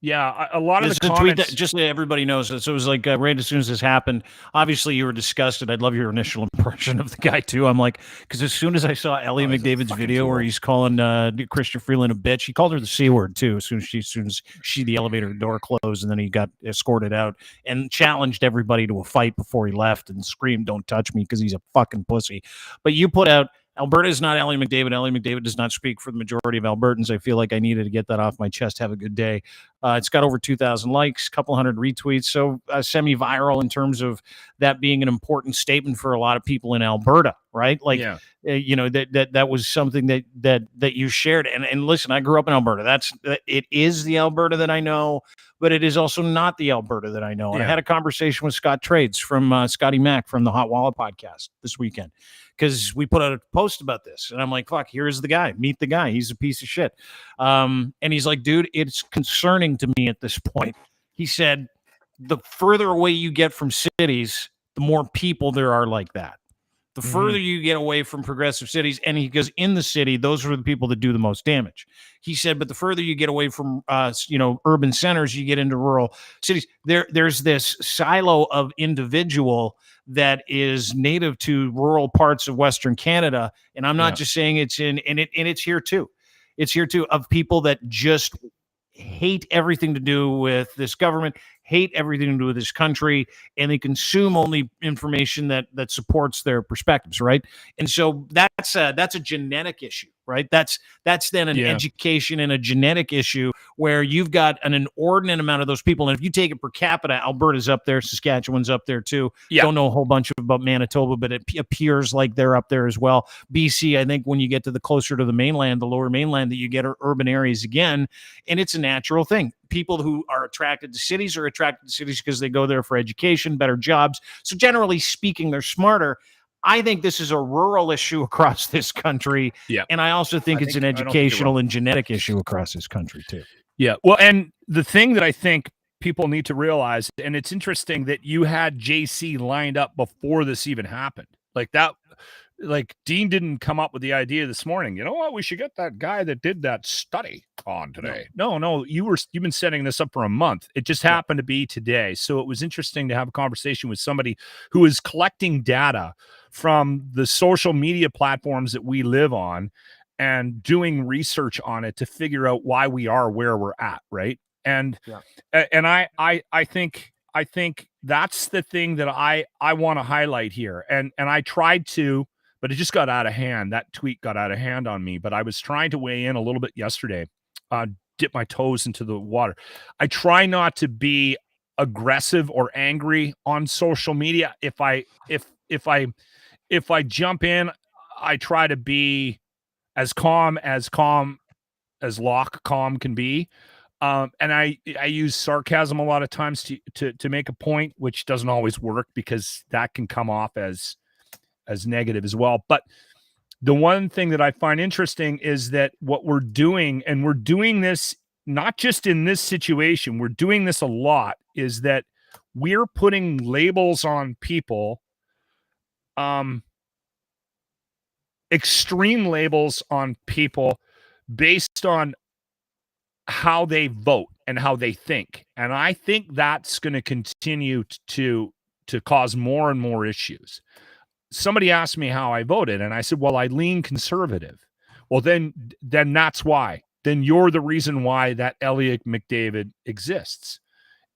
Yeah, a lot of the comments. comments. Tweet that, just so everybody knows. So it was like right as soon as this happened, obviously you were disgusted. I'd love your initial impression of the guy too. I'm like, because as soon as I saw Elliott McDavid's video where he's calling Chrystia Freeland a bitch, he called her the C word too. As soon as the elevator door closed, and then he got escorted out and challenged everybody to a fight before he left and screamed, "Don't touch me," because he's a fucking pussy. But you put out, Alberta is not Elliott McDavid. Elliott McDavid does not speak for the majority of Albertans. I feel like I needed to get that off my chest. Have a good day. It's got over 2,000 likes, a couple hundred retweets, so semi-viral in terms of that being an important statement for a lot of people in Alberta, right? Like, that was something that you shared. And listen, I grew up in Alberta. It is the Alberta that I know, but it is also not the Alberta that I know. And I had a conversation with Scott Trades from Scotty Mack from the Hot Wallet podcast this weekend, because we put out a post about this, and I'm like, fuck, here's the guy. Meet the guy. He's a piece of shit. And he's like, dude, it's concerning to me at this point. He said, the further away you get from cities, the more people there are like that. The further you get away from progressive cities, and he goes, in the city, those are the people that do the most damage. He said, but the further you get away from, urban centers, you get into rural cities. There's this silo of individual that is native to rural parts of Western Canada, and I'm not just saying it's it's here too. It's here too, of people that just hate everything to do with this government, hate everything to do with this country, and they consume only information that supports their perspectives, right? And so that's a genetic issue, right? That's then an education and a genetic issue where you've got an inordinate amount of those people. And if you take it per capita, Alberta's up there, Saskatchewan's up there too. Don't know a whole bunch about Manitoba, but it appears like they're up there as well. BC, I think when you get to the closer to the mainland, the lower mainland, that you get urban areas again, and it's a natural thing. People who are attracted to cities are attracted to cities because they go there for education, better jobs. So generally speaking, they're smarter. I think this is a rural issue across this country. Yeah. And I also think it's an educational and genetic issue across this country too. Yeah. Well, and the thing that I think people need to realize, and it's interesting that you had JC lined up before this even happened. Like Dean didn't come up with the idea this morning. You know what? We should get that guy that did that study on today. No, you've been setting this up for a month. It just happened to be today. So it was interesting to have a conversation with somebody who is collecting data from the social media platforms that we live on and doing research on it to figure out why we are where we're at, right? And I think that's the thing that I want to highlight here. And I tried to, but it just got out of hand. That tweet got out of hand on me, but I was trying to weigh in a little bit yesterday, dip my toes into the water. I try not to be aggressive or angry on social media. If I jump in, I try to be as calm as Loch calm can be. And I use sarcasm a lot of times to make a point, which doesn't always work because that can come off as negative as well. But the one thing that I find interesting is that what we're doing, and we're doing this not just in this situation, we're doing this a lot, is that we're putting labels on people, extreme labels on people based on how they vote and how they think. And I think that's going to continue to cause more and more issues. Somebody asked me how I voted, and I said, well, I lean conservative. Well, then that's why. Then you're the reason why that Elliott McDavid exists.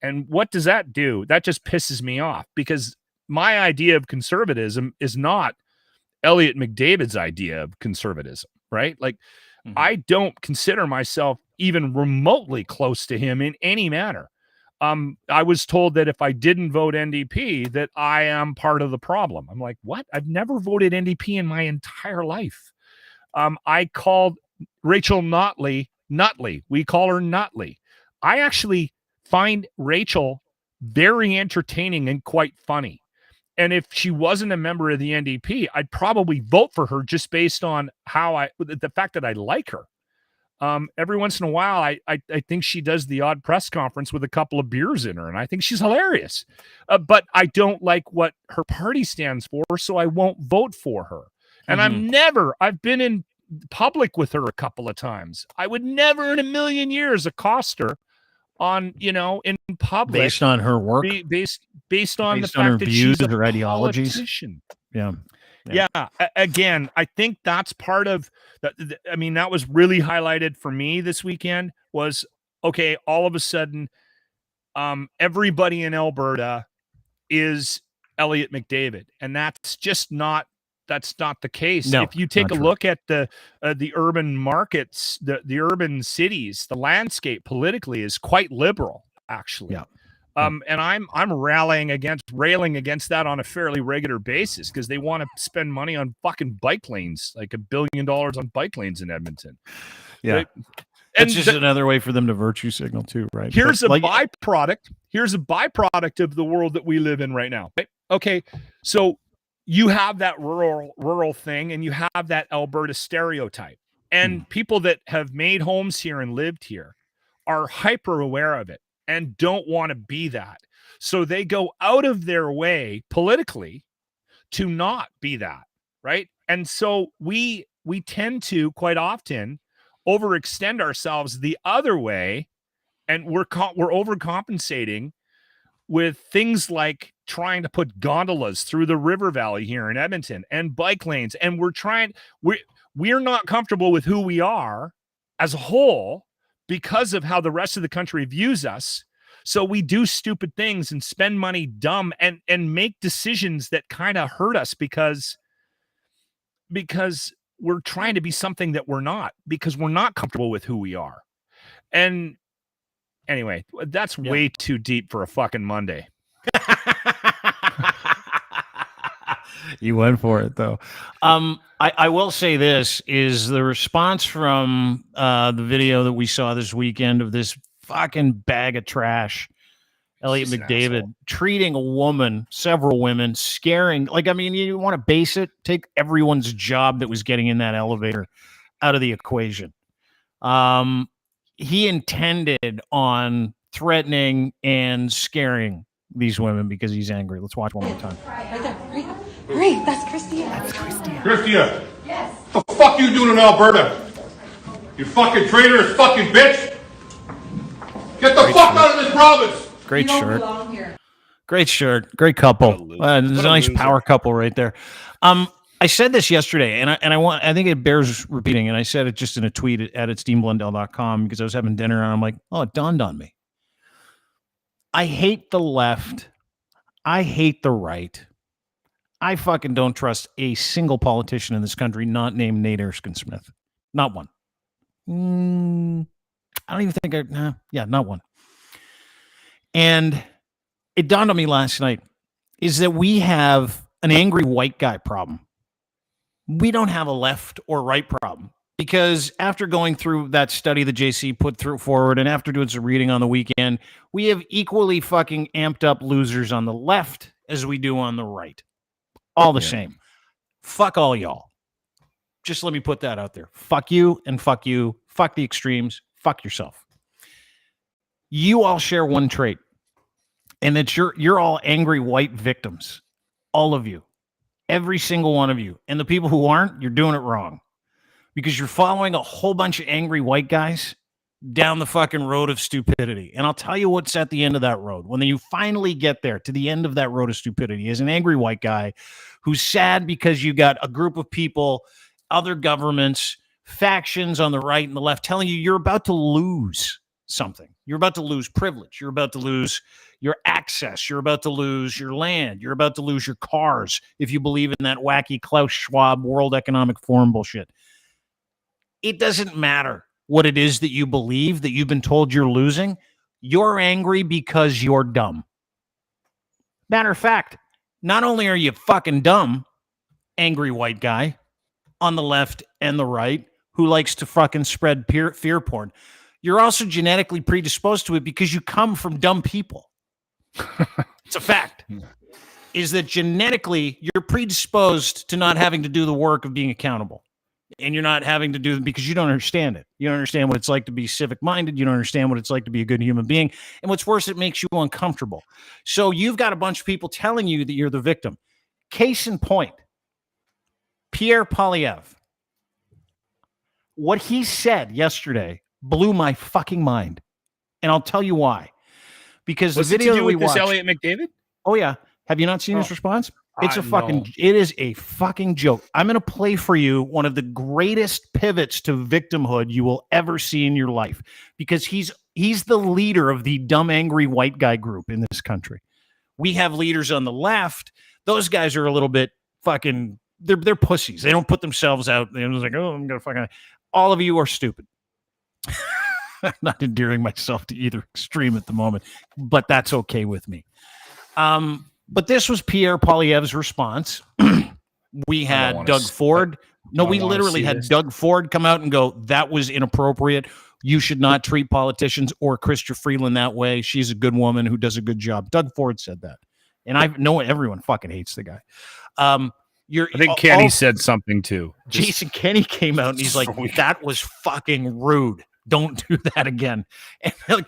And what does that do? That just pisses me off, because my idea of conservatism is not Elliott McDavid's idea of conservatism, right? Like, I don't consider myself even remotely close to him in any manner. I was told that if I didn't vote NDP, that I am part of the problem. I'm like, what? I've never voted NDP in my entire life. I called Rachel Notley. We call her Notley. I actually find Rachel very entertaining and quite funny. And if she wasn't a member of the NDP, I'd probably vote for her just based on the fact that I like her. Every once in a while, I think she does the odd press conference with a couple of beers in her, and I think she's hilarious. But I don't like what her party stands for, so I won't vote for her. And I've been in public with her a couple of times. I would never in a million years accost her in public based on her work, based on the fact her that views, she's a her ideologies. Politician. Yeah. Again, I think that's part of that was really highlighted for me this weekend was, okay, all of a sudden, everybody in Alberta is Elliott McDavid. And that's not the case. No, if you take a look at the urban markets, the urban cities, the landscape politically is quite liberal, actually. Yeah. And I'm railing against that on a fairly regular basis because they want to spend money on fucking bike lanes, like $1 billion on bike lanes in Edmonton. Yeah. Right? And it's just another way for them to virtue signal too, right? Here's a byproduct of the world that we live in right now. Right? Okay. So you have that rural thing, and you have that Alberta stereotype, and people that have made homes here and lived here are hyper aware of it and don't want to be that. So they go out of their way politically to not be that, right? And so we tend to quite often overextend ourselves the other way, and we're overcompensating with things like trying to put gondolas through the river valley here in Edmonton and bike lanes. And we're not comfortable with who we are as a whole because of how the rest of the country views us. So we do stupid things and spend money dumb and make decisions that kind of hurt us because we're trying to be something that we're not, because we're not comfortable with who we are. And anyway, that's way too deep for a fucking Monday. You went for it, though. I will say this is the response from the video that we saw this weekend of this fucking bag of trash, Elliott McDavid, treating a woman, several women, scaring. Like, I mean, you want to base it, take everyone's job that was getting in that elevator out of the equation. He intended on threatening and scaring these women because he's angry. Let's watch one more time. Right there. Hurry. That's Chrystia. Chrystia! Yes? What the fuck you doing in Alberta? You fucking traitorous fucking bitch! Get the fuck out of this province! Great shirt. Great shirt. Great couple. There's a nice power couple right there. I said this yesterday, and I think it bears repeating, and I said it just in a tweet at @steamblendell.com because I was having dinner, and I'm like, oh, it dawned on me. I hate the left. I hate the right. I fucking don't trust a single politician in this country not named Nate Erskine-Smith. Not one. I don't even think not one. And it dawned on me last night is that we have an angry white guy problem. We don't have a left or right problem. Because after going through that study the JC put forward, and after doing some reading on the weekend, we have equally fucking amped up losers on the left as we do on the right. All the same. Fuck all y'all. Just let me put that out there. Fuck you and fuck you. Fuck the extremes. Fuck yourself. You all share one trait, and that you're all angry white victims. All of you. Every single one of you. And the people who aren't, you're doing it wrong. Because you're following a whole bunch of angry white guys down the fucking road of stupidity. And I'll tell you what's at the end of that road. When you finally get there to the end of that road of stupidity is an angry white guy who's sad because you got a group of people, other governments, factions on the right and the left telling you you're about to lose something. You're about to lose privilege. You're about to lose your access. You're about to lose your land. You're about to lose your cars if you believe in that wacky Klaus Schwab World Economic Forum bullshit. It doesn't matter what it is that you believe, that you've been told you're losing. You're angry because you're dumb. Matter of fact, not only are you fucking dumb, angry white guy on the left and the right who likes to fucking spread fear porn, you're also genetically predisposed to it because you come from dumb people. It's a fact. Is that genetically you're predisposed to not having to do the work of being accountable. And you're not having to do it because you don't understand it. You don't understand what it's like to be civic-minded. You don't understand what it's like to be a good human being. And what's worse, it makes you uncomfortable. So you've got a bunch of people telling you that you're the victim. Case in point, Pierre Poilievre. What he said yesterday blew my fucking mind. And I'll tell you why. Because the video that we watched... Elliott McDavid? Oh, yeah. Have you not seen his response? It's it is a fucking joke. I'm going to play for you one of the greatest pivots to victimhood you will ever see in your life, because he's the leader of the dumb, angry white guy group in this country. We have leaders on the left. Those guys are a little bit fucking, they're pussies. They don't put themselves out. They're just like, oh, I'm going to fucking, all of you are stupid. I'm not endearing myself to either extreme at the moment, but that's okay with me. But this was Pierre Poilievre's response. We had Doug Ford. No, we literally had Doug Ford come out and go, that was inappropriate. You should not treat politicians or Chrystia Freeland that way. She's a good woman who does a good job. Doug Ford said that. And I know everyone fucking hates the guy. I think Kenny said something too. Jason Kenny came out and he's like, that was fucking rude. Don't do that again. And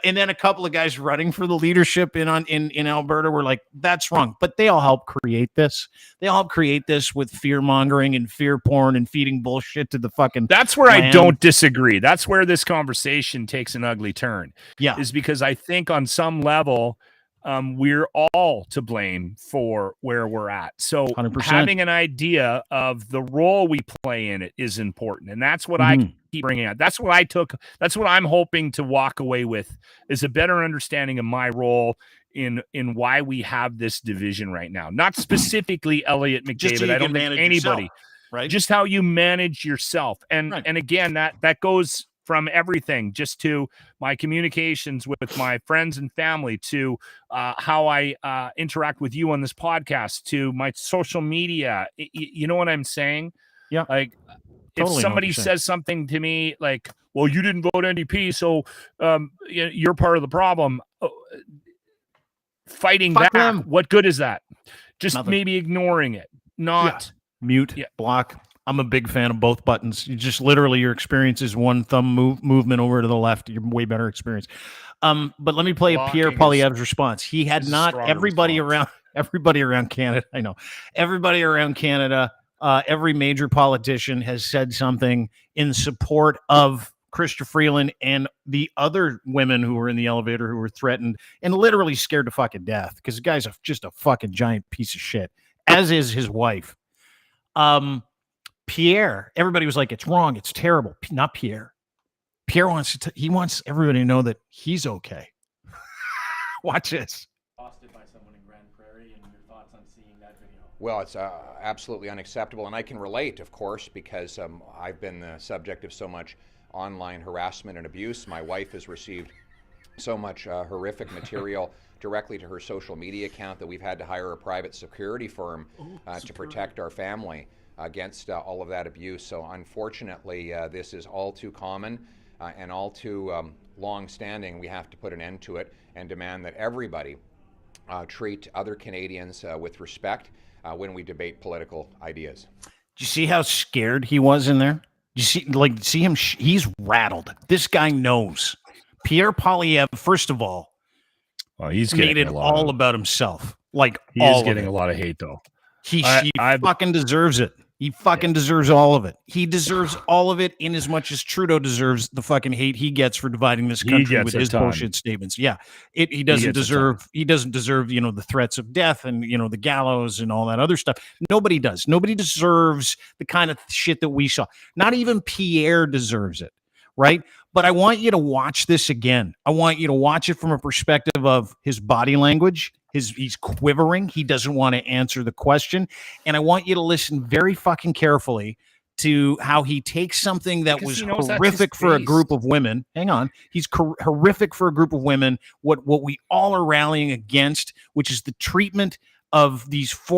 then a couple of guys running for the leadership in Alberta were like, that's wrong. But they all help create this. They all help create this with fear mongering and fear porn and feeding bullshit to the fucking. That's where land. I don't disagree. That's where this conversation takes an ugly turn. Yeah, is because I think on some level, we're all to blame for where we're at. So 100%. Having an idea of the role we play in it is important. And that's what I keep bringing out. That's what I'm hoping to walk away with, is a better understanding of my role in why we have this division right now. Not specifically Elliott McDavid. I don't think anybody, yourself, right? Just how you manage yourself. And again, that goes from everything, just to my communications with my friends and family, to how I interact with you on this podcast, to my social media. You know what I'm saying? Yeah. Like, totally, if somebody says something to me like, well, you didn't vote NDP, so you're part of the problem. Fighting Fuck back, them. what good is that? Just Nothing. maybe ignoring it, not mute, block. I'm a big fan of both buttons. You just literally, your experience is one thumb movement over to the left. You're way better experience. But let me play Pierre Poilievre's response. He had not everybody around Canada. I know everybody around Canada. Every major politician has said something in support of Chrystia Freeland and the other women who were in the elevator who were threatened and literally scared to fucking death, because the guy's just a fucking giant piece of shit, as is his wife. Pierre, everybody was like, it's wrong, it's terrible. Not Pierre. Pierre wants wants everybody to know that he's okay. Watch this. Accosted by someone in Grand Prairie, and your thoughts on seeing that video? Well, it's absolutely unacceptable, and I can relate, of course, because I've been the subject of so much online harassment and abuse. My wife has received so much horrific material directly to her social media account that we've had to hire a private security firm to protect our family. against all of that abuse. So unfortunately, this is all too common and all too long-standing. We have to put an end to it and demand that everybody treat other Canadians with respect when we debate political ideas. Do you see how scared he was in there? You see him? He's rattled. This guy knows. Pierre Poilievre, first of all, well, he's made it all about himself. Like he is getting a lot of hate, though. He fucking deserves it. He fucking deserves all of it. He deserves all of it in as much as Trudeau deserves the fucking hate he gets for dividing this country with his bullshit statements. Yeah. He doesn't deserve, the threats of death and, the gallows and all that other stuff. Nobody does. Nobody deserves the kind of shit that we saw. Not even Pierre deserves it. Right. But I want you to watch this again. I want you to watch it from a perspective of his body language. He's quivering. He doesn't want to answer the question. And I want you to listen very fucking carefully to how he takes something that was horrific for a group of women. Hang on. He's horrific for a group of women. What we all are rallying against, which is the treatment of these 3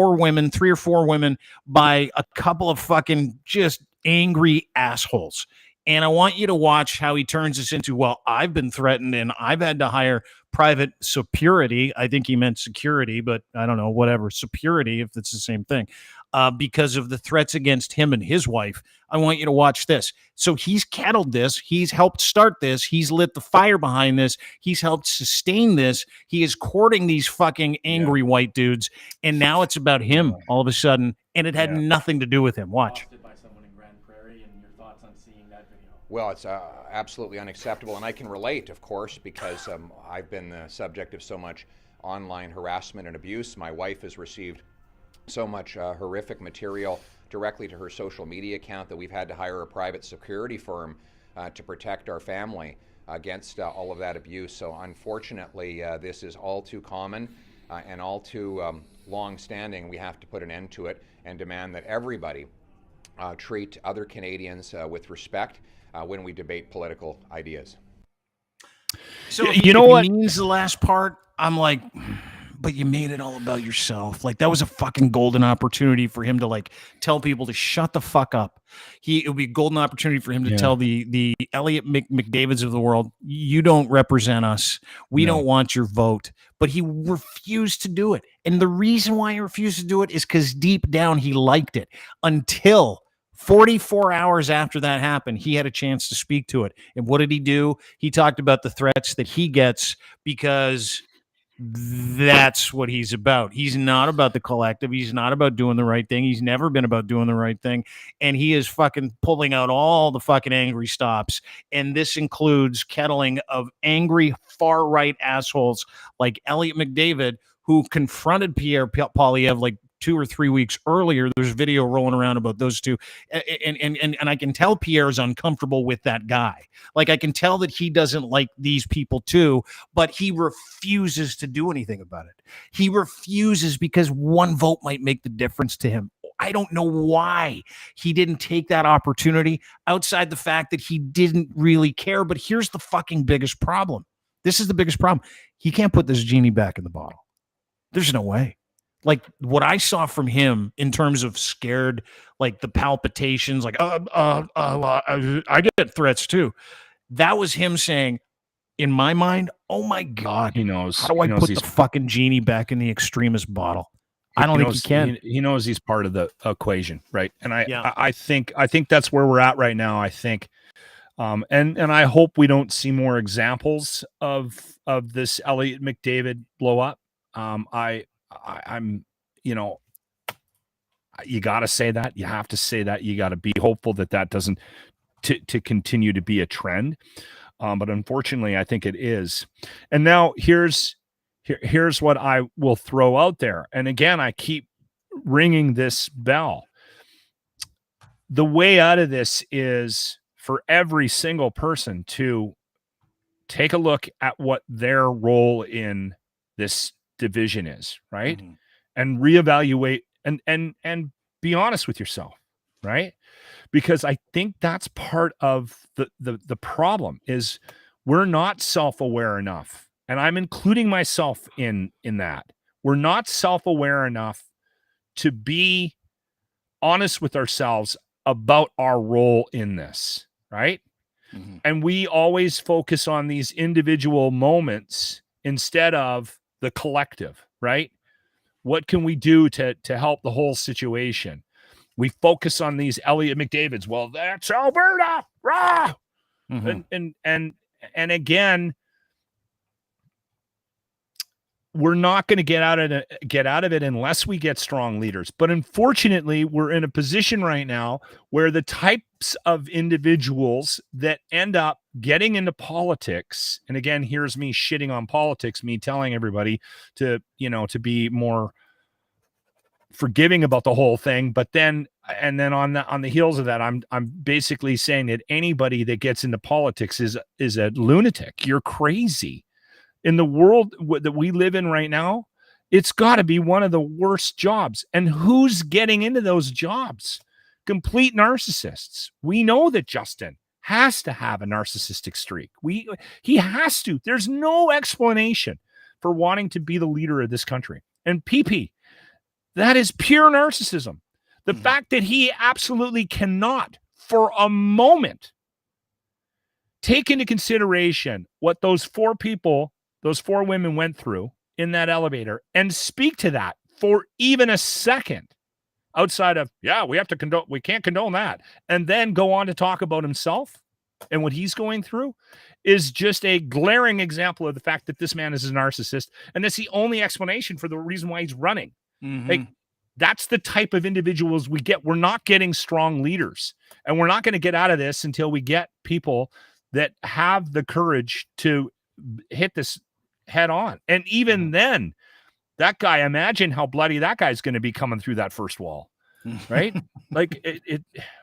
or 4 women by a couple of fucking just angry assholes. And I want you to watch how he turns this into, well, I've been threatened and I've had to hire private security. I think he meant security, but I don't know, whatever, security, if it's the same thing, because of the threats against him and his wife. I want you to watch this. So he's kettled this. He's helped start this. He's lit the fire behind this. He's helped sustain this. He is courting these fucking angry white dudes. And now it's about him all of a sudden. And it had nothing to do with him. Watch. By someone in Grand Prairie, and your thoughts on seeing that video? Well, it's absolutely unacceptable, and I can relate, of course, because I've been the subject of so much online harassment and abuse. My wife has received so much horrific material directly to her social media account that we've had to hire a private security firm to protect our family against all of that abuse. So unfortunately, this is all too common and all too long-standing. We have to put an end to it and demand that everybody treat other Canadians with respect when we debate political ideas. So you know what means the last part? I'm like, but you made it all about yourself. Like that was a fucking golden opportunity for him to tell people to shut the fuck up. It would be a golden opportunity for him to tell the Elliott McDavids of the world, you don't represent us. We don't want your vote. But he refused to do it. And the reason why he refused to do it is because deep down he liked it until 44 hours after that happened, he had a chance to speak to it. And what did he do? He talked about the threats that he gets because that's what he's about. He's not about the collective. He's not about doing the right thing. He's never been about doing the right thing. And he is fucking pulling out all the fucking angry stops. And this includes kettling of angry far-right assholes like Elliott McDavid, who confronted Pierre Poilievre 2 or 3 weeks earlier. There's video rolling around about those two. And I can tell Pierre's uncomfortable with that guy. I can tell that he doesn't like these people too, but he refuses to do anything about it. He refuses because one vote might make the difference to him. I don't know why he didn't take that opportunity outside the fact that he didn't really care. But here's the fucking biggest problem. This is the biggest problem. He can't put this genie back in the bottle. There's no way. What I saw from him in terms of scared, the palpitations, I get threats too. That was him saying, in my mind, oh my God, he knows. How do I put the fucking genie back in the extremist bottle? I don't think he can. He knows he's part of the equation, right? And I think that's where we're at right now. I think, and I hope we don't see more examples of this Elliott McDavid blow up. I'm, you got to say that. You have to say that. You got to be hopeful that doesn't to continue to be a trend. But unfortunately, I think it is. And now here's what I will throw out there. And again, I keep ringing this bell. The way out of this is for every single person to take a look at what their role in this division is, right? Mm-hmm. And reevaluate and be honest with yourself, right? Because I think that's part of the problem is we're not self-aware enough. And I'm including myself in that. We're not self-aware enough to be honest with ourselves about our role in this, right? Mm-hmm. And we always focus on these individual moments instead of the collective, right? What can we do to help the whole situation? We focus on these Elliott McDavids. Well, that's Alberta, rah! Mm-hmm. And again, we're not going to get out of it unless we get strong leaders. But unfortunately, we're in a position right now where the types of individuals that end up getting into politics, and again, here's me shitting on politics, me telling everybody to be more forgiving about the whole thing. But then on the heels of that, I'm basically saying that anybody that gets into politics is a lunatic. You're crazy. In the world that we live in right now, it's got to be one of the worst jobs. And who's getting into those jobs? Complete narcissists. We know that Justin has to have a narcissistic streak. He has to. There's no explanation for wanting to be the leader of this country. And PP, that is pure narcissism. The fact that he absolutely cannot, for a moment, take into consideration what those four women went through in that elevator and speak to that for even a second outside of, we can't condone that. And then go on to talk about himself and what he's going through is just a glaring example of the fact that this man is a narcissist. And that's the only explanation for the reason why he's running. Mm-hmm. Like, that's the type of individuals we get. We're not getting strong leaders, and we're not going to get out of this until we get people that have the courage to hit this head on. And even then, that guy, imagine how bloody that guy's going to be coming through that first wall, right? Like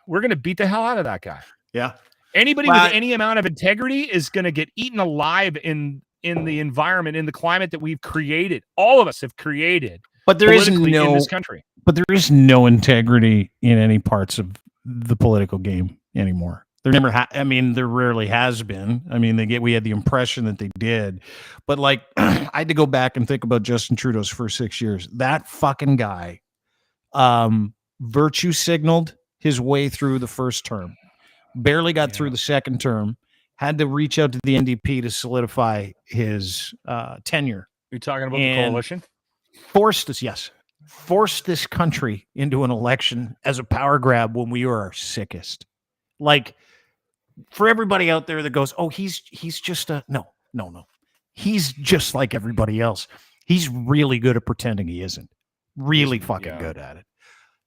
we're going to beat the hell out of that guy. Yeah. Anybody with any amount of integrity is going to get eaten alive in the environment, in the climate that we've created. All of us have created. But there is in this country. But there is no integrity in any parts of the political game anymore. There never there rarely has been. I mean, we had the impression that they did, but like I had to go back and think about Justin Trudeau's first 6 years. That fucking guy virtue signaled his way through the first term, barely got through the second term, had to reach out to the NDP to solidify his tenure. You're talking about the coalition? Forced this country into an election as a power grab when we were our sickest. Like, for everybody out there that goes, oh, he's just no. He's just like everybody else. He's really good at pretending he isn't. Really fucking good at it.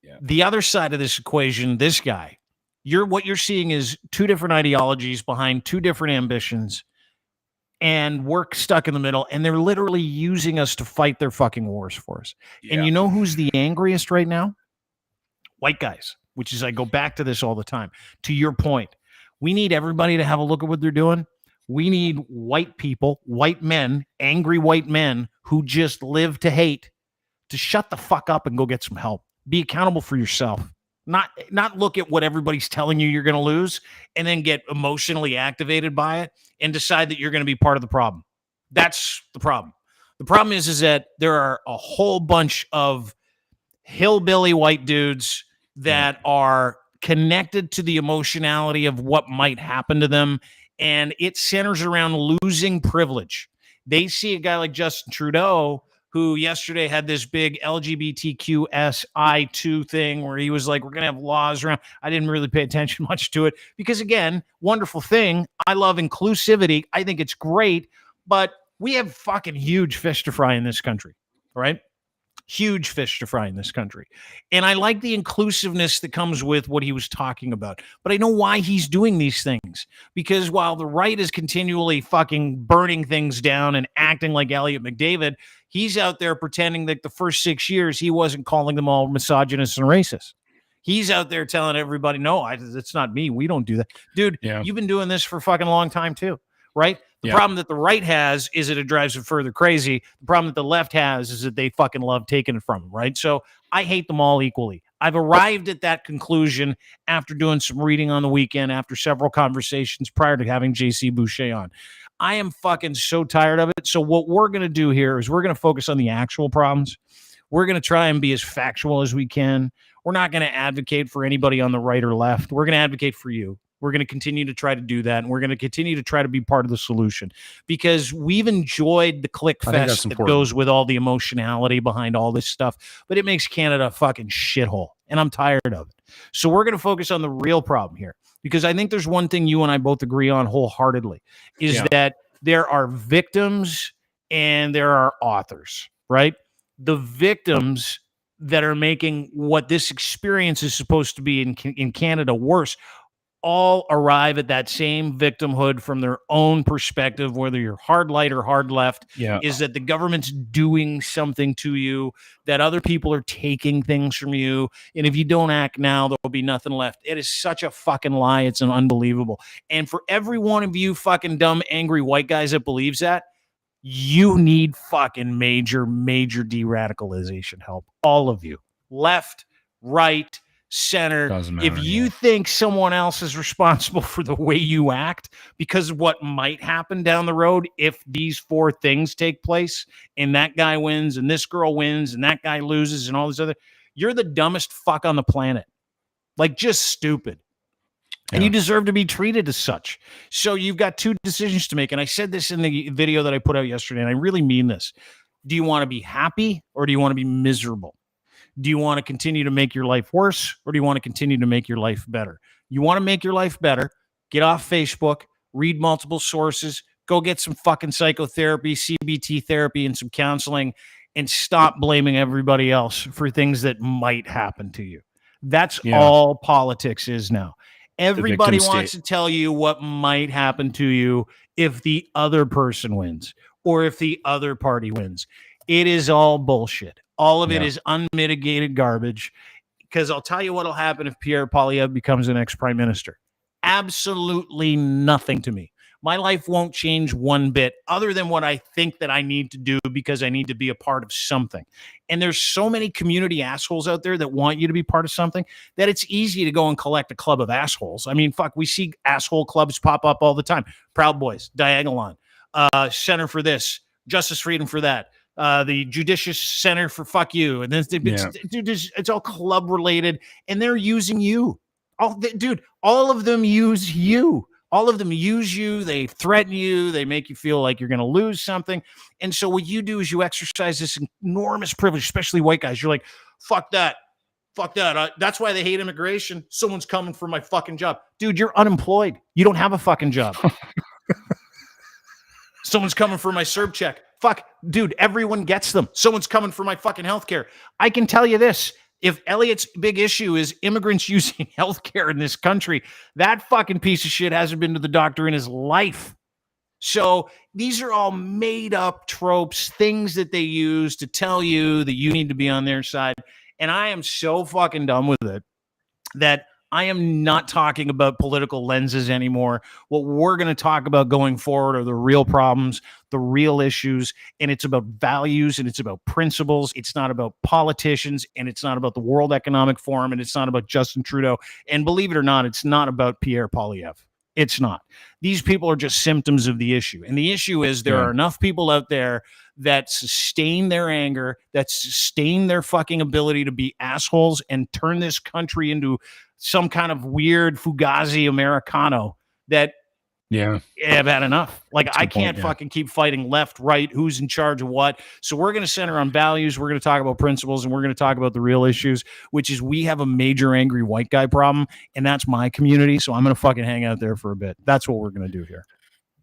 Yeah. The other side of this equation, this guy, what you're seeing is two different ideologies behind two different ambitions, and we're stuck in the middle, and they're literally using us to fight their fucking wars for us. Yeah. And you know who's the angriest right now? White guys, which is, I go back to this all the time. To your point, we need everybody to have a look at what they're doing. We need white people, white men, angry white men who just live to hate, to shut the fuck up and go get some help. Be accountable for yourself. Not look at what everybody's telling you you're going to lose and then get emotionally activated by it and decide that you're going to be part of the problem. That's the problem. The problem is that there are a whole bunch of hillbilly white dudes that are connected to the emotionality of what might happen to them, and it centers around losing privilege. They see a guy like Justin Trudeau, who yesterday had this big LGBTQSI2 thing where he was like, we're going to have laws around. I didn't really pay attention much to it because, again, wonderful thing. I love inclusivity. I think it's great, but we have fucking huge fish to fry in this country, right? Huge fish to fry in this country. And I like the inclusiveness that comes with what he was talking about. But I know why he's doing these things. Because while the right is continually fucking burning things down and acting like Elliott McDavid, he's out there pretending that the first 6 years he wasn't calling them all misogynist and racist. He's out there telling everybody, no, it's not me. We don't do that. Dude, You've been doing this for a fucking long time too, right? The problem that the right has is that it drives it further crazy. The problem that the left has is that they fucking love taking it from them, right? So I hate them all equally. I've arrived at that conclusion after doing some reading on the weekend, after several conversations prior to having JC Boucher on. I am fucking so tired of it. So what we're going to do here is we're going to focus on the actual problems. We're going to try and be as factual as we can. We're not going to advocate for anybody on the right or left. We're going to advocate for you. We're going to continue to try to do that. And we're going to continue to try to be part of the solution, because we've enjoyed the click fest that goes with all the emotionality behind all this stuff, but it makes Canada a fucking shithole. And I'm tired of it. So we're going to focus on the real problem here, because I think there's one thing you and I both agree on wholeheartedly is that there are victims and there are authors, right? The victims that are making what this experience is supposed to be in Canada worse all arrive at that same victimhood from their own perspective, whether you're hard right or hard left, is that the government's doing something to you, that other people are taking things from you. And if you don't act now, there'll be nothing left. It is such a fucking lie. It's unbelievable. And for every one of you fucking dumb, angry white guys that believes that, you need fucking major de-radicalization help. All of you. Left, right, center. If you think someone else is responsible for the way you act because of what might happen down the road if these 4 things take place and that guy wins and this girl wins and that guy loses and all this other, you're the dumbest fuck on the planet. Like, just stupid. And you deserve to be treated as such. So you've got 2 decisions to make. And I said this in the video that I put out yesterday, and I really mean this. Do you want to be happy or do you want to be miserable? Do you want to continue to make your life worse, or do you want to continue to make your life better? You want to make your life better, get off Facebook, read multiple sources, go get some fucking psychotherapy, CBT therapy, and some counseling, and stop blaming everybody else for things that might happen to you. That's all politics is now. Everybody wants to tell you what might happen to you if the other person wins or if the other party wins. It is all bullshit. All of it is unmitigated garbage, because I'll tell you what will happen if Pierre Poilievre becomes the next prime minister. Absolutely nothing to me. My life won't change one bit other than what I think that I need to do because I need to be a part of something. And there's so many community assholes out there that want you to be part of something that it's easy to go and collect a club of assholes. I mean, fuck, we see asshole clubs pop up all the time. Proud Boys, Diagolon, Center for this, Justice Freedom for that. The Judicious Center for fuck you, and then it's all club related, and they're using you. All of them use you. All of them use you. They threaten you. They make you feel like you're going to lose something. And so what you do is you exercise this enormous privilege, especially white guys. You're like, fuck that. Fuck that. That's why they hate immigration. Someone's coming for my fucking job. Dude, you're unemployed. You don't have a fucking job. Someone's coming for my CERB check. Fuck, dude, everyone gets them. Someone's coming for my fucking healthcare. I can tell you this. If Elliott's big issue is immigrants using healthcare in this country, that fucking piece of shit hasn't been to the doctor in his life. So these are all made up tropes, things that they use to tell you that you need to be on their side. And I am so fucking done with it that I am not talking about political lenses anymore. What we're going to talk about going forward are the real problems, the real issues, and it's about values and it's about principles. It's not about politicians, and it's not about the World Economic Forum, and it's not about Justin Trudeau. And believe it or not, it's not about Pierre Poilievre. It's not. These people are just symptoms of the issue. And the issue is there are enough people out there that sustain their anger, that sustain their fucking ability to be assholes and turn this country into some kind of weird Fugazi Americano that have had enough. Like, I can't fucking keep fighting left, right, who's in charge of what. So we're going to center on values. We're going to talk about principles, and we're going to talk about the real issues, which is we have a major angry white guy problem, and that's my community. So I'm going to fucking hang out there for a bit. That's what we're going to do here.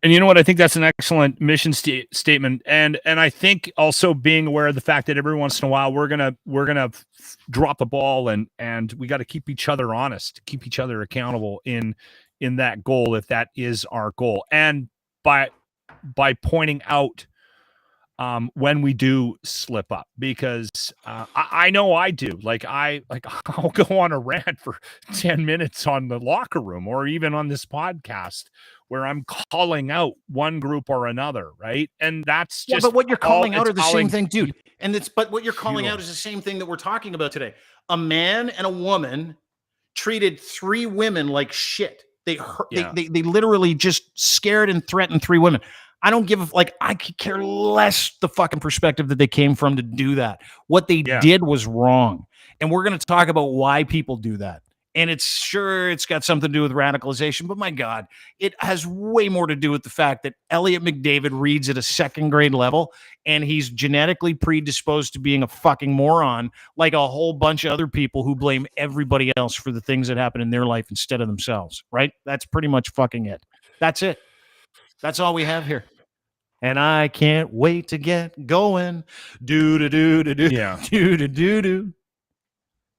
And you know what? I think that's an excellent mission statement. And I think also being aware of the fact that every once in a while we're gonna drop the ball and we got to keep each other honest, keep each other accountable in that goal, if that is our goal. And by pointing out when we do slip up, because I know I do. I'll go on a rant for 10 minutes on the locker room or even on this podcast where I'm calling out one group or another, right? And that's just but what you're calling out are the same thing, dude. But what you're calling out is the same thing that we're talking about today. A man and a woman treated 3 women like shit. They literally just scared and threatened 3 women. I don't give a, like, I could care less the fucking perspective that they came from to do that. What they did was wrong. And we're going to talk about why people do that. And it's got something to do with radicalization, but my God, it has way more to do with the fact that Elliott McDavid reads at a second grade level and he's genetically predisposed to being a fucking moron, like a whole bunch of other people who blame everybody else for the things that happen in their life instead of themselves, right? That's pretty much fucking it. That's it. That's all we have here. And I can't wait to get going. Do-do-do-do-do. Yeah. Do-do-do-do.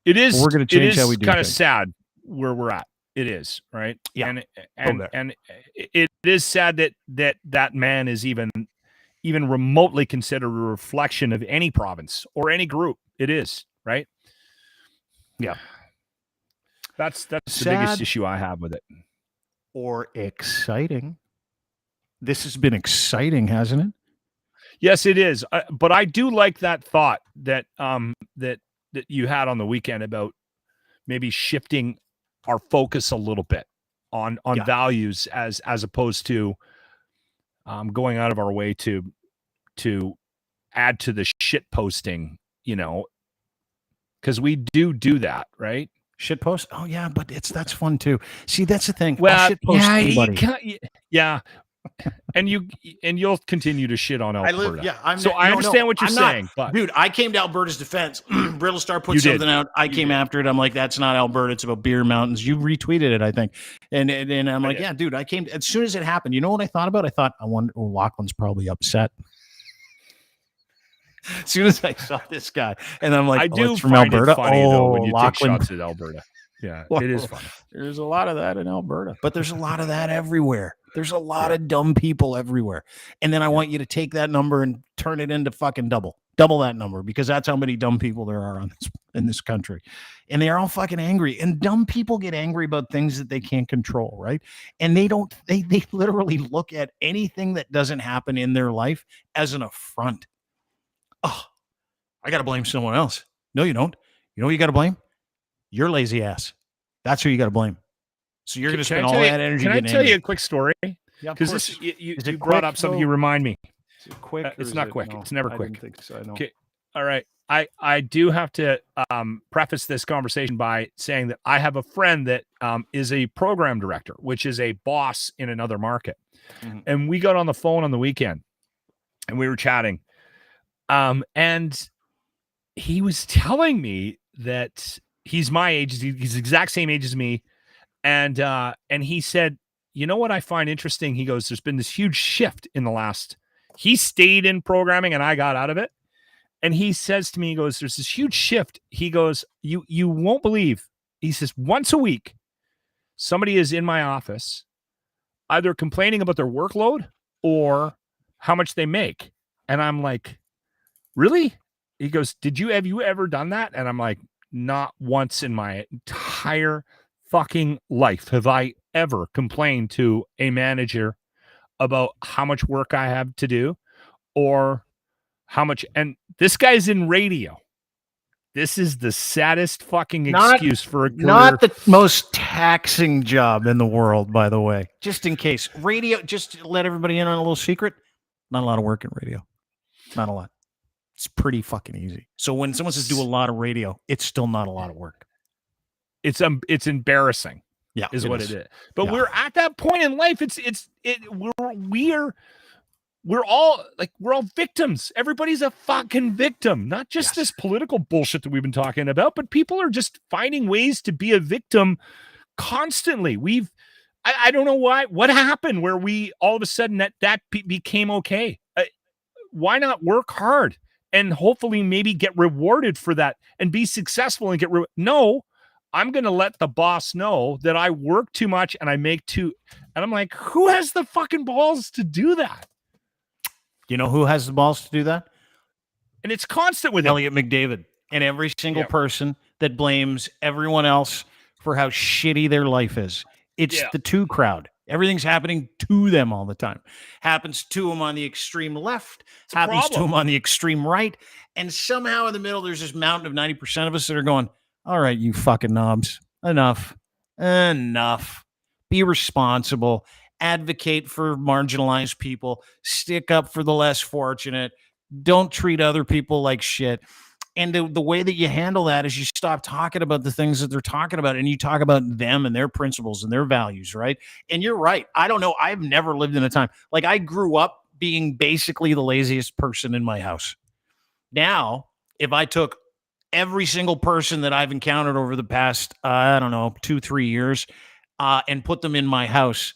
It is. We're going to change how we do kind of things. sad where we're at. It is, right? Yeah. And it is sad that man is even remotely considered a reflection of any province or any group. It is, right? Yeah. That's the Sad biggest issue I have with it. Or exciting. This has been exciting, hasn't it? Yes, it is. But I do like that thought that that you had on the weekend about maybe shifting our focus a little bit on values as opposed to going out of our way to add to the shit posting, because we do that, right? Shit post? Oh yeah, but that's fun too. See, that's the thing. Well, I'll shit post anybody. Yeah. And you'll continue to shit on Alberta. I understand what you're saying, but dude, I came to Alberta's defense. Brittlestar put something out. I came after it. I'm like, that's not Alberta. It's about beer mountains. You retweeted it, I think. And I'm like, yeah, dude, I came as soon as it happened. You know what I thought about? I wonder, Lachlan's probably upset. As soon as I saw this guy, and I'm like, I do it's from find Alberta. it funny though when you Lochlin. take shots at Alberta. Yeah, it is funny. There's a lot of that in Alberta, but there's a lot of that everywhere. There's a lot of dumb people everywhere. And then I want you to take that number and turn it into fucking double that number, because that's how many dumb people there are in this country. And they are all fucking angry. And dumb people get angry about things that they can't control, right? And they literally look at anything that doesn't happen in their life as an affront. Oh, I got to blame someone else. No, you don't. You know what you got to blame? Your lazy ass. That's who you got to blame. So you're going to spend all that energy. Can I tell you a quick story? Yeah, because you brought up something. You remind me. Is it quick? It's not quick. No, it's never I quick. didn't think so. Okay. All right. I do have to preface this conversation by saying that I have a friend that is a program director, which is a boss in another market. Mm-hmm. And we got on the phone on the weekend and we were chatting. And he was telling me that he's my age. He's the exact same age as me. And he said, you know what I find interesting? He goes, there's been this huge shift in the last, he stayed in programming and I got out of it. And he says to me, he goes, there's this huge shift. He goes, you won't believe. He says, once a week, somebody is in my office, either complaining about their workload or how much they make. And I'm like, really? He goes, have you ever done that? And I'm like, not once in my entire fucking life have I ever complained to a manager about how much work I have to do or how much. And this guy's in radio. This is the saddest fucking excuse for a career. Not the most taxing job in the world, by the way. Just in case. Radio, just to let everybody in on a little secret. Not a lot of work in radio. Not a lot. It's pretty fucking easy. So when someone says do a lot of radio, it's still not a lot of work. It's embarrassing. Yeah, is what it is. But we're at that point in life. We're all victims. Everybody's a fucking victim. Not just this political bullshit that we've been talking about, but people are just finding ways to be a victim constantly. I don't know why. What happened where we all of a sudden that became okay? Why not work hard and hopefully maybe get rewarded for that and be successful and no. I'm going to let the boss know that I work too much and I make too. And I'm like, who has the fucking balls to do that? You know who has the balls to do that? And it's constant with Elliott McDavid and every single person that blames everyone else for how shitty their life is. It's the two crowd. Everything's happening to them all the time. Happens to them on the extreme left, happens to them on the extreme right. And somehow in the middle, there's this mountain of 90% of us that are going, all right, you fucking knobs, enough. Be responsible. advocate for marginalized people, stick up for the less fortunate, don't treat other people like shit. And the way that you handle that is you stop talking about the things that they're talking about and you talk about them and their principles and their values, right? And you're right. I don't know. I've never lived in a time like I grew up being basically the laziest person in my house. Now, if I took every single person that I've encountered over the past, 2-3 years, and put them in my house,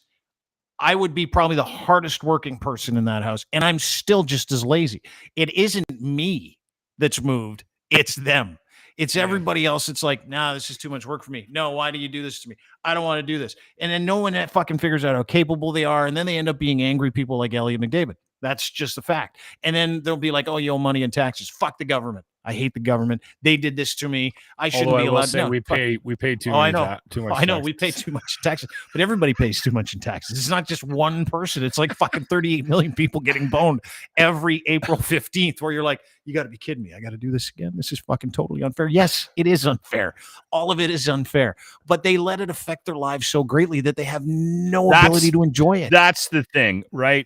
I would be probably the hardest working person in that house. And I'm still just as lazy. It isn't me that's moved. It's them. It's everybody else. It's like, nah, this is too much work for me. No, why do you do this to me? I don't want to do this. And then no one fucking figures out how capable they are. And then they end up being angry people like Elliott McDavid. That's just a fact. And then they'll be like, oh, you owe money and taxes. Fuck the government. I hate the government. They did this to me. I shouldn't be allowed to. We pay too much. I know we pay too much in taxes, but everybody pays too much in taxes. It's not just one person. It's like fucking 38 million people getting boned every April 15th, where you're like, you got to be kidding me. I got to do this again. This is fucking totally unfair. Yes, it is unfair. All of it is unfair, but they let it affect their lives so greatly that they have no ability to enjoy it. That's the thing, right?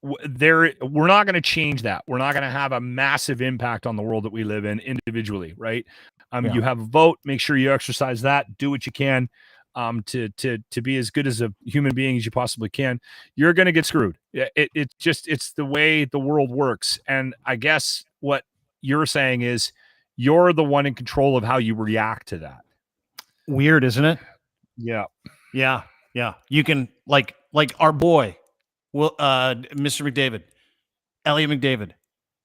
We're not going to change that. We're not going to have a massive impact on the world that we live in individually, right? You have a vote. Make sure you exercise that. Do what you can to be as good as a human being as you possibly can. You're going to get screwed. It's the way the world works. And I guess what you're saying is you're the one in control of how you react to that. Weird, isn't it? Yeah. You can like our boy. Well, Mr. McDavid, Elliott McDavid,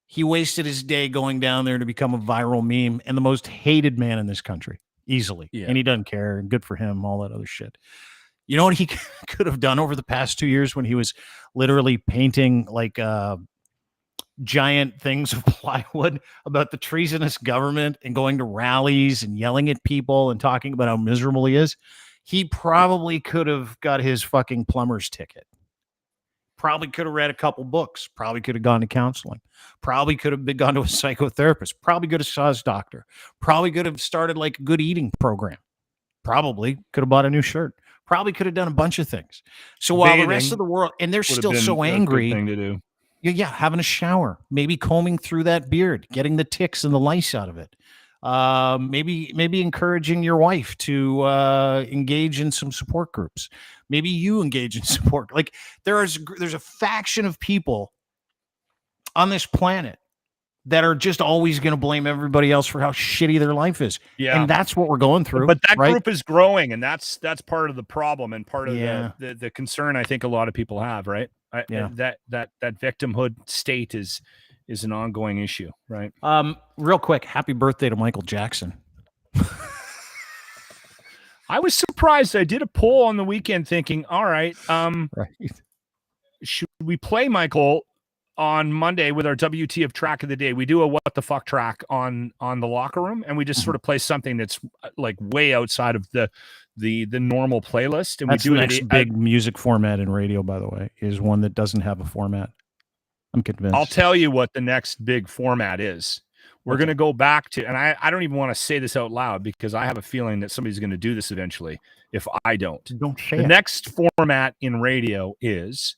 he wasted his day going down there to become a viral meme and the most hated man in this country, easily. Yeah. And he doesn't care. And good for him, all that other shit. You know what he could have done over the past 2 years when he was literally painting like giant things of plywood about the treasonous government and going to rallies and yelling at people and talking about how miserable he is? He probably could have got his fucking plumber's ticket. Probably could have read a couple books. Probably could have gone to counseling. Probably could have gone to a psychotherapist. Probably could have saw his doctor. Probably could have started like a good eating program. Probably could have bought a new shirt. Probably could have done a bunch of things. So while the rest of the world, and they're still so angry. Thing to do. Yeah, having a shower, maybe combing through that beard, getting the ticks and the lice out of it. Maybe encouraging your wife to engage in some support groups. Maybe you engage in support. Like there's a faction of people on this planet that are just always going to blame everybody else for how shitty their life is. Yeah, and that's what we're going through. But that group is growing, and that's part of the problem and part of the concern I think a lot of people have. Right? That victimhood state is an ongoing issue, right? Real quick, happy birthday to Michael Jackson. I was surprised. I did a poll on the weekend thinking, all right, should we play Michael on Monday with our WTF track of the day? We do a what the fuck track on the Locker Room, and we just sort of play something that's like way outside of the normal playlist. And that's we do the next big music format in radio, by the way, is one that doesn't have a format. I'm convinced. I'll tell you what the next big format is. We're going to go back to, and I don't even want to say this out loud because I have a feeling that somebody's going to do this eventually if I don't. Don't say it. The next format in radio is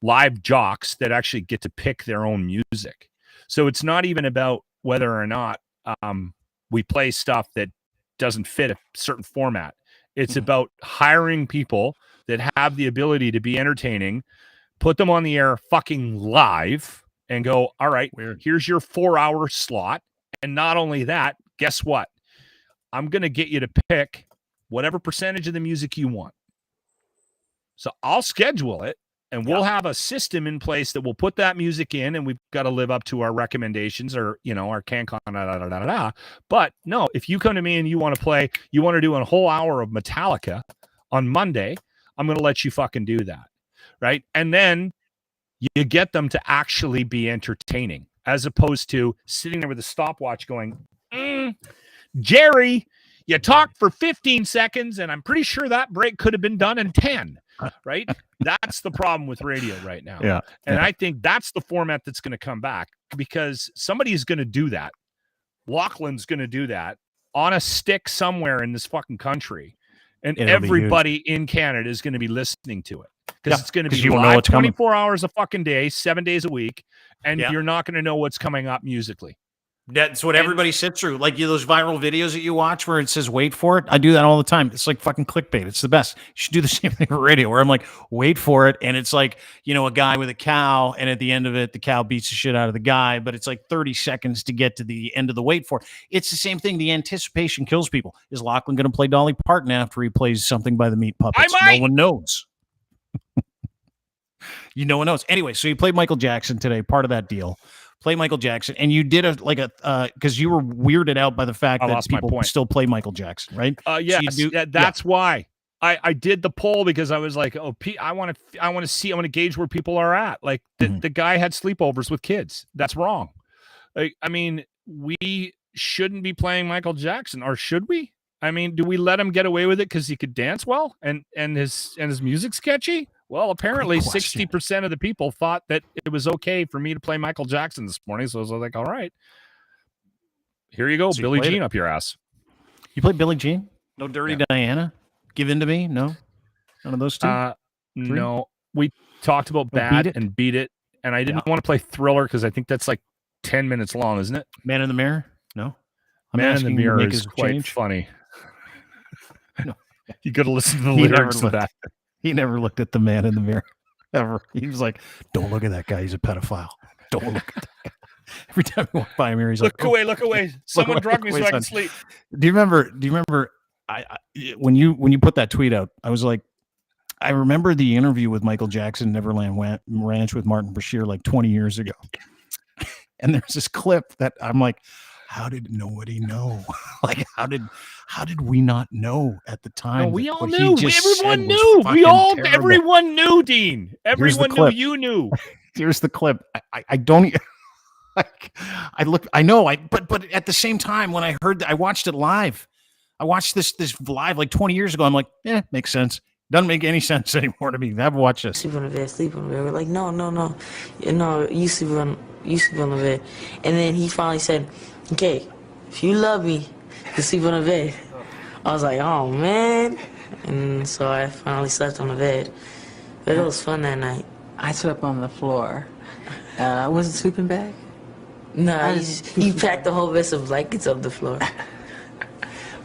live jocks that actually get to pick their own music. So it's not even about whether or not we play stuff that doesn't fit a certain format. It's about hiring people that have the ability to be entertaining, put them on the air fucking live and go, all right, here's your 4-hour slot. And not only that, guess what? I'm going to get you to pick whatever percentage of the music you want. So I'll schedule it and we'll have a system in place that will put that music in, and we've got to live up to our recommendations or, our CanCon. But no, if you come to me and you want to do a whole hour of Metallica on Monday, I'm going to let you fucking do that. Right. And then you get them to actually be entertaining as opposed to sitting there with a stopwatch going, Jerry, you talked for 15 seconds and I'm pretty sure that break could have been done in 10. Right. That's the problem with radio right now. Yeah. And I think that's the format that's going to come back because somebody is going to do that. Lachlan's going to do that on a stick somewhere in this fucking country. And everybody in Canada is going to be listening to it. because Yeah, it's going to 'cause be you don't know live what's coming. 24 hours a fucking day, 7 days a week, and Yeah. you're not going to know what's coming up musically. That's what everybody sits through. Like those viral videos that you watch where it says, wait for it. I do that all the time. It's like fucking clickbait. It's the best. You should do the same thing for radio where I'm like, wait for it. And it's like, a guy with a cow. And at the end of it, the cow beats the shit out of the guy. But it's like 30 seconds to get to the end of the wait for it. It's the same thing. The anticipation kills people. Is Lochlin going to play Dolly Parton after he plays something by the Meat Puppets? No one knows. No one knows. Anyway, so you played Michael Jackson today, part of that deal. Play Michael Jackson, and you did because you were weirded out by the fact that people still play Michael Jackson, right? Yes, so that's why I did the poll, because I was like, oh, I want to gauge where people are at. Like the guy had sleepovers with kids. That's wrong. Like, I mean, we shouldn't be playing Michael Jackson, or should we? I mean, do we let him get away with it because he could dance well and his music's catchy? Well, apparently 60% of the people thought that it was okay for me to play Michael Jackson this morning. So I was like, all right, here you go. So Billie Jean up your ass. You played Billie Jean? No Dirty Diana? Give In to Me? No? None of those two? No. We talked about Bad and Beat It. And I didn't want to play Thriller because I think that's like 10 minutes long, isn't it? Man in the Mirror? No. Man in the Mirror is quite funny. No. You got to listen to the lyrics of that. He never looked at the man in the mirror, ever. He was like, don't look at that guy. He's a pedophile. Don't look at that guy. Every time he walked by a mirror, he's like, look away. Someone drug me so I can sleep. Do you remember when you put that tweet out, I was like, I remember the interview with Michael Jackson, Neverland Ranch with Martin Boucher like 20 years ago. And there's this clip that I'm like, how did nobody know? Like, how did we not know at the time? No, we all knew. Everyone knew. Everyone knew, Dean. Everyone knew. You knew. Here's the clip. I don't. I look. I know. But at the same time, when I heard, I watched it live. I watched this live like 20 years ago. I'm like, makes sense. Doesn't make any sense anymore to me. Have watched this. Sleep on the bed. Sleep on the bed. We're like, no. You sleep on the bed. And then he finally said, okay, if you love me, you sleep on the bed. I was like, oh man. And so I finally slept on the bed. But it was fun that night. I slept on the floor. Was it sleeping bag? No, he packed the whole vest of blankets on the floor.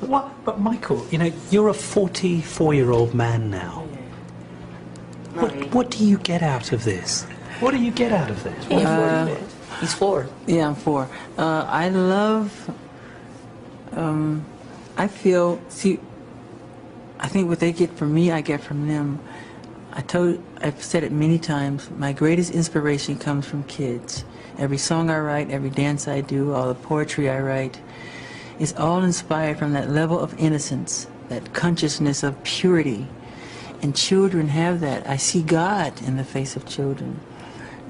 What? But Michael, you're a 44-year-old man now. What do you get out of this? What do you get out of this? He's 4. Yeah, I'm 4. I love. I think what they get from me, I get from them. I've said it many times, my greatest inspiration comes from kids. Every song I write, every dance I do, all the poetry I write, is all inspired from that level of innocence, that consciousness of purity. And children have that. I see God in the face of children.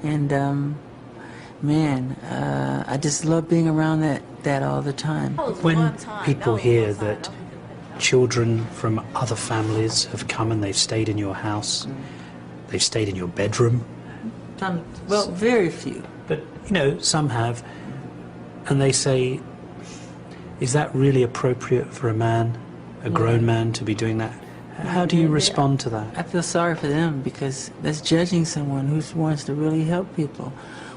And, I just love being around that all the time. When people hear that children from other families have come and they've stayed in your house, they've stayed in your bedroom. Well, very few. But, some have. And they say, is that really appropriate for a man, a grown man, to be doing that? How do you respond to that? I feel sorry for them because that's judging someone who wants to really help people.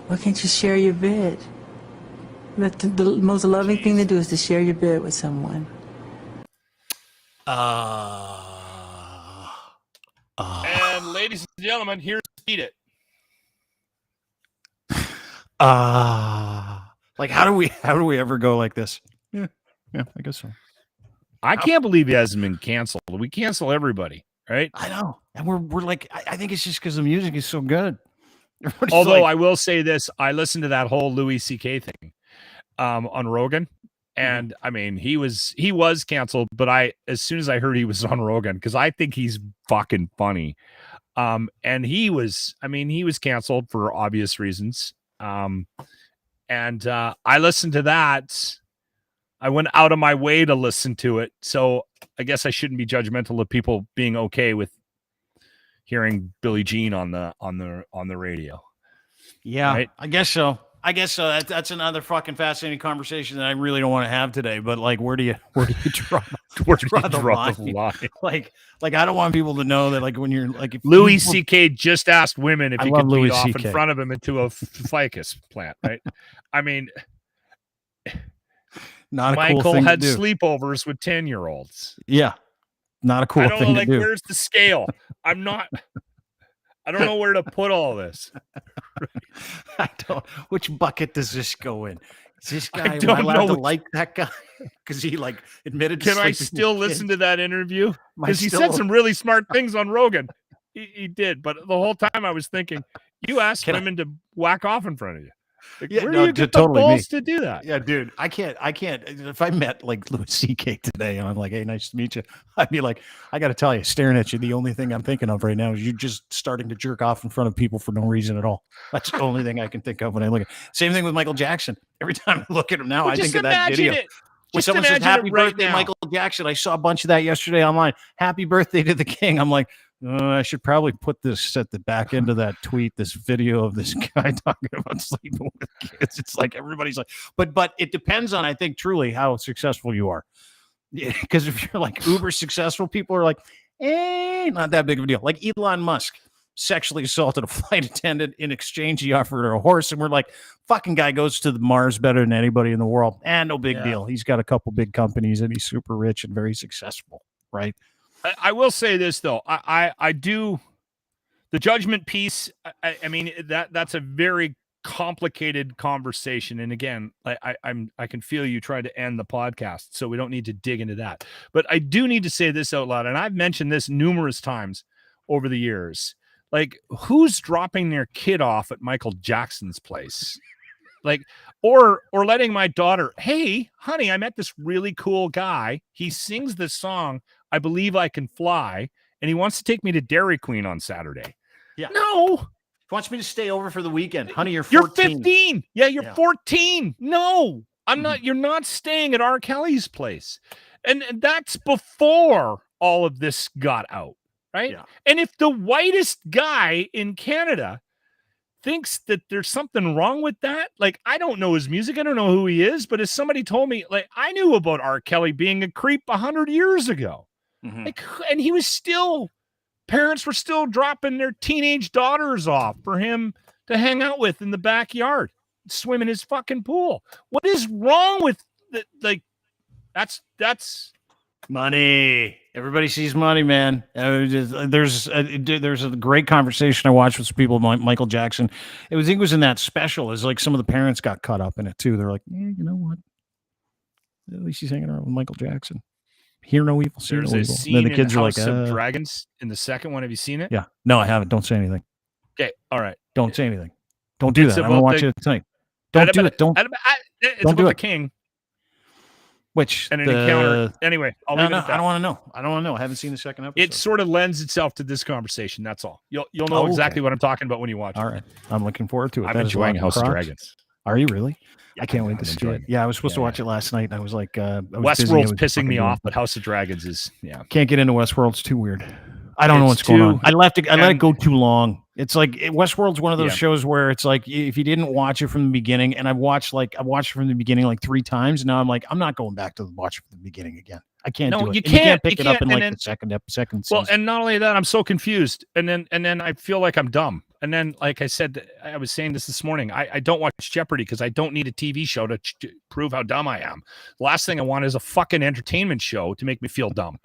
Why can't you share your bed? The most loving thing to do is to share your bed with someone. And ladies and gentlemen, here's Beat It. Like how do we ever go like this? Yeah, I guess so. I can't believe he hasn't been canceled. We cancel everybody, right? I know. And we're like, I think it's just because the music is so good. Everybody's Although like, I will say this, I listened to that whole Louis C.K. thing on Rogan. And I mean, he was canceled, but as soon as I heard he was on Rogan, because I think he's fucking funny. And he was canceled for obvious reasons. And I listened to that. I went out of my way to listen to it. So I guess I shouldn't be judgmental of people being okay with hearing Billie Jean on the radio. Yeah, right? I guess so. I guess so. That's another fucking fascinating conversation that I really don't want to have today. But like, where do you draw the line? Like I don't want people to know that like when you're like, if Louis C.K. just asked women if I he love could Louis beat off CK. in front of him into a ficus plant, right? I mean, not a Michael cool thing had to do. sleepovers with 10-year-olds. Yeah, not a cool I don't thing know, to like, do. where's the scale? I don't know where to put all this. I don't. Which bucket does this go in? Is this guy? I Am don't I allowed to know. like that guy because he like admitted? To Can I sleeping still with listen kids? to that interview? Am I Because he still- said some really smart things on Rogan. He did, but the whole time I was thinking, you asked women to whack off in front of you. Like, Yeah, where no, do you get totally the me. balls to do that? Yeah, dude, I can't. If I met like Louis C.K. today and I'm like, "Hey, nice to meet you," I'd be like, "I got to tell you, staring at you, the only thing I'm thinking of right now is you just starting to jerk off in front of people for no reason at all." That's the only thing I can think of when I look at. Same thing with Michael Jackson. Every time I look at him now, Well, I just think of that imagine video. it. When Just someone says imagine "Happy it right birthday, now. Michael Jackson," I saw a bunch of that yesterday online. Happy birthday to the king. I'm like, I should probably put this at the back end of that tweet. This video of this guy talking about sleeping with kids. It's like everybody's like, but it depends on, I think, truly how successful you are. Because if you're like uber successful, people are like, not that big of a deal. Like Elon Musk sexually assaulted a flight attendant. In exchange, he offered her a horse, and we're like, fucking guy goes to the Mars better than anybody in the world, and no big deal. He's got a couple big companies, and he's super rich and very successful, right? I will say this though. I do the judgment piece. I mean that's a very complicated conversation. And again, I can feel you trying to end the podcast, so we don't need to dig into that. But I do need to say this out loud, and I've mentioned this numerous times over the years. Like, who's dropping their kid off at Michael Jackson's place? Like, or letting my daughter, hey, honey, I met this really cool guy. He sings this song, I Believe I Can Fly, and he wants to take me to Dairy Queen on Saturday. Yeah. No. He wants me to stay over for the weekend. Honey, you're 14. 14. Yeah, you're 14. No, I'm not. You're not staying at R. Kelly's place. And that's before all of this got out, right? Yeah. And if the whitest guy in Canada thinks that there's something wrong with that, like, I don't know his music, I don't know who he is, but if somebody told me, like, I knew about R. Kelly being a creep 100 years ago, like, and he was still, parents were still dropping their teenage daughters off for him to hang out with in the backyard, swim in his fucking pool. What is wrong with the, like, that's money. Everybody sees money, man. There's a great conversation I watched with some people about Michael Jackson. I think it was in that special. It's like some of the parents got caught up in it too. They're like, you know what? At least he's hanging around with Michael Jackson. Hear no evil, see no there's a evil. scene Then the in kids are House like, of Dragons in the second one. Have you seen it? yeah. No, I haven't. Don't say anything. Okay. All right. Don't say anything. Don't do It's that. I'm gonna about watch the- it tonight. Don't do it. Don't. It's don't about do the it. king Which and an encounter. Anyway, I'll leave it at that. I don't want to know. I don't want to know. I haven't seen the second episode. It sort of lends itself to this conversation. That's all. You'll know exactly what I'm talking about when you watch it. All right. I'm looking forward to it. I'm That is enjoying Lochlin House of Crocs. Dragons. Are you really? Yeah, I can't wait I'm to see enjoying it. it. Yeah, I was supposed to Yeah, watch it last night, and I was like, I was busy. I Westworld's was pissing fucking me doing off, but House of Dragons is, yeah. Can't get into Westworld. It's too weird. I don't know It's what's going on. too- I let it and- go too long. It's like Westworld's one of those Yeah. shows where it's like if you didn't watch it from the beginning, and I watched it from the beginning like 3 times. Now I'm like, I'm not going back to watch it from the beginning again. I can't No, do it. you And can't. pick You it up can't, in and like then- the second Well, season. and not only that, I'm so confused. And then I feel like I'm dumb. And then, like I said, I was saying this morning, I don't watch Jeopardy because I don't need a TV show to prove how dumb I am. The last thing I want is a fucking entertainment show to make me feel dumb.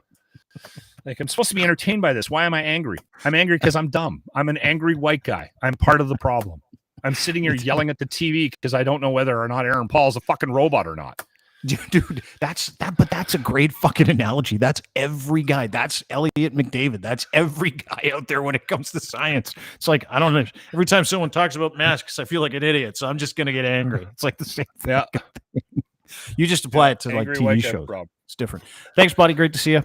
Like, I'm supposed to be entertained by this. Why am I angry? I'm angry because I'm dumb. I'm an angry white guy. I'm part of the problem. I'm sitting here yelling at the TV because I don't know whether or not Aaron Paul's a fucking robot or not. Dude, but that's a great fucking analogy. That's every guy. That's Elliott McDavid. That's every guy out there when it comes to science. It's like, I don't know. Every time someone talks about masks, I feel like an idiot. So I'm just going to get angry. It's like the same thing. Yeah. You just apply it to like Angry TV white guy shows. problem. It's different. Thanks, buddy. Great to see you.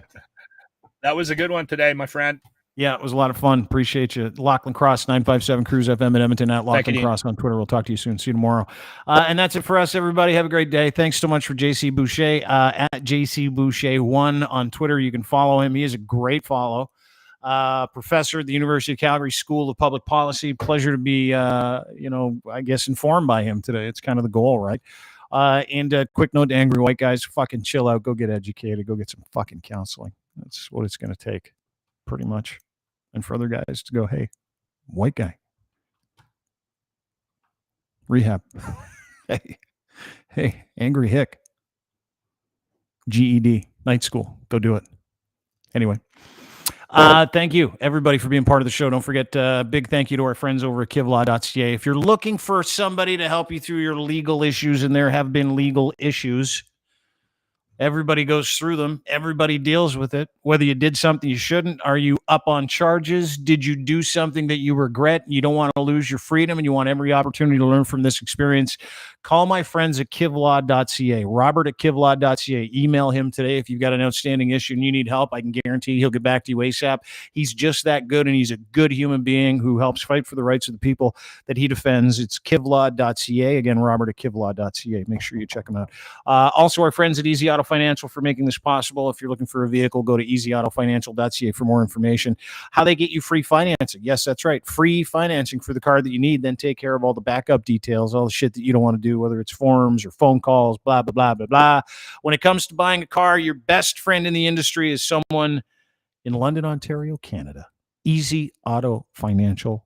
That was a good one today, my friend. Yeah, it was a lot of fun. Appreciate you. Lochlin Cross, 957 Cruise FM in Edmonton, at Thank you, Lochlin Dean. Cross on Twitter. We'll talk to you soon. See you tomorrow. And that's it for us, everybody. Have a great day. Thanks so much for JC Boucher, at JC Boucher1 on Twitter. You can follow him. He is a great follow. professor at the University of Calgary School of Public Policy. Pleasure to be, I guess, informed by him today. It's kind of the goal, right? And a quick note to angry white guys, fucking chill out, go get educated, go get some fucking counseling. That's what it's going to take, pretty much. And for other guys to go, hey, white guy, rehab. hey, angry hick, GED, night school, go do it. Anyway. Thank you, everybody, for being part of the show. Don't forget, big thank you to our friends over at kivlaw.ca. If you're looking for somebody to help you through your legal issues, and there have been legal issues, everybody goes through them. Everybody deals with it. Whether you did something you shouldn't, are you up on charges? Did you do something that you regret? You don't want to lose your freedom, and you want every opportunity to learn from this experience. Call my friends at kivlaw.ca, Robert at kivlaw.ca. Email him today if you've got an outstanding issue and you need help. I can guarantee he'll get back to you ASAP. He's just that good, and he's a good human being who helps fight for the rights of the people that he defends. It's kivlaw.ca. Again, Robert at kivlaw.ca. Make sure you check him out. Also, our friends at Easy Auto Financial for making this possible. If you're looking for a vehicle, go to easyautofinancial.ca for more information. How they get you free financing. Yes, that's right. Free financing for the car that you need. Then take care of all the backup details, all the shit that you don't want to do, whether it's forms or phone calls, blah, blah, blah, blah, blah. When it comes to buying a car, your best friend in the industry is someone in London, Ontario, Canada. easyautofinancial.ca.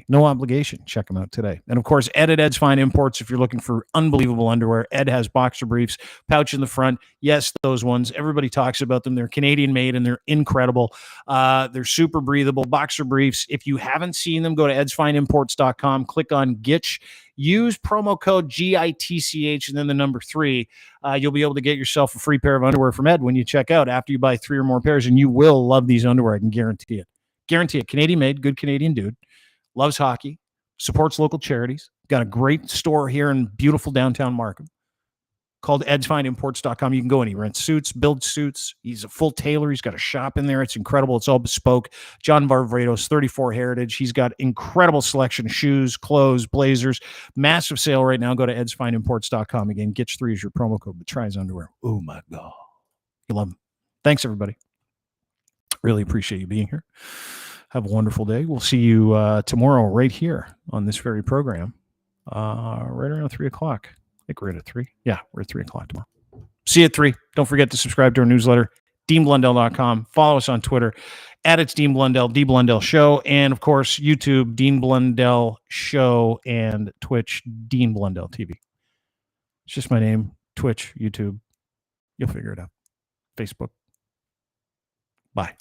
No obligation. Check them out today. And of course, Ed at Ed's Fine Imports. If you're looking for unbelievable underwear, Ed has boxer briefs, pouch in the front. Yes, those ones. Everybody talks about them. They're Canadian made and they're incredible. They're super breathable boxer briefs. If you haven't seen them, go to edsfineimports.com. Click on Gitch. Use promo code GITCH and then the number 3. You'll be able to get yourself a free pair of underwear from Ed when you check out after you buy 3 or more pairs, and you will love these underwear. I can guarantee it. Guarantee it. Canadian made, good Canadian dude, loves hockey, supports local charities, got a great store here in beautiful downtown Markham called edsfineimports.com. You can go and he rents suits, builds suits. He's a full tailor. He's got a shop in there. It's incredible. It's all bespoke. John Varvatos, 34 Heritage. He's got incredible selection of shoes, clothes, blazers. Massive sale right now. Go to edsfineimports.com. Again, Gitch3 is your promo code, but try his underwear. Oh, my God. You love him. Thanks, everybody. Really appreciate you being here. Have a wonderful day. We'll see you tomorrow right here on this very program, right around 3 o'clock. I think we're at 3. Yeah, we're at 3 o'clock tomorrow. See you at 3. Don't forget to subscribe to our newsletter, DeanBlundell.com. Follow us on Twitter, @It's Dean Blundell, D Blundell Show, and of course, YouTube, Dean Blundell Show, and Twitch, Dean Blundell TV. It's just my name, Twitch, YouTube. You'll figure it out. Facebook. Bye.